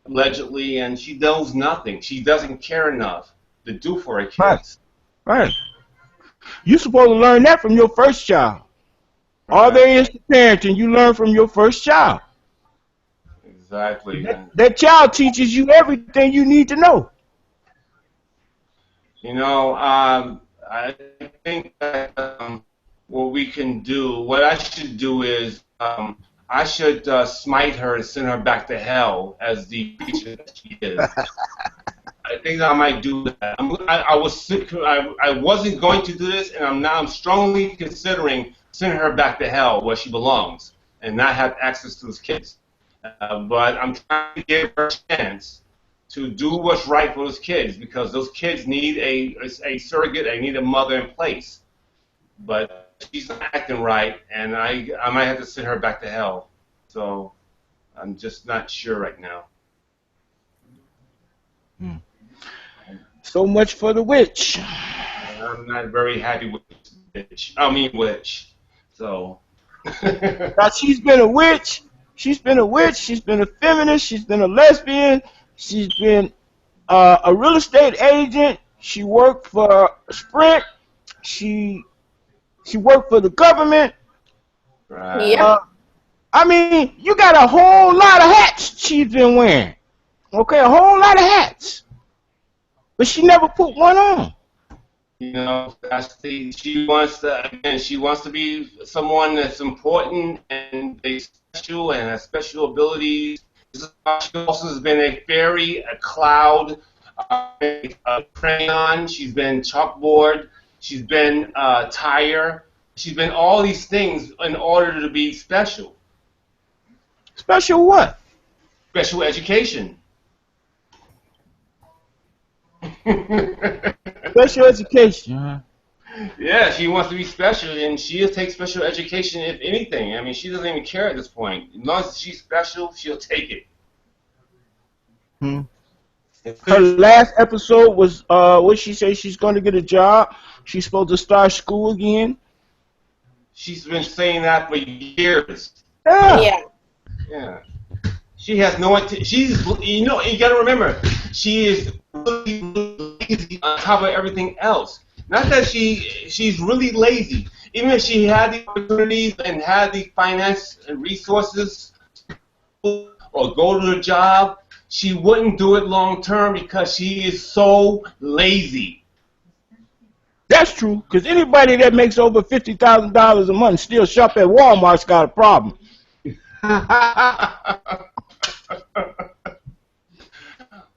allegedly, and she knows nothing. She doesn't care enough to do for her kids. Right. You're supposed to learn that from your first child. All there is to parenting, you learn from your first child. Exactly. That child teaches you everything you need to know. You know, I think that what we can do, what I should do is, I should smite her and send her back to hell as the creature that she is. I think I might do that. I was sick. I wasn't going to do this, and I'm strongly considering sending her back to hell where she belongs and not have access to those kids. But I'm trying to give her a chance to do what's right for those kids, because those kids need a surrogate. They need a mother in place. But she's not acting right, and I might have to send her back to hell. So I'm just not sure right now. So much for the witch. I'm not very happy with witch. So. Now she's been a witch. She's been a witch. She's been a feminist. She's been a lesbian. She's been a real estate agent. She worked for Sprint. She worked for the government. Right. Yeah. I mean, you got a whole lot of hats she's been wearing. Okay, a whole lot of hats. But she never put one on. You know, she wants to be someone that's important and special and has special abilities. She also has been a fairy, a cloud, a crayon. She's been chalkboard. She's been tire. She's been all these things in order to be special. Special what? Special education. Special education. Yeah, she wants to be special, and she'll take special education if anything. I mean, she doesn't even care at this point. As long as she's special, she'll take it. Her last episode was what she say she's going to get a job. She's supposed to start school again. She's been saying that for years. Yeah. Yeah. She has no idea. You got to remember, she is really lazy on top of everything else. Not that she's really lazy. Even if she had the opportunities and had the finance and resources or go to a job, she wouldn't do it long term because she is so lazy. That's true, because anybody that makes over $50,000 a month still shop at Walmart's got a problem.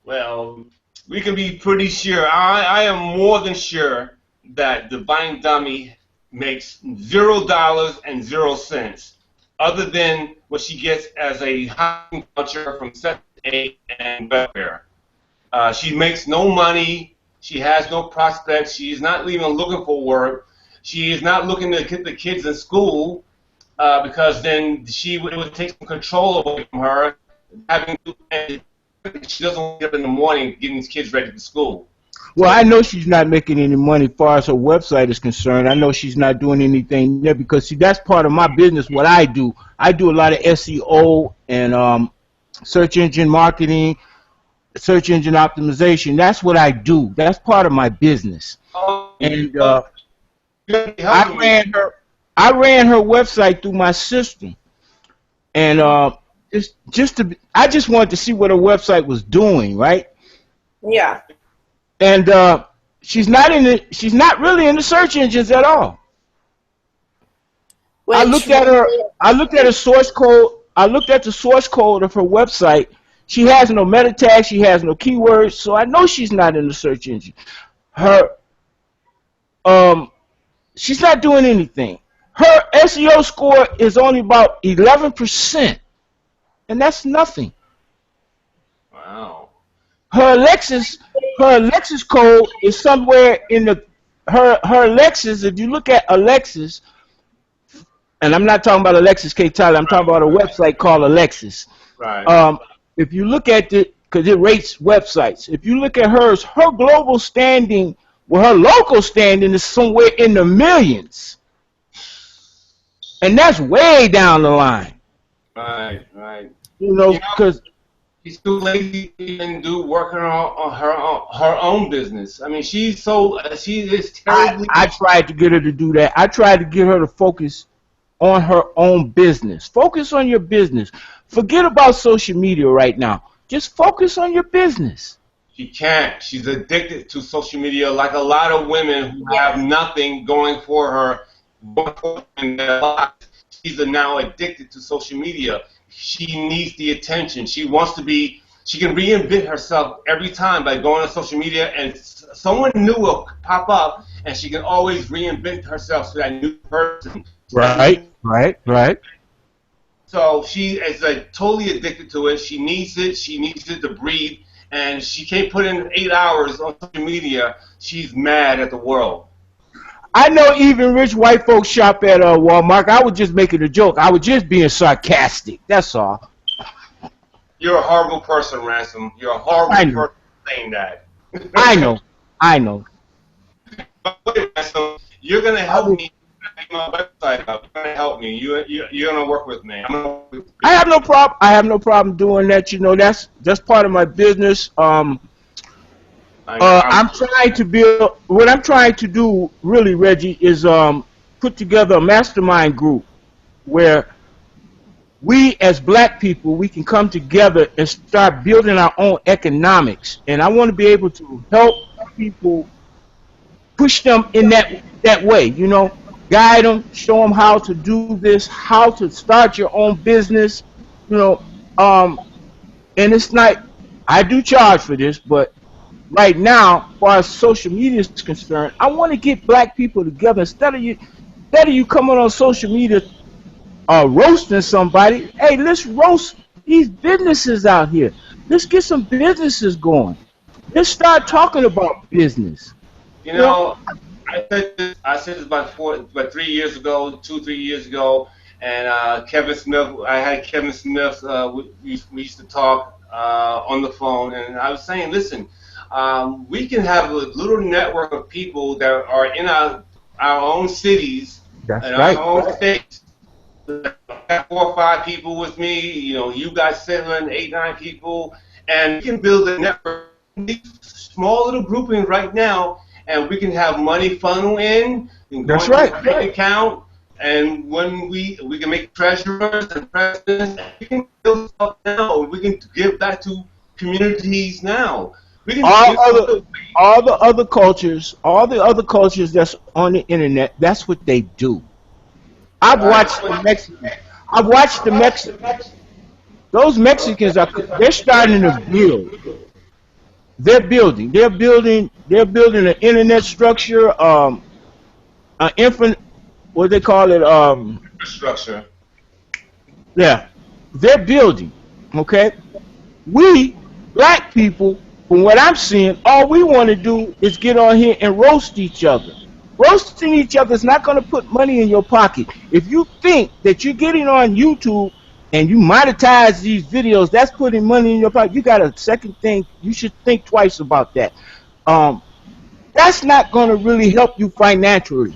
Well, we can be pretty sure. I am more than sure that Divine Dummy makes $0 and 0 cents, other than what she gets as a housing voucher from Section 8 and welfare. She makes no money. She has no prospects. She is not even looking for work. She is not looking to get the kids in school because then it would take some control away from her. She doesn't wake up in the morning getting these kids ready for school. Well, I know she's not making any money as far as her website is concerned. I know she's not doing anything there because, see, that's part of my business, what I do. I do a lot of SEO and search engine marketing, search engine optimization. That's what I do. That's part of my business. And I ran her website through my system. And I just wanted to see what her website was doing, right? Yeah. And she's not really in the search engines at all. I looked at her source code. I looked at the source code of her website. She has no meta tag. She has no keywords, so I know she's not in the search engine. She's not doing anything. Her SEO score is only about 11%, and that's nothing. Wow. Her Alexis code is somewhere in her Alexis. If you look at Alexis, and I'm not talking about Alexis K. Tyler, I'm talking about a website called Alexis. Right. If you look at it, because it rates websites, if you look at hers, her global standing, well, her local standing is somewhere in the millions. And that's way down the line. Right. You know, because She's too lazy to even do working on her own business. I mean, she is terribly. I tried to get her to do that. I tried to get her to focus on her own business. Focus on your business. Forget about social media right now. Just focus on your business. She can't. She's addicted to social media, like a lot of women who have nothing going for her in their lives. She's now addicted to social media. She needs the attention. She wants to be. She can reinvent herself every time by going on social media, and someone new will pop up, and she can always reinvent herself to that new person. Right. So she is totally addicted to it. She needs it. She needs it to breathe. And she can't put in 8 hours on social media. She's mad at the world. I know even rich white folks shop at Walmart. I was just making a joke. I was just being sarcastic. That's all. You're a horrible person, Ransom. You're a horrible person saying that. I know. But wait, Ransom, you're going to help me get my website up. You're going to help me. You're going to work with me. I have no problem. I have no problem doing that. You know, that's part of my business. I'm trying to build. What I'm trying to do, really, Reggie, is put together a mastermind group where we, as black people, we can come together and start building our own economics. And I want to be able to help people, push them in that way. You know, guide them, show them how to do this, how to start your own business. You know, and it's not. I do charge for this, but right now, as far as social media is concerned, I want to get black people together instead of you coming on social media roasting somebody. Hey, let's roast these businesses out here. Let's get some businesses going. Let's start talking about business. You know, I said this about 3 years ago, 3 years ago, and Kevin Smith. I had Kevin Smith. We used to talk on the phone, and I was saying, listen. We can have a little network of people that are in our own cities and our own states. I have 4 or 5 people with me. You know, you got 7, 8, 9 people, and we can build a network. Small little grouping right now, and we can have money funnel in. That's right. Bank account, and when we can make treasurers and presidents, we can build stuff now. We can give back to communities now. All the other cultures that's on the internet, that's what they do. I've watched the Mexicans. Those Mexicans they're starting to build. They're building an internet structure, what they call it, infrastructure. Yeah. They're building. Okay? We black people, from what I'm seeing, all we want to do is get on here and roast each other. Roasting each other is not going to put money in your pocket. If you think that you're getting on YouTube and you monetize these videos, that's putting money in your pocket, you got a second thing. You should think twice about that. That's not going to really help you financially.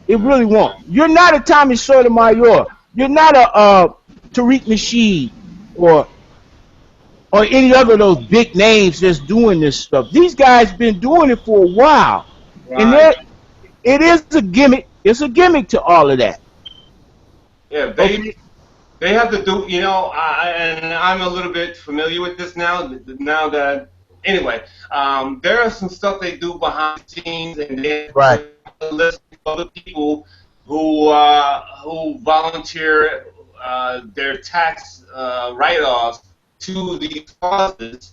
It really won't. You're not a Tommy Sotomayor. You're not a Tariq Nasheed or any other of those big names that's doing this stuff. These guys been doing it for a while. Right. And it is a gimmick. It's a gimmick to all of that. Yeah, they have to do, you know, and I'm a little bit familiar with this now that, anyway, there are some stuff they do behind the scenes, and they listen to other people who volunteer their tax write-offs to these causes.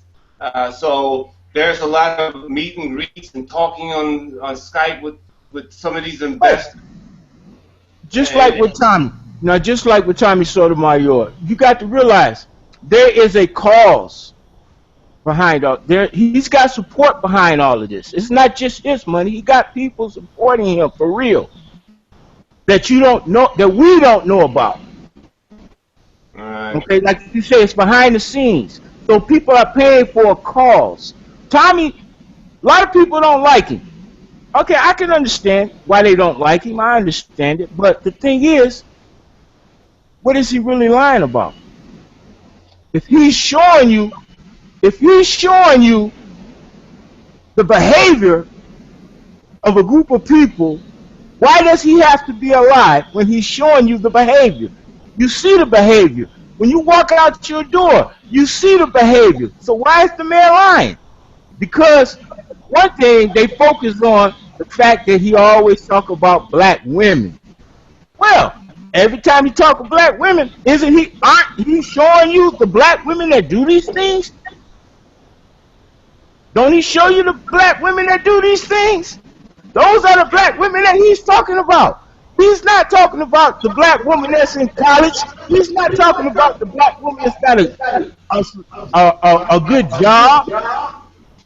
So there's a lot of meet and greets and talking on Skype with some of these investors. Just like with Tommy Sotomayor, you got to realize there is a cause behind all there. He's got support behind all of this. It's not just his money. He got people supporting him for real that you don't know, that we don't know about. Okay, like you say, it's behind the scenes. So people are paying for a cause. Tommy, a lot of people don't like him. Okay, I can understand why they don't like him. I understand it. But the thing is, what is he really lying about? If he's showing you if he's showing you the behavior of a group of people, why does he have to be alive when he's showing you the behavior? You see the behavior. When you walk out your door, you see the behavior. So why is the man lying? Because one thing, they focus on the fact that he always talk about black women. Well, every time he talk of black women, aren't he showing you the black women that do these things? Don't he show you the black women that do these things? Those are the black women that he's talking about. He's not talking about the black woman that's in college. He's not talking about the black woman that's got a good job,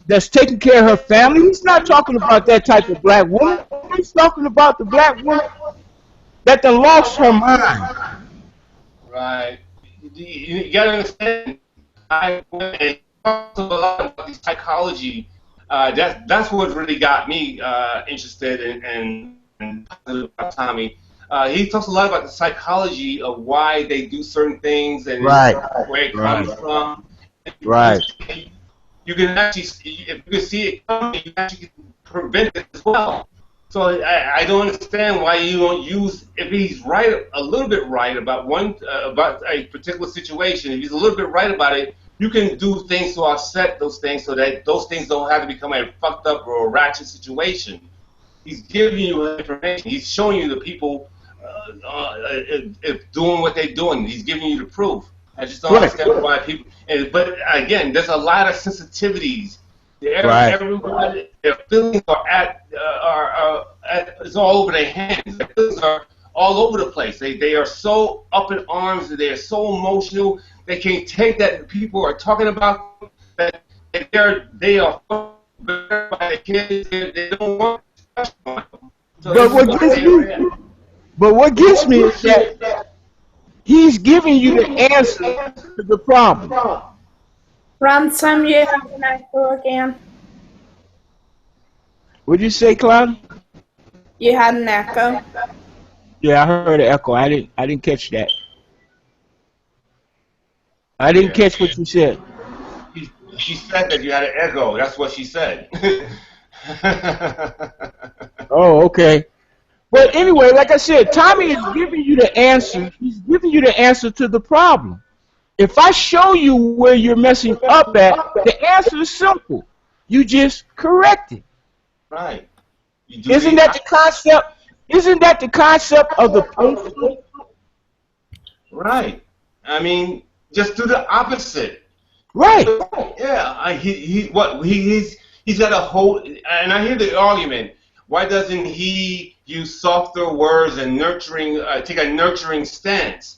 that's taking care of her family. He's not talking about that type of black woman. He's talking about the black woman that done lost her mind. Right. You gotta understand. I talked a lot about the psychology. That's what really got me interested in Tommy. He talks a lot about the psychology of why they do certain things and where it comes from. Right. You can actually, if you can see it coming, you actually can prevent it as well. So I don't understand why you don't use, if he's right, a little bit right about about a particular situation, if he's a little bit right about it, you can do things to offset those things so that those things don't have to become a fucked up or a ratchet situation. He's giving you information. He's showing you the people doing what they're doing. He's giving you the proof. I just don't understand why people. But again, there's a lot of sensitivities. Everybody, their feelings it's all over their hands. Their feelings are all over the place. They are so up in arms. They are so emotional. They can't take that people are talking about that. They are by the kids. They don't want. So but what gets me is that he's giving you the answer to the problem. Ransom, you have an echo again. What'd you say, Cloud? You had an echo. Yeah, I heard an echo. I didn't catch that. I didn't catch what you said. She said that you had an echo. That's what she said. Oh, okay. But anyway, like I said, Tommy is giving you the answer. He's giving you the answer to the problem. If I show you where you're messing up at, the answer is simple. You just correct it. Right. Isn't that the concept? Isn't that the concept of the principle? Right. I mean, just do the opposite. Right. Yeah. He's got a whole, and I hear the argument. Why doesn't he use softer words and take a nurturing stance?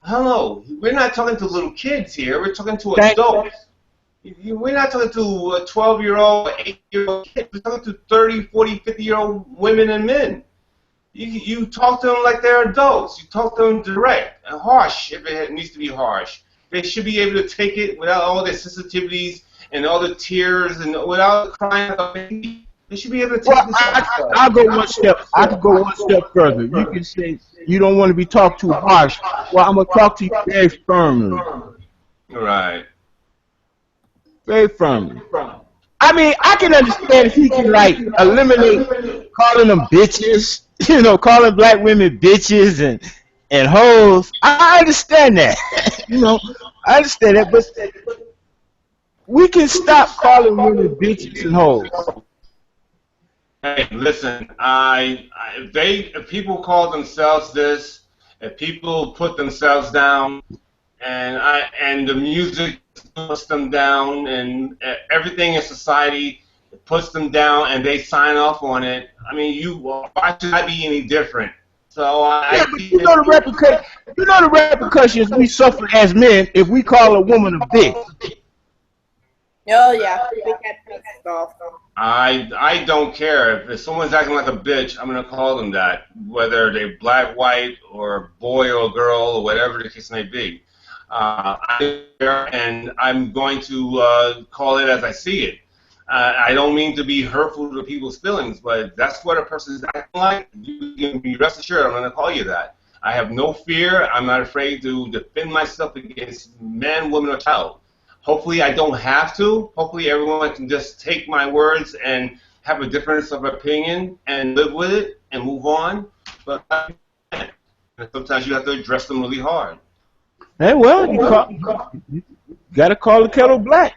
I don't know. We're not talking to little kids here. We're talking to adults. We're not talking to a 12-year-old, 8-year-old kid. We're talking to 30, 40, 50-year-old women and men. You talk to them like they're adults. You talk to them direct and harsh if it needs to be harsh. They should be able to take it without all their sensitivities and all the tears and without crying like a baby. They should be able to take this. I'll go one step. I could go one step further. You can say you don't want to be talked too harsh. Well, I'm gonna talk to you very firmly. Right. Very firmly. I mean, I can understand if he can like eliminate calling them bitches, calling black women bitches and hoes. I understand that. I understand that, but we can stop calling women bitches and hoes. Hey, listen, if people call themselves this, if people put themselves down, and the music puts them down, and everything in society puts them down, and they sign off on it, I mean, why should I be any different? So but you know the repercussions we suffer as men if we call a woman a bitch. Oh yeah, we get pissed off. I don't care. If someone's acting like a bitch, I'm going to call them that, whether they're black, white, or boy or girl, or whatever the case may be. I don't care, and I'm going to call it as I see it. I don't mean to be hurtful to people's feelings, but that's what a person's acting like. You can be rest assured I'm going to call you that. I have no fear. I'm not afraid to defend myself against man, woman, or child. Hopefully I don't have to. Hopefully everyone can just take my words and have a difference of opinion and live with it and move on. But sometimes you have to address them really hard. Hey, well, you gotta call the kettle black.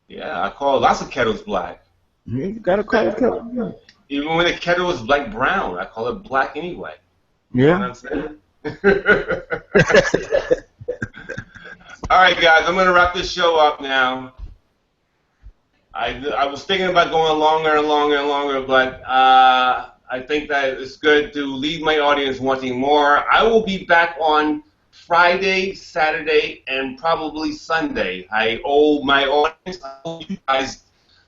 Yeah, I call lots of kettles black. Yeah, you gotta call the kettle black. Even when the kettle is like brown, I call it black anyway. Yeah. You know what I'm saying? All right, guys, I'm going to wrap this show up now. I was thinking about going longer and longer and longer, but I think that it's good to leave my audience wanting more. I will be back on Friday, Saturday, and probably Sunday. I owe my audience, I owe you guys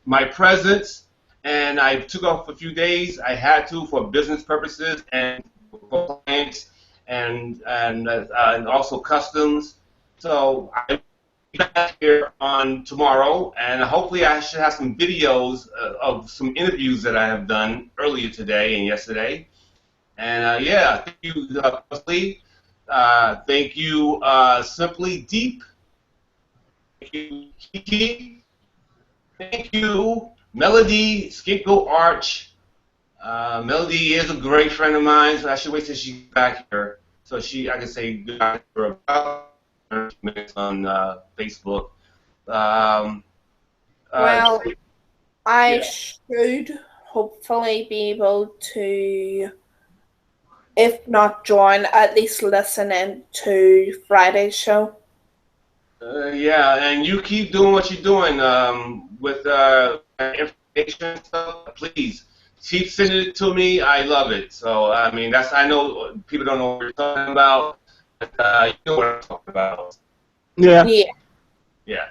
my presence, and I took off a few days. I had to for business purposes and for clients and also customs. So I'll be back here on tomorrow, and hopefully I should have some videos of some interviews that I have done earlier today and yesterday. And yeah, thank you, Leslie. Thank you, Simply Deep. Thank you, Kiki. Thank you, Melody, Scapegoat Arch. Melody is a great friend of mine, so I should wait till she's back here so I can say goodbye to her about 30 minutes on Facebook. Well, I should hopefully be able to, if not join, at least listen in to Friday's show. Yeah, and you keep doing what you're doing with information and stuff. Please keep sending it to me. I love it. So I mean, I know people don't know what you're talking about, but you know what I'm talking about. Yeah. Yeah.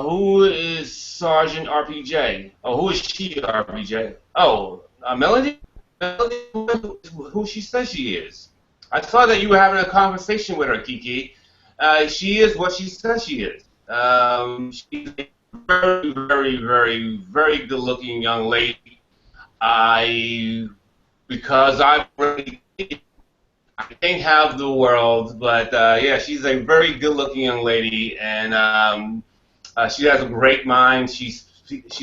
Who is Sergeant RPJ? Oh, who is she, RPJ? Oh, Melody? Melody, who she says she is. I saw that you were having a conversation with her, Kiki. She is what she says she is. She's a very, very, very, very good-looking young lady. Because I can't have the world, but yeah, she's a very good-looking young lady, and she has a great mind. She's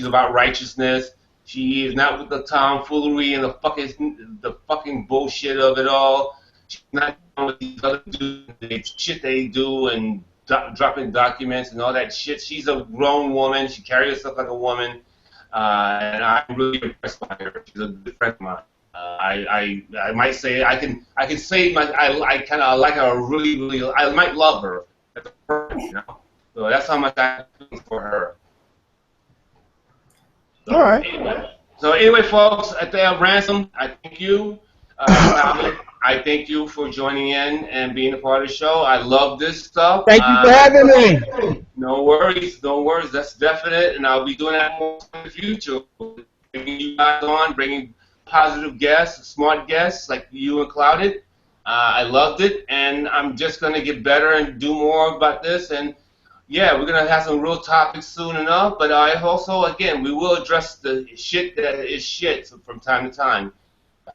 about righteousness. She is not with the tomfoolery and the fucking bullshit of it all. She's not with these other dudes, the shit they do and dropping documents and all that shit. She's a grown woman. She carries herself like a woman, and I'm really impressed by her. She's a good friend of mine. I might say I can say I kind of like her really. I might love her as a person, you know. So that's how much I feel for her. So, all right. Anyway, folks, at the Ransom, I thank you. I thank you for joining in and being a part of the show. I love this stuff. Thank you for having me. No worries. That's definite, and I'll be doing that more in the future. Bringing you guys on, bringing positive guests, smart guests like you and Clouded. I loved it, and I'm just going to get better and do more about this. And yeah, we're going to have some real topics soon enough, but I also, again, we will address the shit that is shit from time to time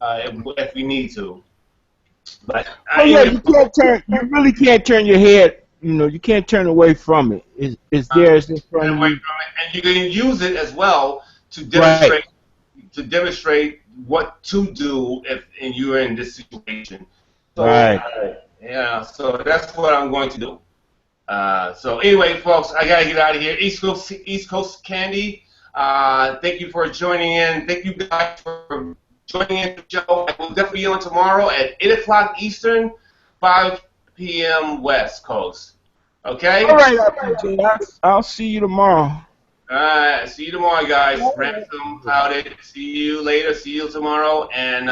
if we need to. But you really can't turn your head, you can't turn away from it. It's there, it's in front of you. And you can use it as well to demonstrate what to do if you're in this situation. So, right. Yeah, so that's what I'm going to do. So anyway, folks, I gotta get out of here. East Coast Candy, thank you for joining in. Thank you guys for joining in the show. I will definitely be on tomorrow at 8 o'clock Eastern, 5 p.m. West Coast. Okay? All right, RPJ. I'll see you tomorrow. All right, see you tomorrow, guys. Ransom, Clouded. See you later. See you tomorrow. And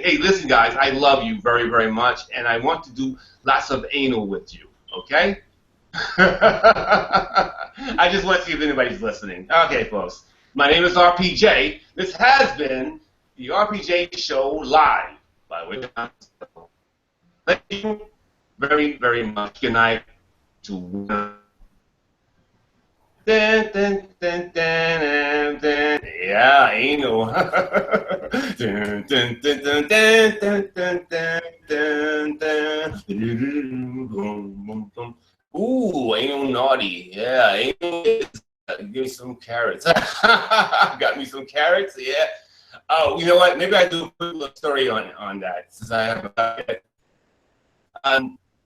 hey, listen, guys, I love you very, very much, and I want to do lots of anal with you. Okay? I just want to see if anybody's listening. Okay, folks. My name is RPJ. This has been the RPJ Show live by Johnathan Steele. Thank you very, very much. Good night to dun, dun, dun, dun, dun. Yeah, anal. Dun, dun, dun, dun, dun, dun, dun, dun, dun, dun. Ooh, anal naughty. Yeah, anal is, give me some carrots. Got me some carrots. Yeah. Oh, you know what? Maybe I do a quick little story on that since I haven't.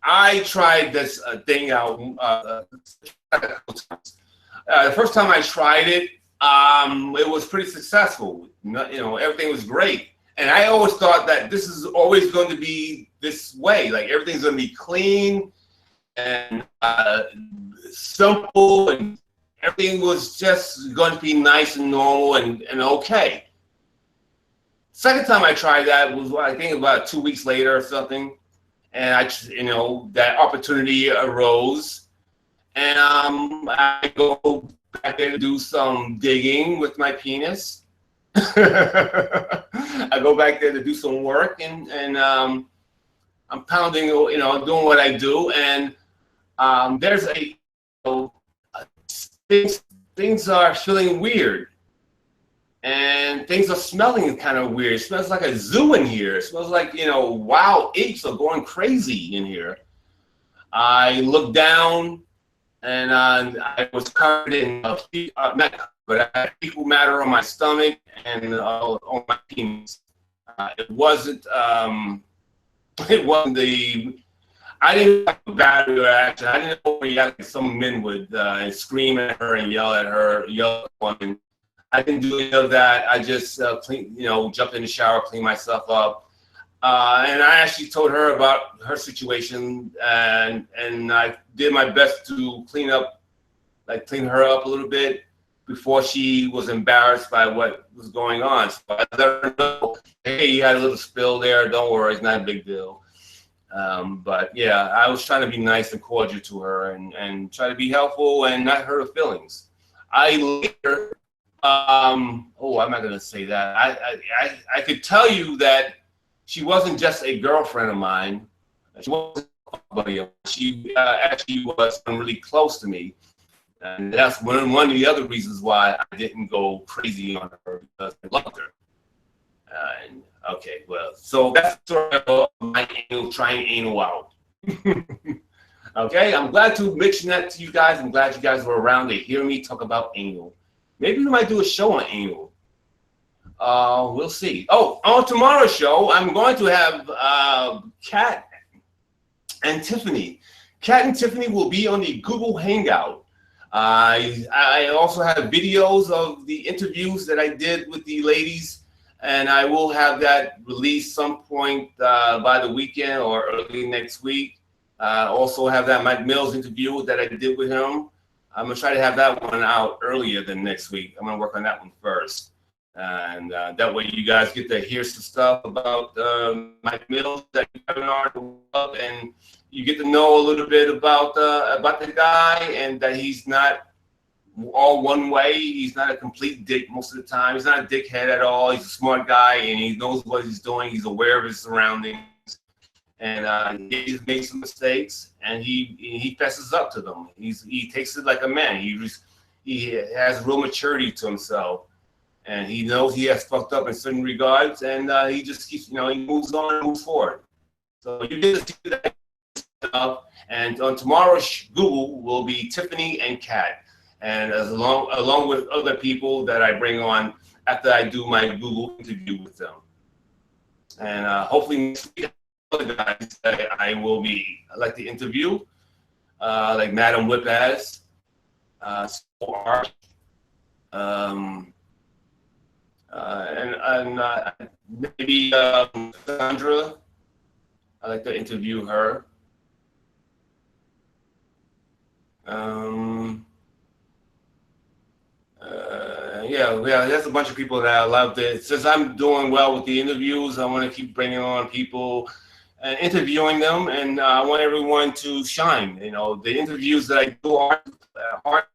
I tried this thing out. The first time I tried it, it was pretty successful. You know, everything was great. And I always thought that this is always going to be this way. Like everything's going to be clean and simple, and everything was just going to be nice and normal and okay. Second time I tried that was, I think, about 2 weeks later or something. And you know, that opportunity arose. And I go back there to do some digging with my penis. I go back there to do some work, and I'm pounding, you know, doing what I do, and there's you know, things are feeling weird, and things are smelling kind of weird. It smells like a zoo in here. It smells like, you know, wild apes are going crazy in here. I looked down, and I was covered in but I had fecal matter on my stomach and on my penis. It wasn't the. I didn't have a bad reaction. I didn't overreact like some men would scream at her and yell at her, yell at the woman. I didn't do any of that. I just jumped in the shower, cleaned myself up, and I actually told her about her situation, and I did my best to clean her up a little bit before she was embarrassed by what was going on. So I let her know, hey, you had a little spill there. Don't worry, it's not a big deal. But yeah, I was trying to be nice and cordial to her and try to be helpful and not hurt her feelings. I later, I'm not gonna say that. I could tell you that she wasn't just a girlfriend of mine. She wasn't somebody else. She actually was really close to me. And that's one of the other reasons why I didn't go crazy on her, because I loved her. Okay, well, so that's sort of my anal, trying anal out. Okay, I'm glad to mention that to you guys. I'm glad you guys were around to hear me talk about anal. Maybe we might do a show on anal. We'll see. Oh, on tomorrow's show, I'm going to have Kat and Tiffany. Kat and Tiffany will be on the Google Hangout. I also have videos of the interviews that I did with the ladies, and I will have that released some point by the weekend or early next week. Also have that Mike Millz interview that I did with him. I'm going to try to have that one out earlier than next week. I'm going to work on that one first. And that way you guys get to hear some stuff about Mike Millz that you haven't already loved, and you get to know a little bit about the guy, and that he's not all one way. He's not a complete dick most of the time. He's not a dickhead at all. He's a smart guy, and he knows what he's doing. He's aware of his surroundings, and he makes some mistakes, and he fesses up to them. He takes it like a man. He has real maturity to himself, and he knows he has fucked up in certain regards, and he just keeps, he moves on and moves forward. So you get to see that stuff. And on tomorrow's Google will be Tiffany and Kat, and along with other people that I bring on after I do my Google interview with them. And hopefully next week, other guys that I will be like to interview, like Madam Whip has, Art, and maybe Sandra. I like to interview her. Yeah, there's a bunch of people that I love. Since I'm doing well with the interviews, I want to keep bringing on people and interviewing them, and I want everyone to shine. The interviews that I do aren't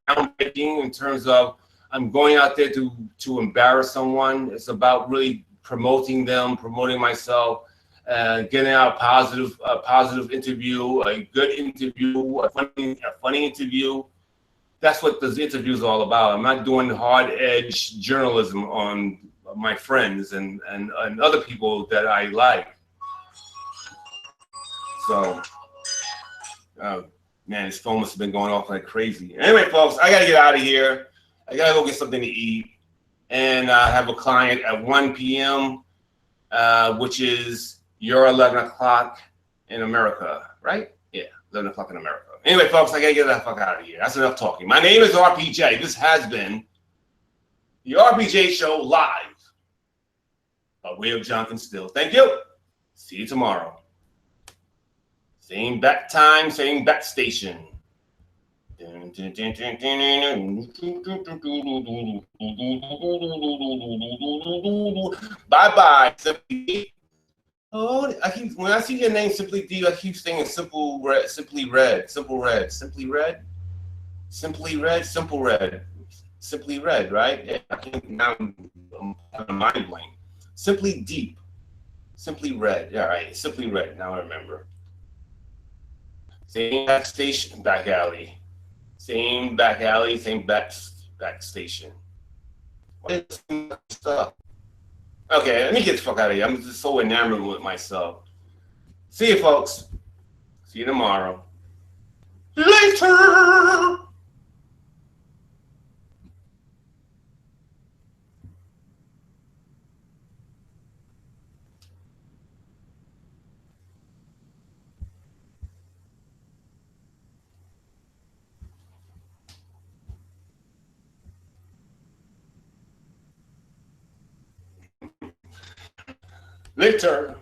groundbreaking in terms of I'm going out there to embarrass someone. It's about really promoting them, promoting myself, getting out a positive interview, a good interview, a funny interview. That's what this interview is all about. I'm not doing hard-edge journalism on my friends and other people that I like. So Man, this phone must have been going off like crazy. Anyway, folks, I gotta get out of here. I gotta go get something to eat, and have a client at 1 p.m., which is your 11 o'clock in America, right? Yeah, 11 o'clock in America. Anyway, folks, I gotta get the fuck out of here. That's enough talking. My name is RPJ. This has been the RPJ Show live by way of Johnathan Steele. Thank you. See you tomorrow. Same bat time, same bat station. Bye bye. Oh, when I see your name, Simply D, I keep saying simple red, simply red, simple red, simply red, simply red, simple red, simply red, right? Yeah, I think now I'm mind blank. Simply deep, simply red. All right, simply red. Now I remember. Same back station, back alley. Same back alley, same back station. What is this stuff? Okay, let me get the fuck out of here. I'm just so enamored with myself. See you, folks. See you tomorrow. Later. Later.